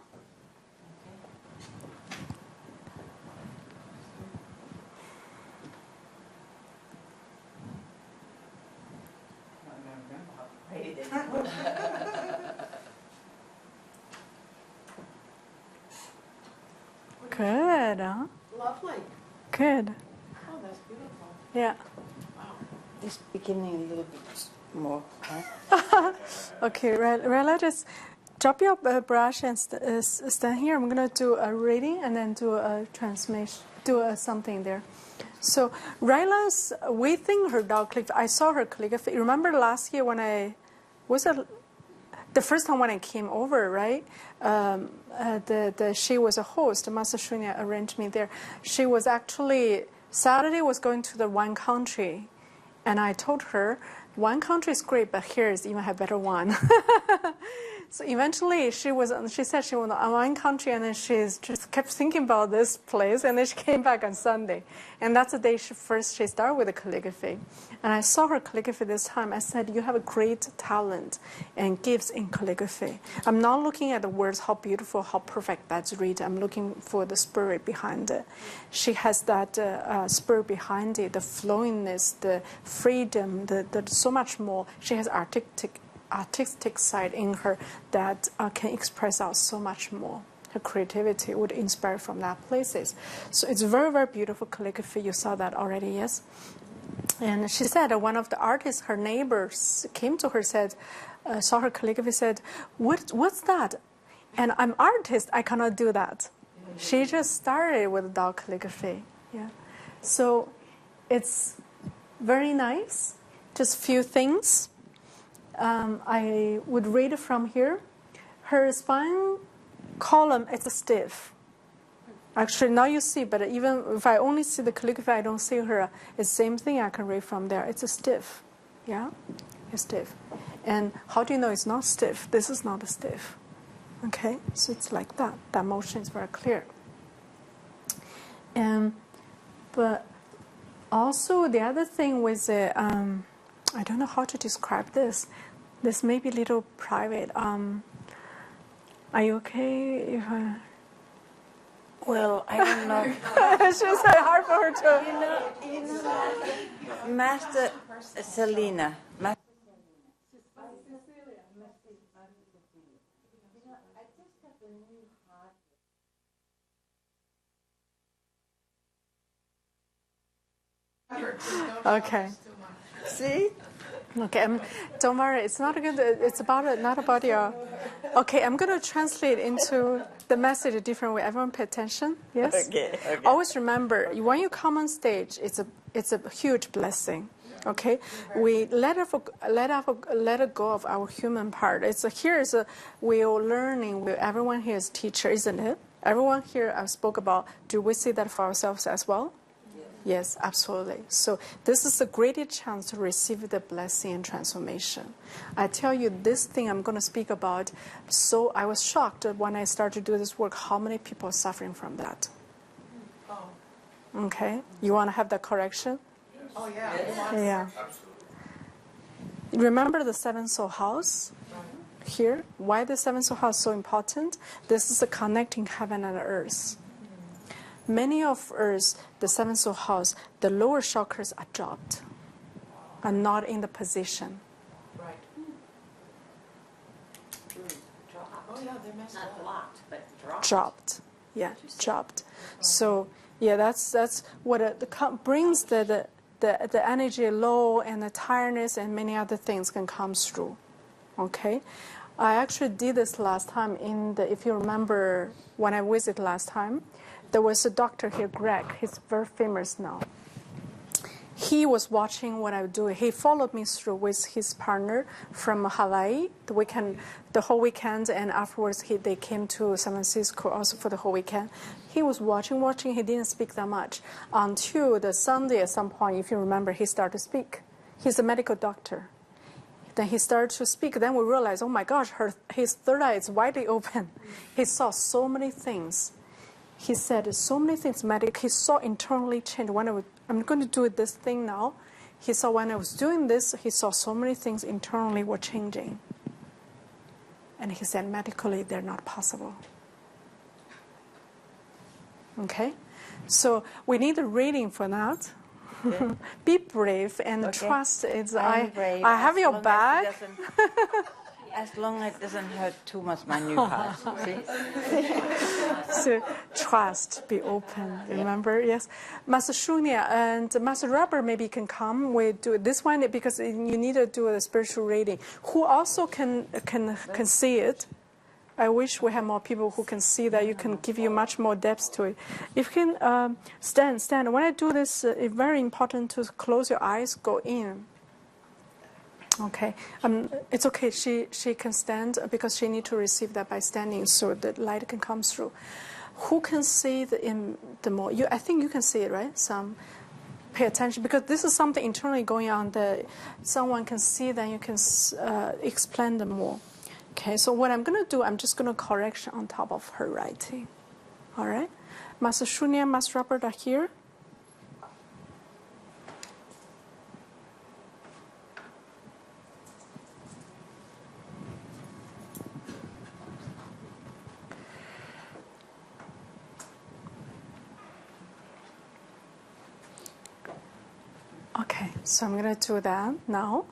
Good, huh? Lovely. Good. Oh, that's beautiful. Yeah. This beginning a little bit more. Huh? Okay, Rella, just drop your brush and stand here. I'm going to do a reading and then do a transmission, do something there. So, Ryla's within her dog calligraphy, I saw her calligraphy. Remember last year when the first time when I came over, right? She was a host. Master Shunya arranged me there. She was actually, Saturday was going to the wine country. And I told her, wine country is great, but here is even a better one. So eventually she said she was a wine country, and then she just kept thinking about this place, and then she came back on Sunday. And that's the day she started with the calligraphy. And I saw her calligraphy this time. I said, you have a great talent and gifts in calligraphy. I'm not looking at the words, how beautiful, how perfect that's read. I'm looking for the spirit behind it. She has that spirit behind it, the flowingness, the freedom, the so much more. She has artistic side in her that can express out so much more. Her creativity would inspire from that places. So it's very, very beautiful calligraphy. You saw that already, yes? And she said one of the artists, her neighbors, came to her, said, saw her calligraphy, said, what's that? And I'm artist, I cannot do that. She just started with dog calligraphy. Yeah. So it's very nice. Just few things. I would read from here. Her spine column is stiff. Actually, now you see, but even if I only see the calligraphy, I don't see her. It's the same thing I can read from there. It's a stiff. Yeah? It's stiff. And how do you know it's not stiff? This is not a stiff. Okay? So it's like that. That motion is very clear. But also the other thing with the, I don't know how to describe this. This may be a little private. Are you okay if I... Well, I don't know. It's just hard for her to... You know, Master Selena. Okay. See? Okay, don't worry. It's not good. It's not about your. Okay, I'm going to translate into the message a different way. Everyone, pay attention. Yes. Okay. Always remember, when you come on stage, it's a huge blessing. Okay, we let go of our human part. We're learning. Everyone here is teacher, isn't it? Everyone here I spoke about. Do we see that for ourselves as well? Yes, absolutely. So this is a great chance to receive the blessing and transformation. I tell you, this thing I'm going to speak about, so I was shocked when I started to do this work, how many people are suffering from that. Oh. Okay? You want to have that correction? Oh, yeah. Yeah. Remember the seven soul house? Here? Why the seven soul house is so important? This is a connecting heaven and earth. Many of us, the seven soul house, the lower chakras are dropped, are not in the position. Right. Oh, yeah, they messed Not up. blocked, but dropped. Dropped. Yeah, dropped. So, yeah, that's what brings the energy low, and the tiredness and many other things can come through. Okay? I actually did this last time if you remember when I visited last time, there was a doctor here, Greg. He's very famous now. He was watching what I was doing. He followed me through with his partner from Hawaii the whole weekend, and afterwards they came to San Francisco also for the whole weekend. He was watching. He didn't speak that much until the Sunday at some point, if you remember, he started to speak. He's a medical doctor. Then he started to speak. Then we realized, oh my gosh, his third eye is widely open. He saw so many things. He said so many things. He saw internally change. I'm going to do this thing now. He saw when I was doing this, he saw so many things internally were changing. And he said medically they're not possible. Okay? So we need a reading for that. Okay. Be brave and trust. I have your back. As long as it doesn't hurt too much my new heart. So trust, be open. Remember, yes. Master Shunya and Master Robert maybe can come. We do this one because you need to do a spiritual reading. Who also can see it. I wish we had more people who can see that. You can give you much more depth to it. If you can stand. When I do this, it's very important to close your eyes, go in. Okay, it's okay. She can stand because she needs to receive that by standing, so the light can come through. Who can see the more? I think you can see it, right? Some pay attention because this is something internally going on that someone can see. Then you can explain them more. Okay, so what I'm going to do, I'm just going to correction on top of her writing. All right? Master Shunya, Master Robert are here. Okay, so I'm going to do that now.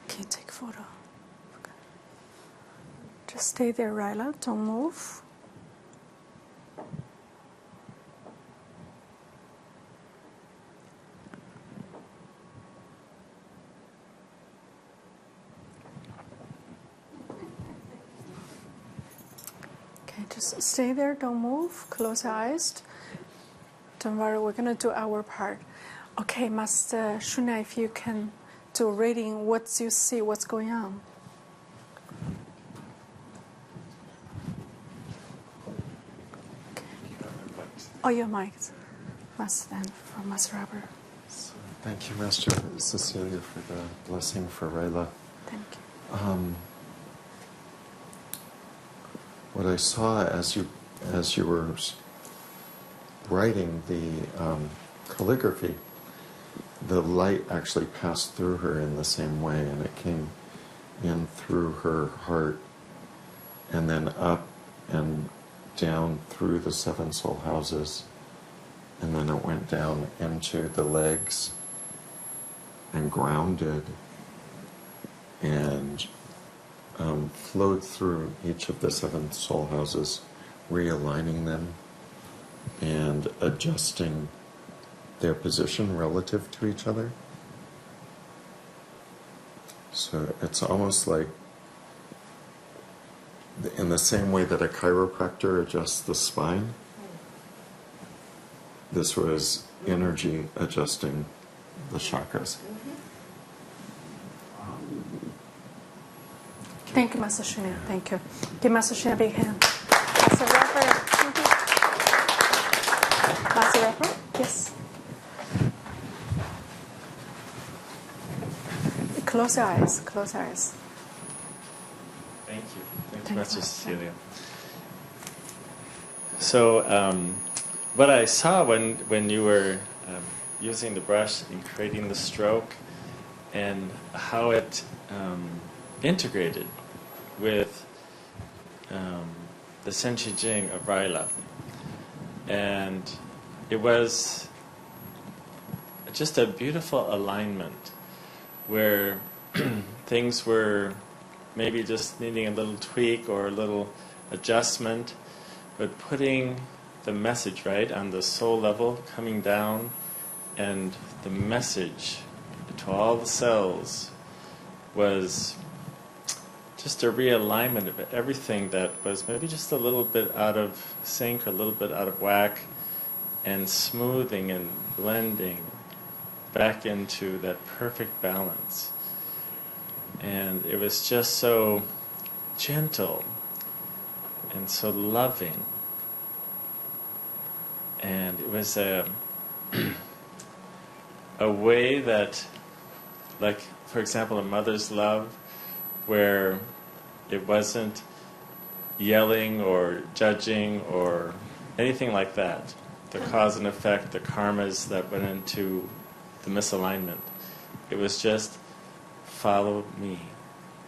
Okay, take photo. Okay. Just stay there, Ryla. Don't move. Okay, just stay there. Don't move. Close your eyes. Don't worry. We're gonna do our part. Okay, Master Shunya, if you can do reading, what you see, what's going on. Okay. Oh, your mic. Master then for Master Robert. Thank you, Master Cecilia, for the blessing for Rayla. Thank you. What I saw as you were writing the calligraphy, the light actually passed through her in the same way, and it came in through her heart, and then up and down through the 7 soul houses, and then it went down into the legs and grounded and flowed through each of the 7 soul houses, realigning them and adjusting their position relative to each other. So it's almost like in the same way that a chiropractor adjusts the spine, this was energy adjusting the chakras. Thank you, Master Shunya. Thank you. Give Master Shunya a big hand. Master Robert. Master Robert? Yes. Close your eyes. Close your eyes. Thank you. Thank you, Master Cecilia. So, what I saw when you were using the brush and creating the stroke, and how it integrated with the Senshi Jing of Ryla. And it was just a beautiful alignment where things were maybe just needing a little tweak or a little adjustment, but putting the message right on the soul level, coming down, and the message to all the cells was just a realignment of everything that was maybe just a little bit out of sync or a little bit out of whack, and smoothing and blending back into that perfect balance. And it was just so gentle and so loving. And it was a way that, like, for example, a mother's love, where it wasn't yelling or judging or anything like that. The cause and effect, the karmas that went into the misalignment. It was just, follow me,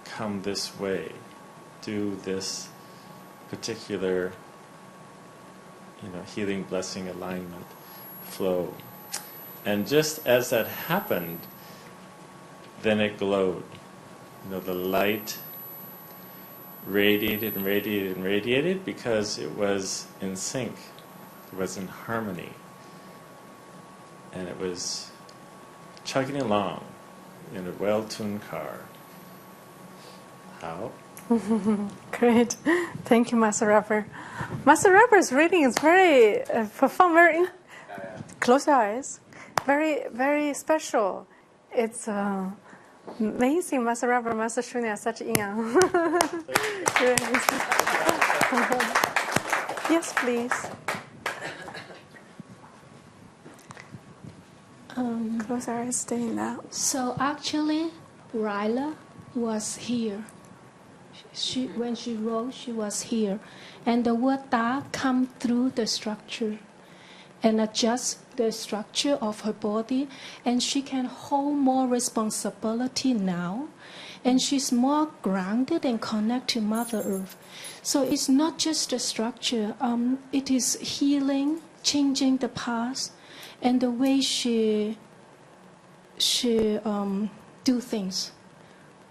come this way, do this particular, healing, blessing, alignment, flow. And just as that happened, then it glowed. The light radiated and radiated and radiated because it was in sync. It was in harmony. And it was chugging along in a well-tuned car. How? Great. Thank you, Master Rapper. Master Rapper's reading is very profound, very... Close your eyes. Very, very special. It's amazing. Master Rapper, Master Shunya are such young. Yes, please. Close our eyes, stay in that. So actually, Ryla was here. When she wrote, she was here. And the word Da come through the structure and adjust the structure of her body. And she can hold more responsibility now. And she's more grounded and connected to Mother Earth. So it's not just the structure. It is healing, changing the past, and the way she do things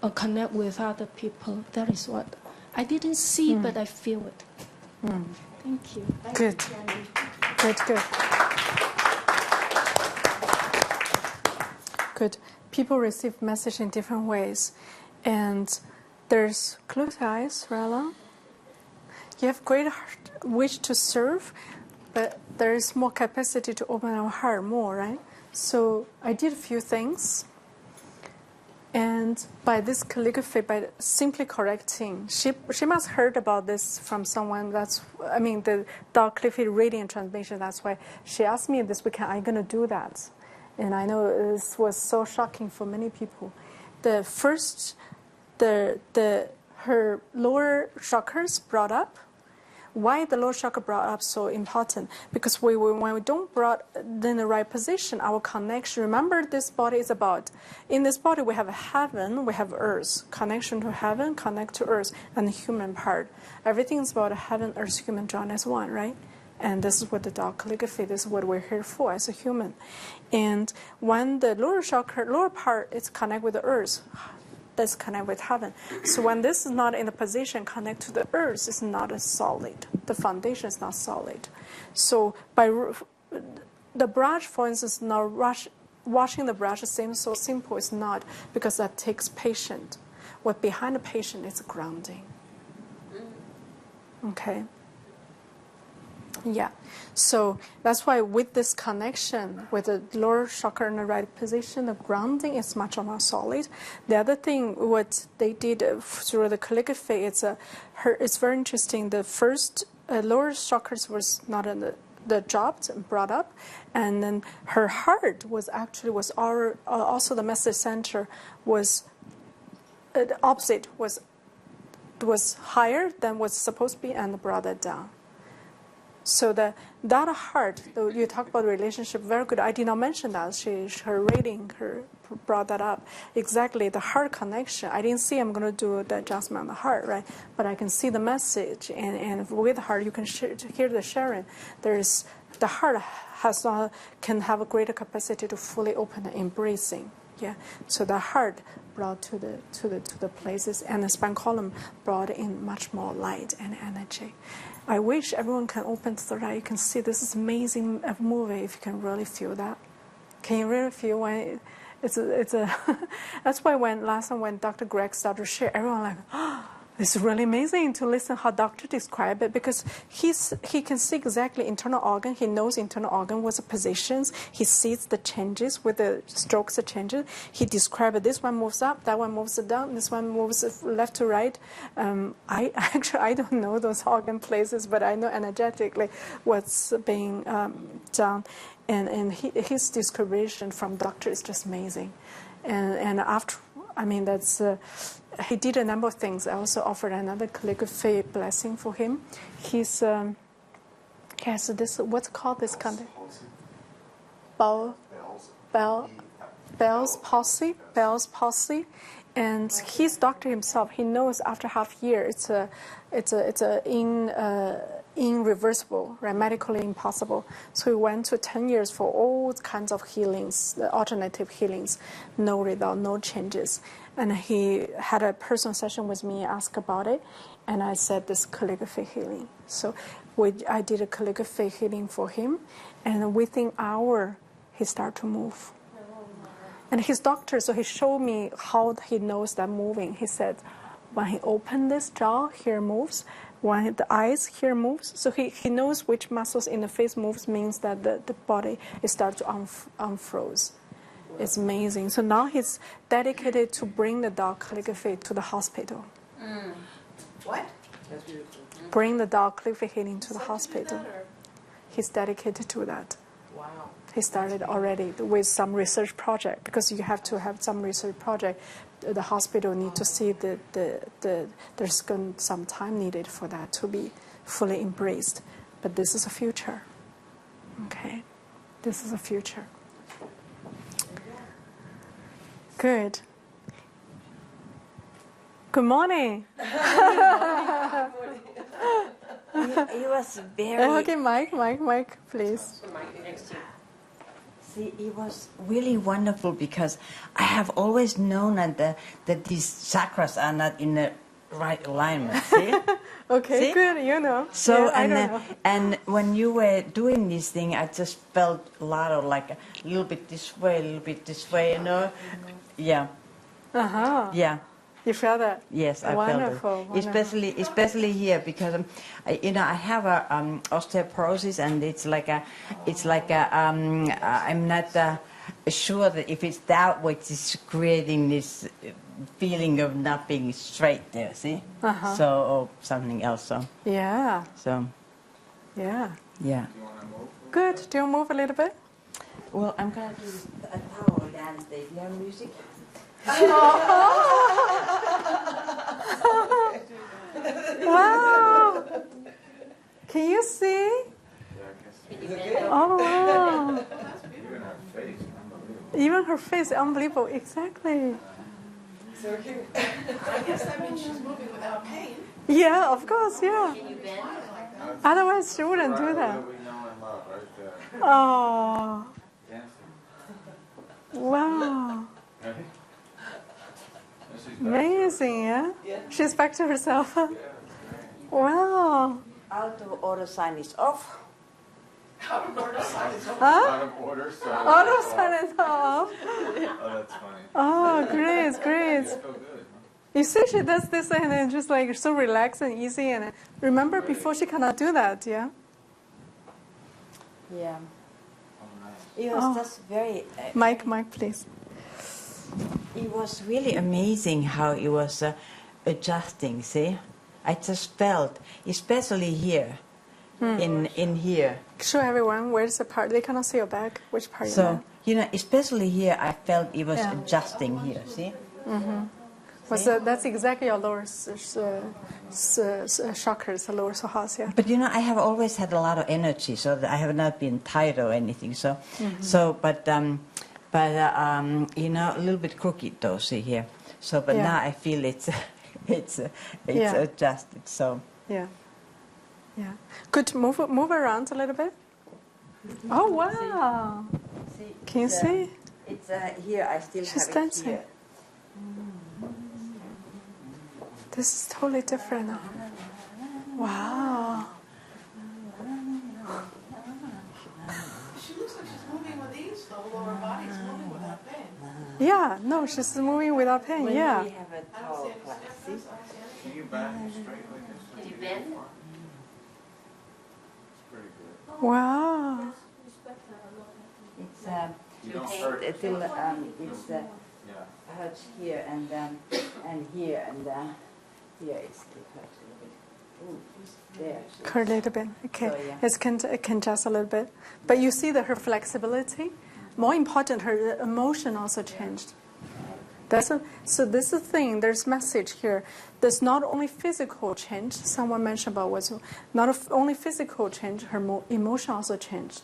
or connect with other people. That is what I didn't see, but I feel it. Thank you. Good. Good. Good. People receive message in different ways, and there's close eyes, Rala. You have great wish to serve, but there is more capacity to open our heart more, right? So I did a few things, and by this calligraphy, by simply correcting, she must have heard about this from someone. The Dao calligraphy reading and transmission. That's why she asked me this weekend, "Are you going to do that?" And I know this was so shocking for many people. The first, her lower chakras brought up. Why the lower chakra brought up so important? Because when we don't brought in the right position, our connection. Remember, this body is about. In this body, we have heaven, we have earth. Connection to heaven, connect to earth, and the human part. Everything is about heaven, earth, human, joined as one, right? And this is what the Dao calligraphy. This is what we're here for as a human. And when the lower chakra, lower part, is connect with the earth. That's connect with heaven. So when this is not in the position connect to the earth, it's not a solid. The foundation is not solid. So by the brush, for instance, now washing the brush seems so simple. It's not, because that takes patience. What behind the patient is grounding. Okay. Yeah, so that's why with this connection with the lower chakra in the right position, the grounding is much more solid. The other thing, what they did through the calligraphy, it's very interesting. The first lower chakras was not in the dropped and brought up, and then her heart was also the message center was the opposite, was higher than what's supposed to be, and brought it down. So that heart, you talk about relationship, very good. I did not mention that. Her reading, brought that up. Exactly, the heart connection. I didn't see I'm going to do the adjustment on the heart, right? But I can see the message, and with the heart, you can hear the sharing. The heart can have a greater capacity to fully open and embracing. Yeah. So the heart brought to the places, and the spine column brought in much more light and energy. I wish everyone can open to the right. You can see this is amazing movie if you can really feel that. Can you really feel when it's a that's why last time when Dr. Greg started to share, everyone like, oh, it's really amazing to listen how doctor describe it, because he can see exactly internal organ. He knows internal organ with the positions. He sees the changes with the strokes, the changes. He described this one moves up, that one moves down, this one moves left to right. I don't know those organ places, but I know energetically what's being done. And his description from doctor is just amazing. And after, I mean, that's he did a number of things. I also offered another calligraphy blessing for him. He has this, what's called this kind of Bell's palsy. And he's doctor himself. He knows after half year it's irreversible, right? Medically impossible. So he went to 10 years for all kinds of healings, the alternative healings, no result, no changes. And he had a personal session with me, asked about it, and I said this calligraphy healing. So I did a calligraphy healing for him, and within an hour he started to move. And his doctor, so he showed me how he knows that moving. He said, when he opened this jaw, here moves. When the eyes, here moves. So he knows which muscles in the face moves, means that the body is starts to unfroze. It's amazing. So now he's dedicated to bring the dog calligraphy to the hospital. What? Bring the dog calligraphy healing to the hospital. He's dedicated to that. Wow. He started already with some research project, because you have to have some research project. The hospital need to see there's some time needed for that to be fully embraced. But this is a future. Okay, this is a future. Good. Good morning. It was very... Okay, Mike, please. See, it was really wonderful, because I have always known that these chakras are not in the right alignment. See? Okay, See? good, you know. So, yeah, I don't know. And when you were doing this thing, I just felt a lot of like a little bit this way, a little bit this way, you know? Yeah. Uh-huh. Yeah. You felt that? Yes, I wonderful, felt it. Especially here, because I have a osteoporosis, and I'm not sure that if it's that which is creating this feeling of not being straight there. See, so or something else. So yeah. So yeah. Yeah. Good. Do you move a little bit? Well, I'm gonna do a power dance. Do you have music? Wow! Can you see? Oh wow! Even her face, unbelievable. Exactly. So I guess that means she's moving without pain. Yeah, of course. Yeah. Otherwise, she wouldn't do that. Oh. Wow. Amazing, yeah? She's back to herself. Wow. Out of order sign is off. Out of order sign is off. Huh? Out of order sign. Out of sign is off. Oh, that's funny. Oh, great, great. So good. You see, she does this and then just like so relaxed and easy. And remember, before she cannot do that, yeah? Yeah. It was just very... Mike, please. It was really amazing how it was adjusting, see? I just felt, especially here, in here. Show everyone where's the part. They cannot see your back. Which part So, especially here, I felt it was adjusting here, see? Mm-hmm. That's exactly your lower chakras, the lower sohas, yeah. But I have always had a lot of energy, so that I have not been tired or anything. So, but a little bit crooked though. See here. So, but now I feel it's adjusted. So. Yeah. Yeah. Good. Move around a little bit. Oh wow! Can you see? It's here. I still She's have dancing. it here. This is totally different now. Wow. She looks like she's moving with ease, though, although her body's moving without pain. Yeah, no, she's moving without pain. When Yeah. we have a towel class, see? Can you back straight like this? Can you bend? It's pretty good. Wow. It's You don't it's hurt. till it's Yeah. hurts here and here and here it hurts a little bit. Ooh, there. Curl a little bit. Okay. So, yeah. It can adjust a little bit. But you see that her flexibility, more important, her emotion also changed. So this is the thing, there's message here. There's not only physical change, someone mentioned about what's not only physical change, her emotion also changed.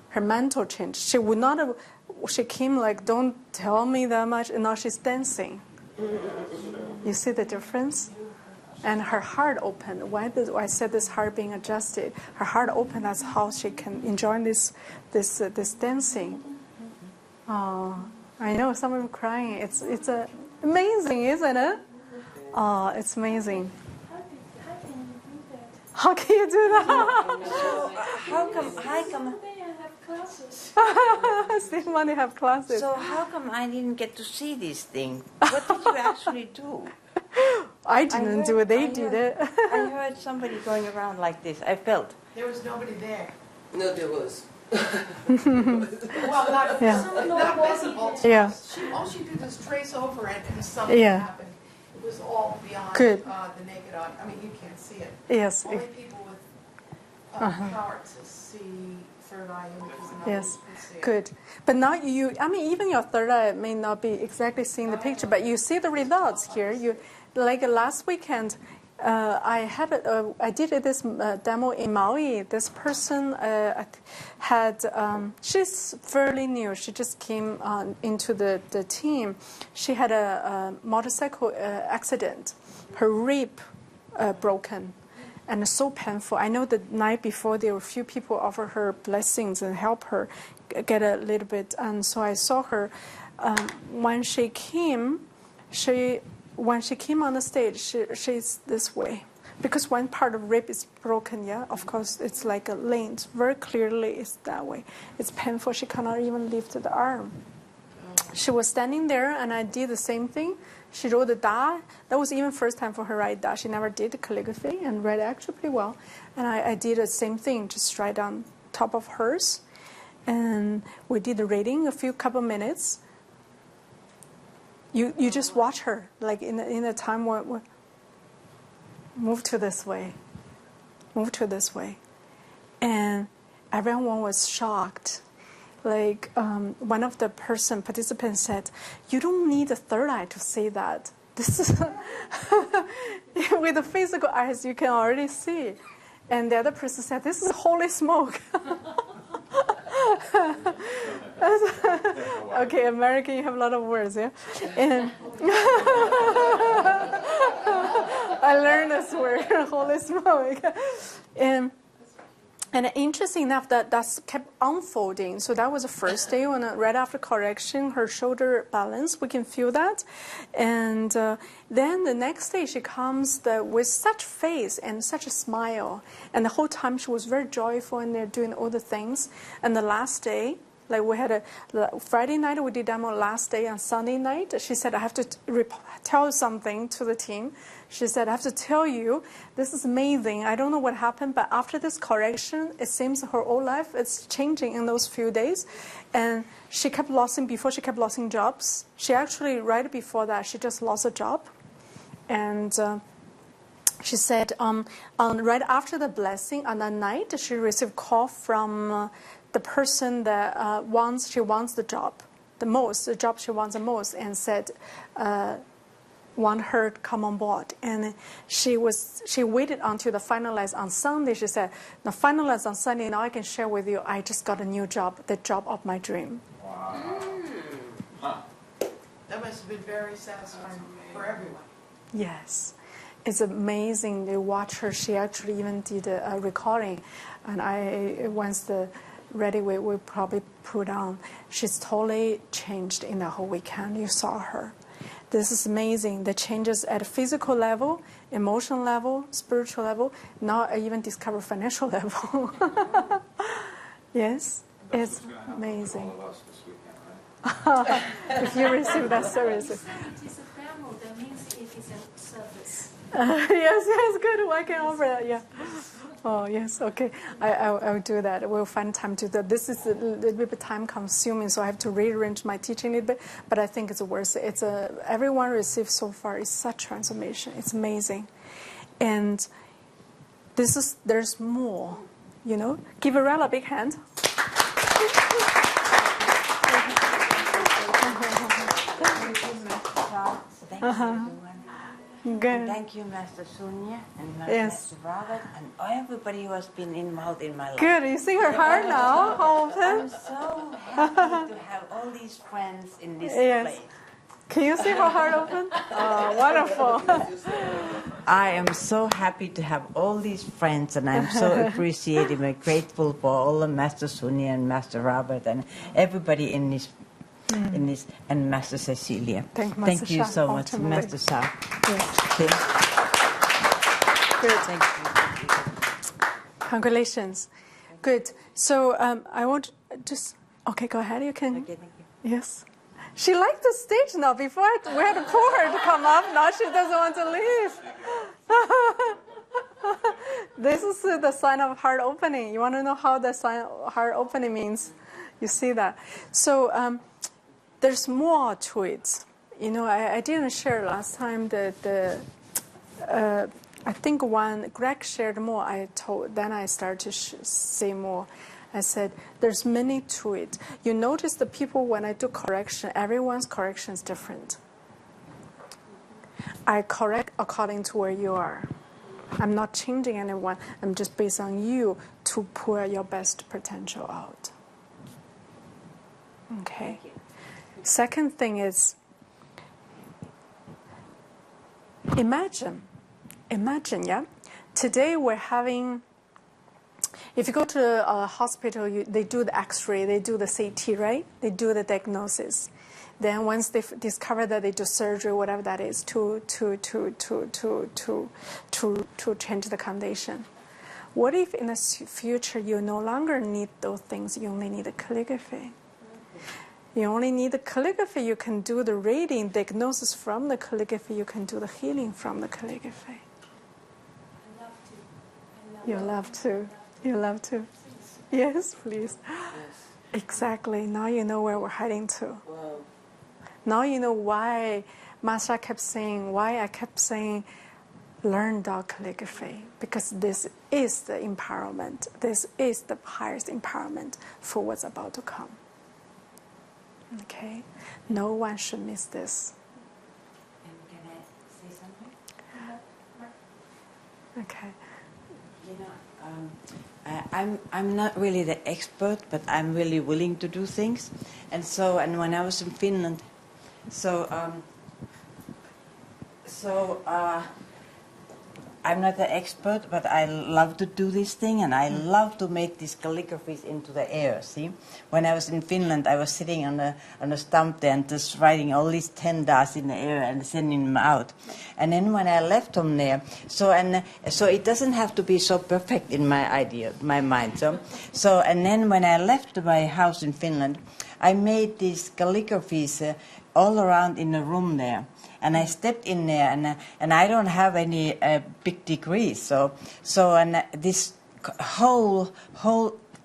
Her mental change. She would not have, she came like, don't tell me that much, and now she's dancing. You see the difference? And her heart opened. Why did I said this heart being adjusted? Her heart opened. That's how she can enjoy this dancing. Oh, I know some of them crying. It's amazing, isn't it? Oh, it's amazing. How can you do that? How come Still want to have classes. So how come I didn't get to see this thing? What did you actually do? I didn't do it. They did it. I heard somebody going around like this. I felt. There was nobody there. No, there was. Well, not, Yeah. not visible to Yeah. us. All she did was trace over it and something Yeah. happened. It was all beyond Good. the naked eye. I mean, you can't see it. Yes. Only people with power to see third eye images and Yes, others can see it. good. But now even your third eye may not be exactly seeing the picture, but you see the results here. Like last weekend, I did this demo in Maui. This person she's fairly new. She just came into the team. She had a motorcycle accident. Her rib broken. And it's so painful. I know the night before there were a few people offer her blessings and help her get a little bit. And so I saw her when she came on the stage. She's this way because one part of rib is broken. Yeah, of course it's like a lane. Very clearly, it's that way. It's painful. She cannot even lift the arm. She was standing there, and I did the same thing. She wrote the Da. That was even first time for her write Da. She never did calligraphy and read actually pretty well. And I did the same thing, just write on top of hers. And we did the reading a couple minutes. You just watch her, like in the time where move to this way. And everyone was shocked. Like one of the participants said, "You don't need a third eye to say that. This is with the physical eyes you can already see." And the other person said, "This is holy smoke." Okay, American, you have a lot of words, yeah. And I learned this word, holy smoke, And interesting enough, that's kept unfolding. So that was the first day when right after correction, her shoulder balance, we can feel that. And then the next day she comes with such face and such a smile. And the whole time she was very joyful and they're doing all the things. And the last day, like we had Friday night, we did demo last day on Sunday night. She said, I have to tell something to the team. She said, I have to tell you, this is amazing. I don't know what happened, but after this correction, it seems her whole life is changing in those few days. And she kept losing jobs. She actually, right before that, she just lost a job. And she said, right after the blessing on that night, she received a call from the person that she wants the job the job she wants the most, and said, want her to come on board. And she waited until the finalized on Sunday. She said, now finalized on Sunday, now I can share with you, I just got a new job, the job of my dream. Wow. Huh. That must have been very satisfying for everyone. Yes. It's amazing to watch her. She actually even did a recording. And once ready weight we probably put on. She's totally changed in the whole weekend. You saw her. This is amazing. The changes at physical level, emotional level, spiritual level. Now I even discover financial level. Yes, it's amazing. If you receive that service. It is a demo. That means it is a service. Yes, good. Why can I offer that? Yeah. Oh, yes. Okay. I'll do that. We'll find time to do that. This is a little bit time consuming, so I have to rearrange my teaching a little bit. But I think it's worth it. Everyone received so far is such transformation. It's amazing, and there's more. You know, give Arella a big hand. Thank you, everyone. Good. And thank you, Master Sonia and Master Robert, and everybody who has been involved in my life. Good. You see her heart now? How often? I'm so happy to have all these friends in this place. Can you see her heart open? Oh, wonderful. I am so happy to have all these friends, and I'm so appreciative and grateful for all of Master Sonia and Master Robert and everybody in this. And Master Cecilia. Thank you so much, Master Shah. Good. Thank you. Congratulations. Good. So I want just go ahead. You can. Okay, thank you. Yes. She liked the stage now. Before we had to pull her to come up. Now she doesn't want to leave. This is the sign of heart opening. You want to know how the sign of heart opening means? You see that. So. There's more to it. You know, I didn't share last time that I think when Greg shared more, then I started to say more. I said, there's many to it. You notice the people, when I do correction, everyone's correction is different. I correct according to where you are. I'm not changing anyone. I'm just based on you to pour your best potential out. Okay. Second thing is, imagine, yeah? Today we're having, if you go to a hospital, they do the x-ray, they do the CT, right? They do the diagnosis. Then once they discover that, they do surgery, whatever that is, to change the condition. What if in the future you no longer need those things, you only need a calligraphy? You only need the calligraphy, you can do the reading, diagnosis from the calligraphy, you can do the healing from the calligraphy. I love to. You love to. You love to. Yes, please. Yes. Exactly. Now you know where we're heading to. Wow. Now you know why Masha kept saying, learn dot calligraphy. Because this is the empowerment. This is the highest empowerment for what's about to come. Okay, no one should miss this. And can I say something? Okay. You know, I'm not really the expert, but I'm really willing to do things. And when I was in Finland, I'm not the expert, but I love to do this thing, and I love to make these calligraphies into the air, see? When I was in Finland, I was sitting on a stump there and just writing all these 10 dots in the air and sending them out. And then when I left from there, so it doesn't have to be so perfect in my mind. And then when I left my house in Finland, I made these calligraphies all around in the room there. And I stepped in there, and I don't have any big degrees, and this whole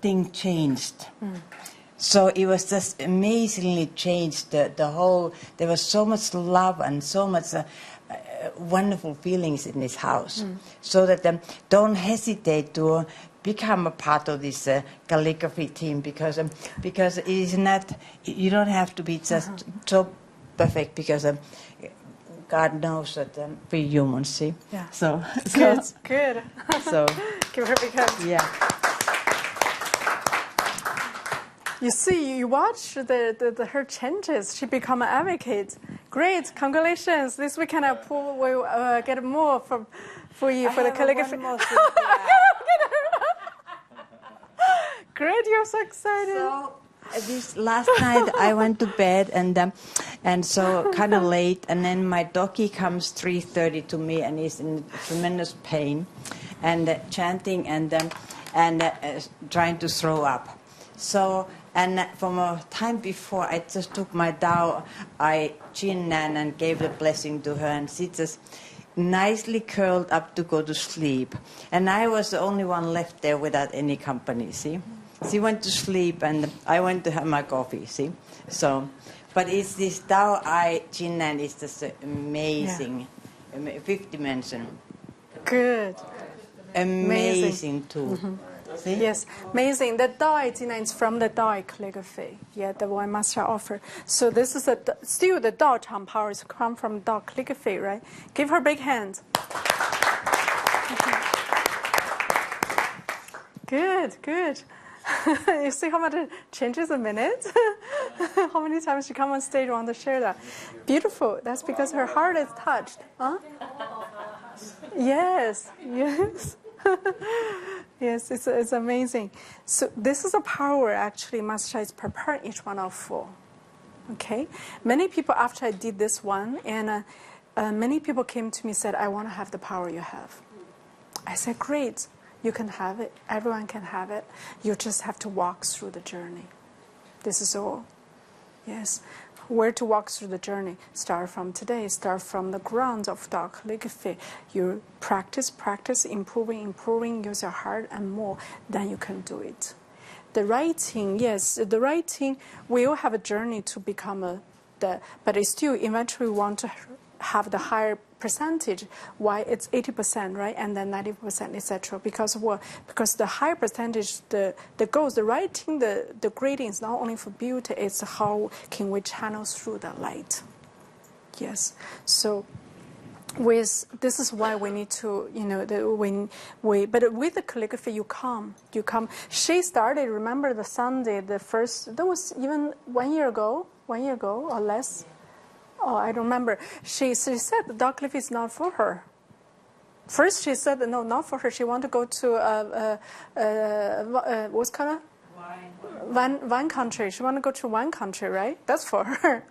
thing changed. So it was just amazingly changed. The whole, there was so much love and so much wonderful feelings in this house. So that don't hesitate to become a part of this calligraphy team, because it is not, you don't have to be just so perfect, because God knows that we're humans, see? Yeah. So good. So give her a big hand. Yeah. You see, you watch her changes. She become an advocate. Great, congratulations! This weekend we'll get more for you for the calligraphy. Great, you're so excited. So this last night I went to bed and so kind of late, and then my doggy comes 3:30 to me and he's in tremendous pain, and chanting and trying to throw up. So and from a time before, I just took my Tao, I Jin Nan and gave the blessing to her, and she just nicely curled up to go to sleep. And I was the only one left there without any company, see? She went to sleep and I went to have my coffee, see? So, but it's this Tao I Jin Nan is just amazing, fifth dimension. Good. Amazing tool. See? Yes, amazing. The Dao Jin is from the Dao calligraphy. Yeah, the one Master offered. So this is still the Dao Chang powers come from Dao calligraphy, right? Give her a big hand. Good, good. You see how much it changes a minute? How many times she come on stage want to share that? Beautiful. That's because her heart is touched. Huh? Yes, yes. Yes, it's amazing. So this is a power actually Master is preparing each one of for. Okay? Many people after I did this one, and many people came to me and said, I want to have the power you have. I said, great. You can have it. Everyone can have it. You just have to walk through the journey. This is all. Yes. Where to walk through the journey? Start from today. Start from the grounds of Dao calligraphy. You practice, improving, use your heart and more, then you can do it. The writing, yes, the writing, we all have a journey to become but it's still eventually want to have the higher percentage. Why it's 80%, right? And then 90%, etc. Because what? Because the higher percentage, the goals, the writing, the grading is not only for beauty, it's how can we channel through the light. Yes. So this is why we need to, but with the calligraphy you come. She started, remember the Sunday, that was even 1 year ago or less. Oh, I don't remember. She said the Dao calligraphy is not for her. First she said no, not for her. She wanted to go to what's called wine country. She wanted to go to wine country, right? That's for her.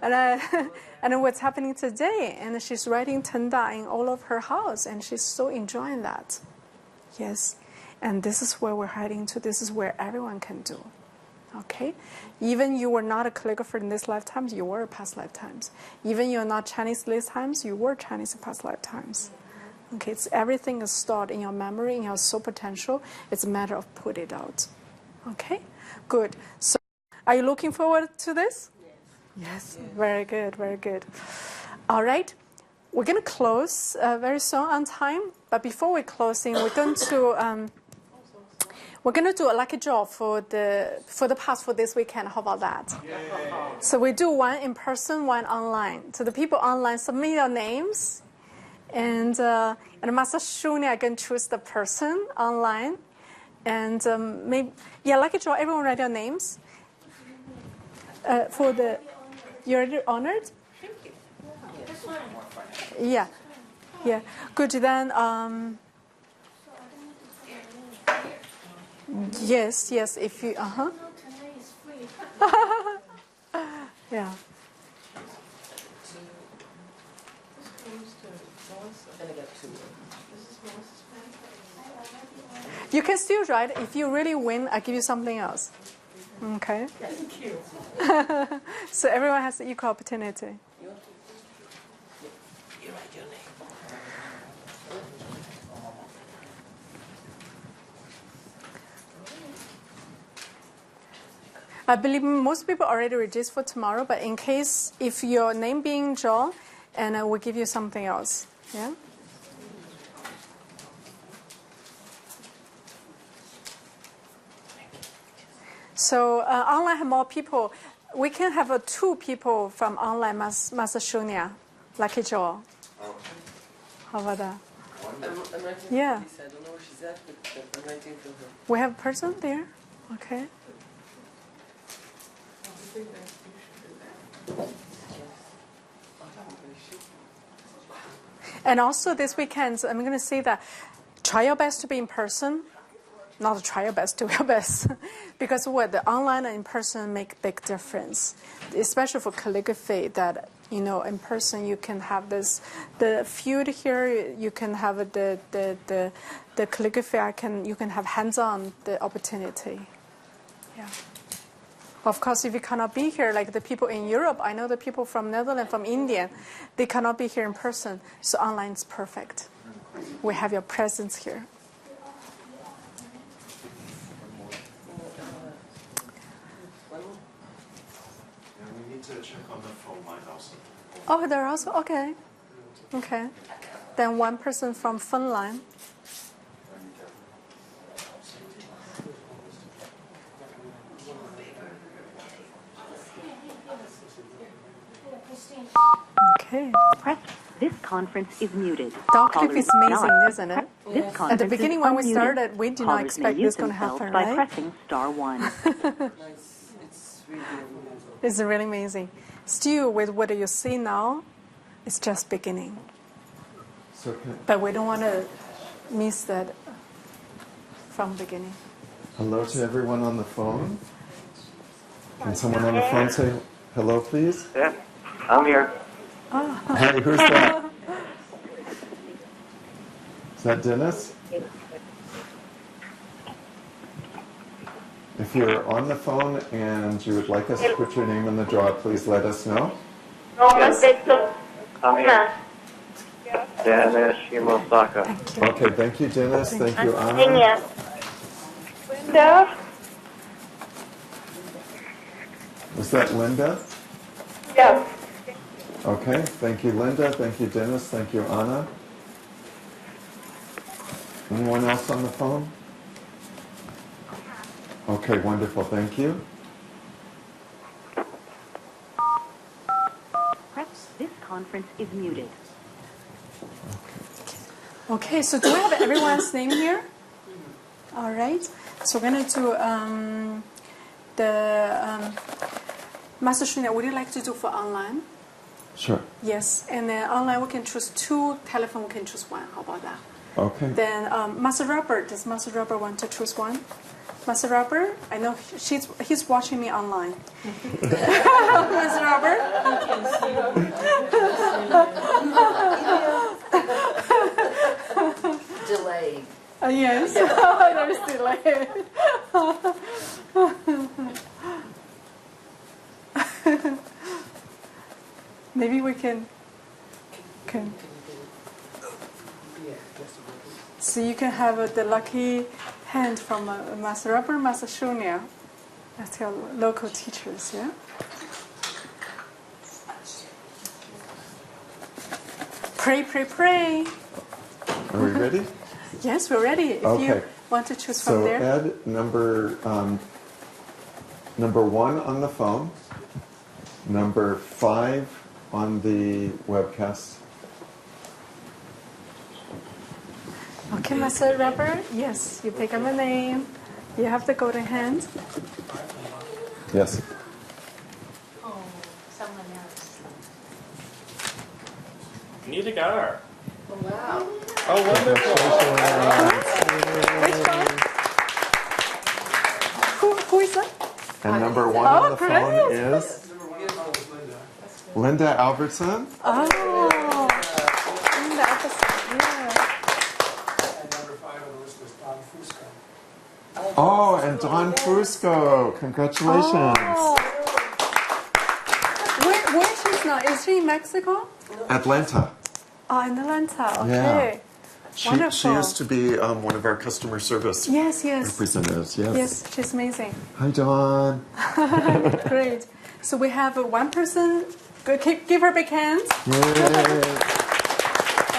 and what's happening today? And she's writing Tenda in all of her house, and she's so enjoying that. Yes, and this is where we're heading to. This is where everyone can do. Okay, even you were not a calligrapher in this lifetimes, you were past lifetimes. Even you're not Chinese this times, you were Chinese in past lifetimes. Okay, everything is stored in your memory, in your soul potential. It's a matter of put it out. Okay, good. So, are you looking forward to this? Yes. Very good, very good. All right, we're going to close very soon on time. But before we're closing, we're going to do a lucky draw for the pass for this weekend. How about that? Yay. So we do one in person, one online. So the people online submit your names, and Master Shunya can choose the person online, and lucky draw. Everyone write your names. You're already honored. Thank you. That's fine. Yeah. Good then. Yes. If you, yeah. You can still write. If you really win, I give you something else. Okay. Thank you. So everyone has equal opportunity. You write your name. I believe most people already registered for tomorrow, but in case if your name being drawn, and I will give you something else. Yeah. So online have more people. We can have 2 people from online Master Shunya, lucky draw. How about that? I'm writing Yeah. for Lisa. I don't know where she's at, but I'm writing for her. We have a person there. Okay. And also this weekend, I'm going to say that try your best to be in person. not try your best, do your best. Because what the online and in person make big difference, especially for calligraphy. That in person you can have the field here. You can have the calligraphy. You can have hands-on the opportunity. Yeah. Of course, if you cannot be here, like the people in Europe, I know the people from Netherlands, from India, they cannot be here in person. So online is perfect. We have your presence here. We need to check on the phone line also. Oh, they're also okay. Okay. Then one person from phone line. Okay. This conference is muted. Dog clip is amazing, Callers isn't it? This At the conference beginning is when we unmuted. started, we did not Callers may expect mute this going to themselves happen, by right? pressing *1. It's really amazing. Still, with what you see now, it's just beginning. So But we don't want to miss that from beginning. hello to everyone on the phone. Can someone on the phone say hello, please? Yeah, I'm here. Hey, who's that? Is that Dennis? If you're on the phone and you would like us to put your name in the draw, please let us know. I'm here. Dennis Shimosaka. Okay, thank you, Dennis. Thank you, Anna. Linda? Was that Linda? Yes. Okay, thank you, Linda. Thank you, Dennis. Thank you, Anna. Anyone else on the phone? Okay, wonderful. Thank you. This conference is muted. Okay, so do we have everyone's name here? All right. So we're going to do Master Shunya, would you like to do for online? Sure. Yes, and then online we can choose 2, telephone we can choose 1. How about that? Okay. Then Master Robert, does Master Robert want to choose 1? Master Robert, I know he's watching me online. Master Robert? Delayed. Yes, there's delay. Maybe we can. So you can have the lucky hand from Master Robert, Master Shunya. That's your local teachers, yeah? Pray, pray, pray. Are we ready? Yes, we're ready. If you want to choose from there. So Ed, number 1 on the phone, number 5 on the webcast. Okay, Master Robert. Yes, you pick up a name. You have the golden hand. Yes. Oh, someone else. Nidagar. Oh, wow. Oh, wonderful. Which one? Who is that? And number 1 on the great. phone is Linda Albertson. Oh, Linda Albertson, yeah. And number 5 on the list was Don Fusco. Oh, and Don Fusco. Congratulations. Oh. Where she's now? Is she in Mexico? Atlanta. Oh, in Atlanta. Okay. Yeah. She Wonderful. used to be one of our customer service Yes. representatives. Yes. Yes, she's amazing. Hi, Dawn. Great. So we have one person. Give her a big hand. Yay.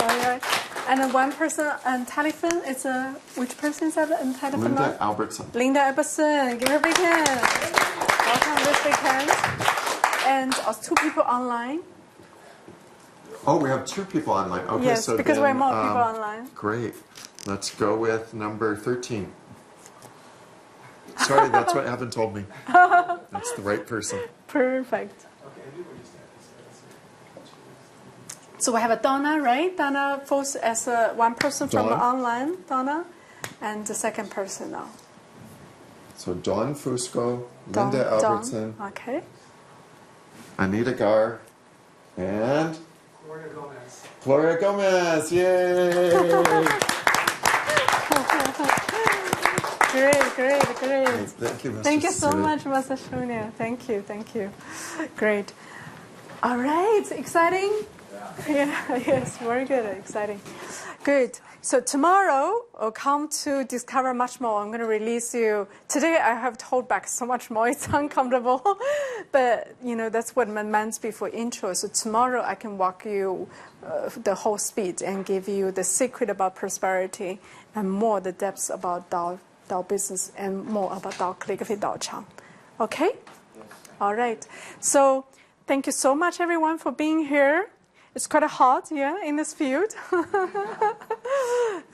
All right. And then one person on telephone. It's which person is that on telephone? Linda Albertson. Linda Albertson. Give her a big hand. Welcome with big hand. And also 2 people online. Oh, we have 2 people online. Okay, Yes, so because then, we have more people online. Great. Let's go with number 13. Sorry, that's what Evan told me. That's the right person. Perfect. So we have a Donna, right? Donna falls as one person from Donna. online. Donna. And the second person now. So Dawn Fusco, Linda Albertson, okay. Anita Gar, and Gloria Gomez. Gloria Gomez. Yay! Great. Thank you, Mr. Thank you so Cecilia. much, Master Shunya. Thank you. Great. All right, exciting? Yeah, yes, very good, exciting. Good. So tomorrow, I'll come to discover much more. I'm going to release you. Today, I have to hold back so much more. It's uncomfortable. But, that's what meant before intro. So tomorrow, I can walk you the whole speed and give you the secret about prosperity and more the depths about Dao business and more about Dao calligraphy, Dao Chang. Okay? Yes. All right. So thank you so much, everyone, for being here. It's quite hot, in this field.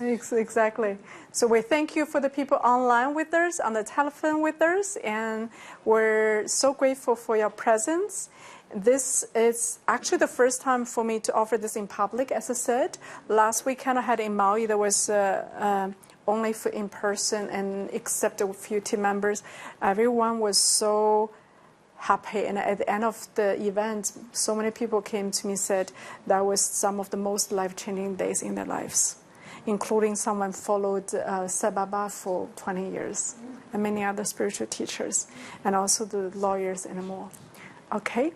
Exactly. So we thank you for the people online with us, on the telephone with us, and we're so grateful for your presence. This is actually the first time for me to offer this in public, as I said. Last weekend I had in Maui, there was only for in person, and except a few team members, everyone was so happy. And at the end of the event, so many people came to me and said that was some of the most life-changing days in their lives, including someone followed Sababa for 20 years, and many other spiritual teachers, and also the lawyers and more. Okay?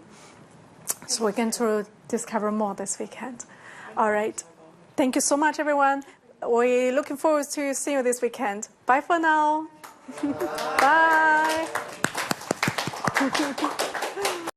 So we're going to discover more this weekend. All right. Thank you so much, everyone. We're looking forward to seeing you this weekend. Bye for now. Bye.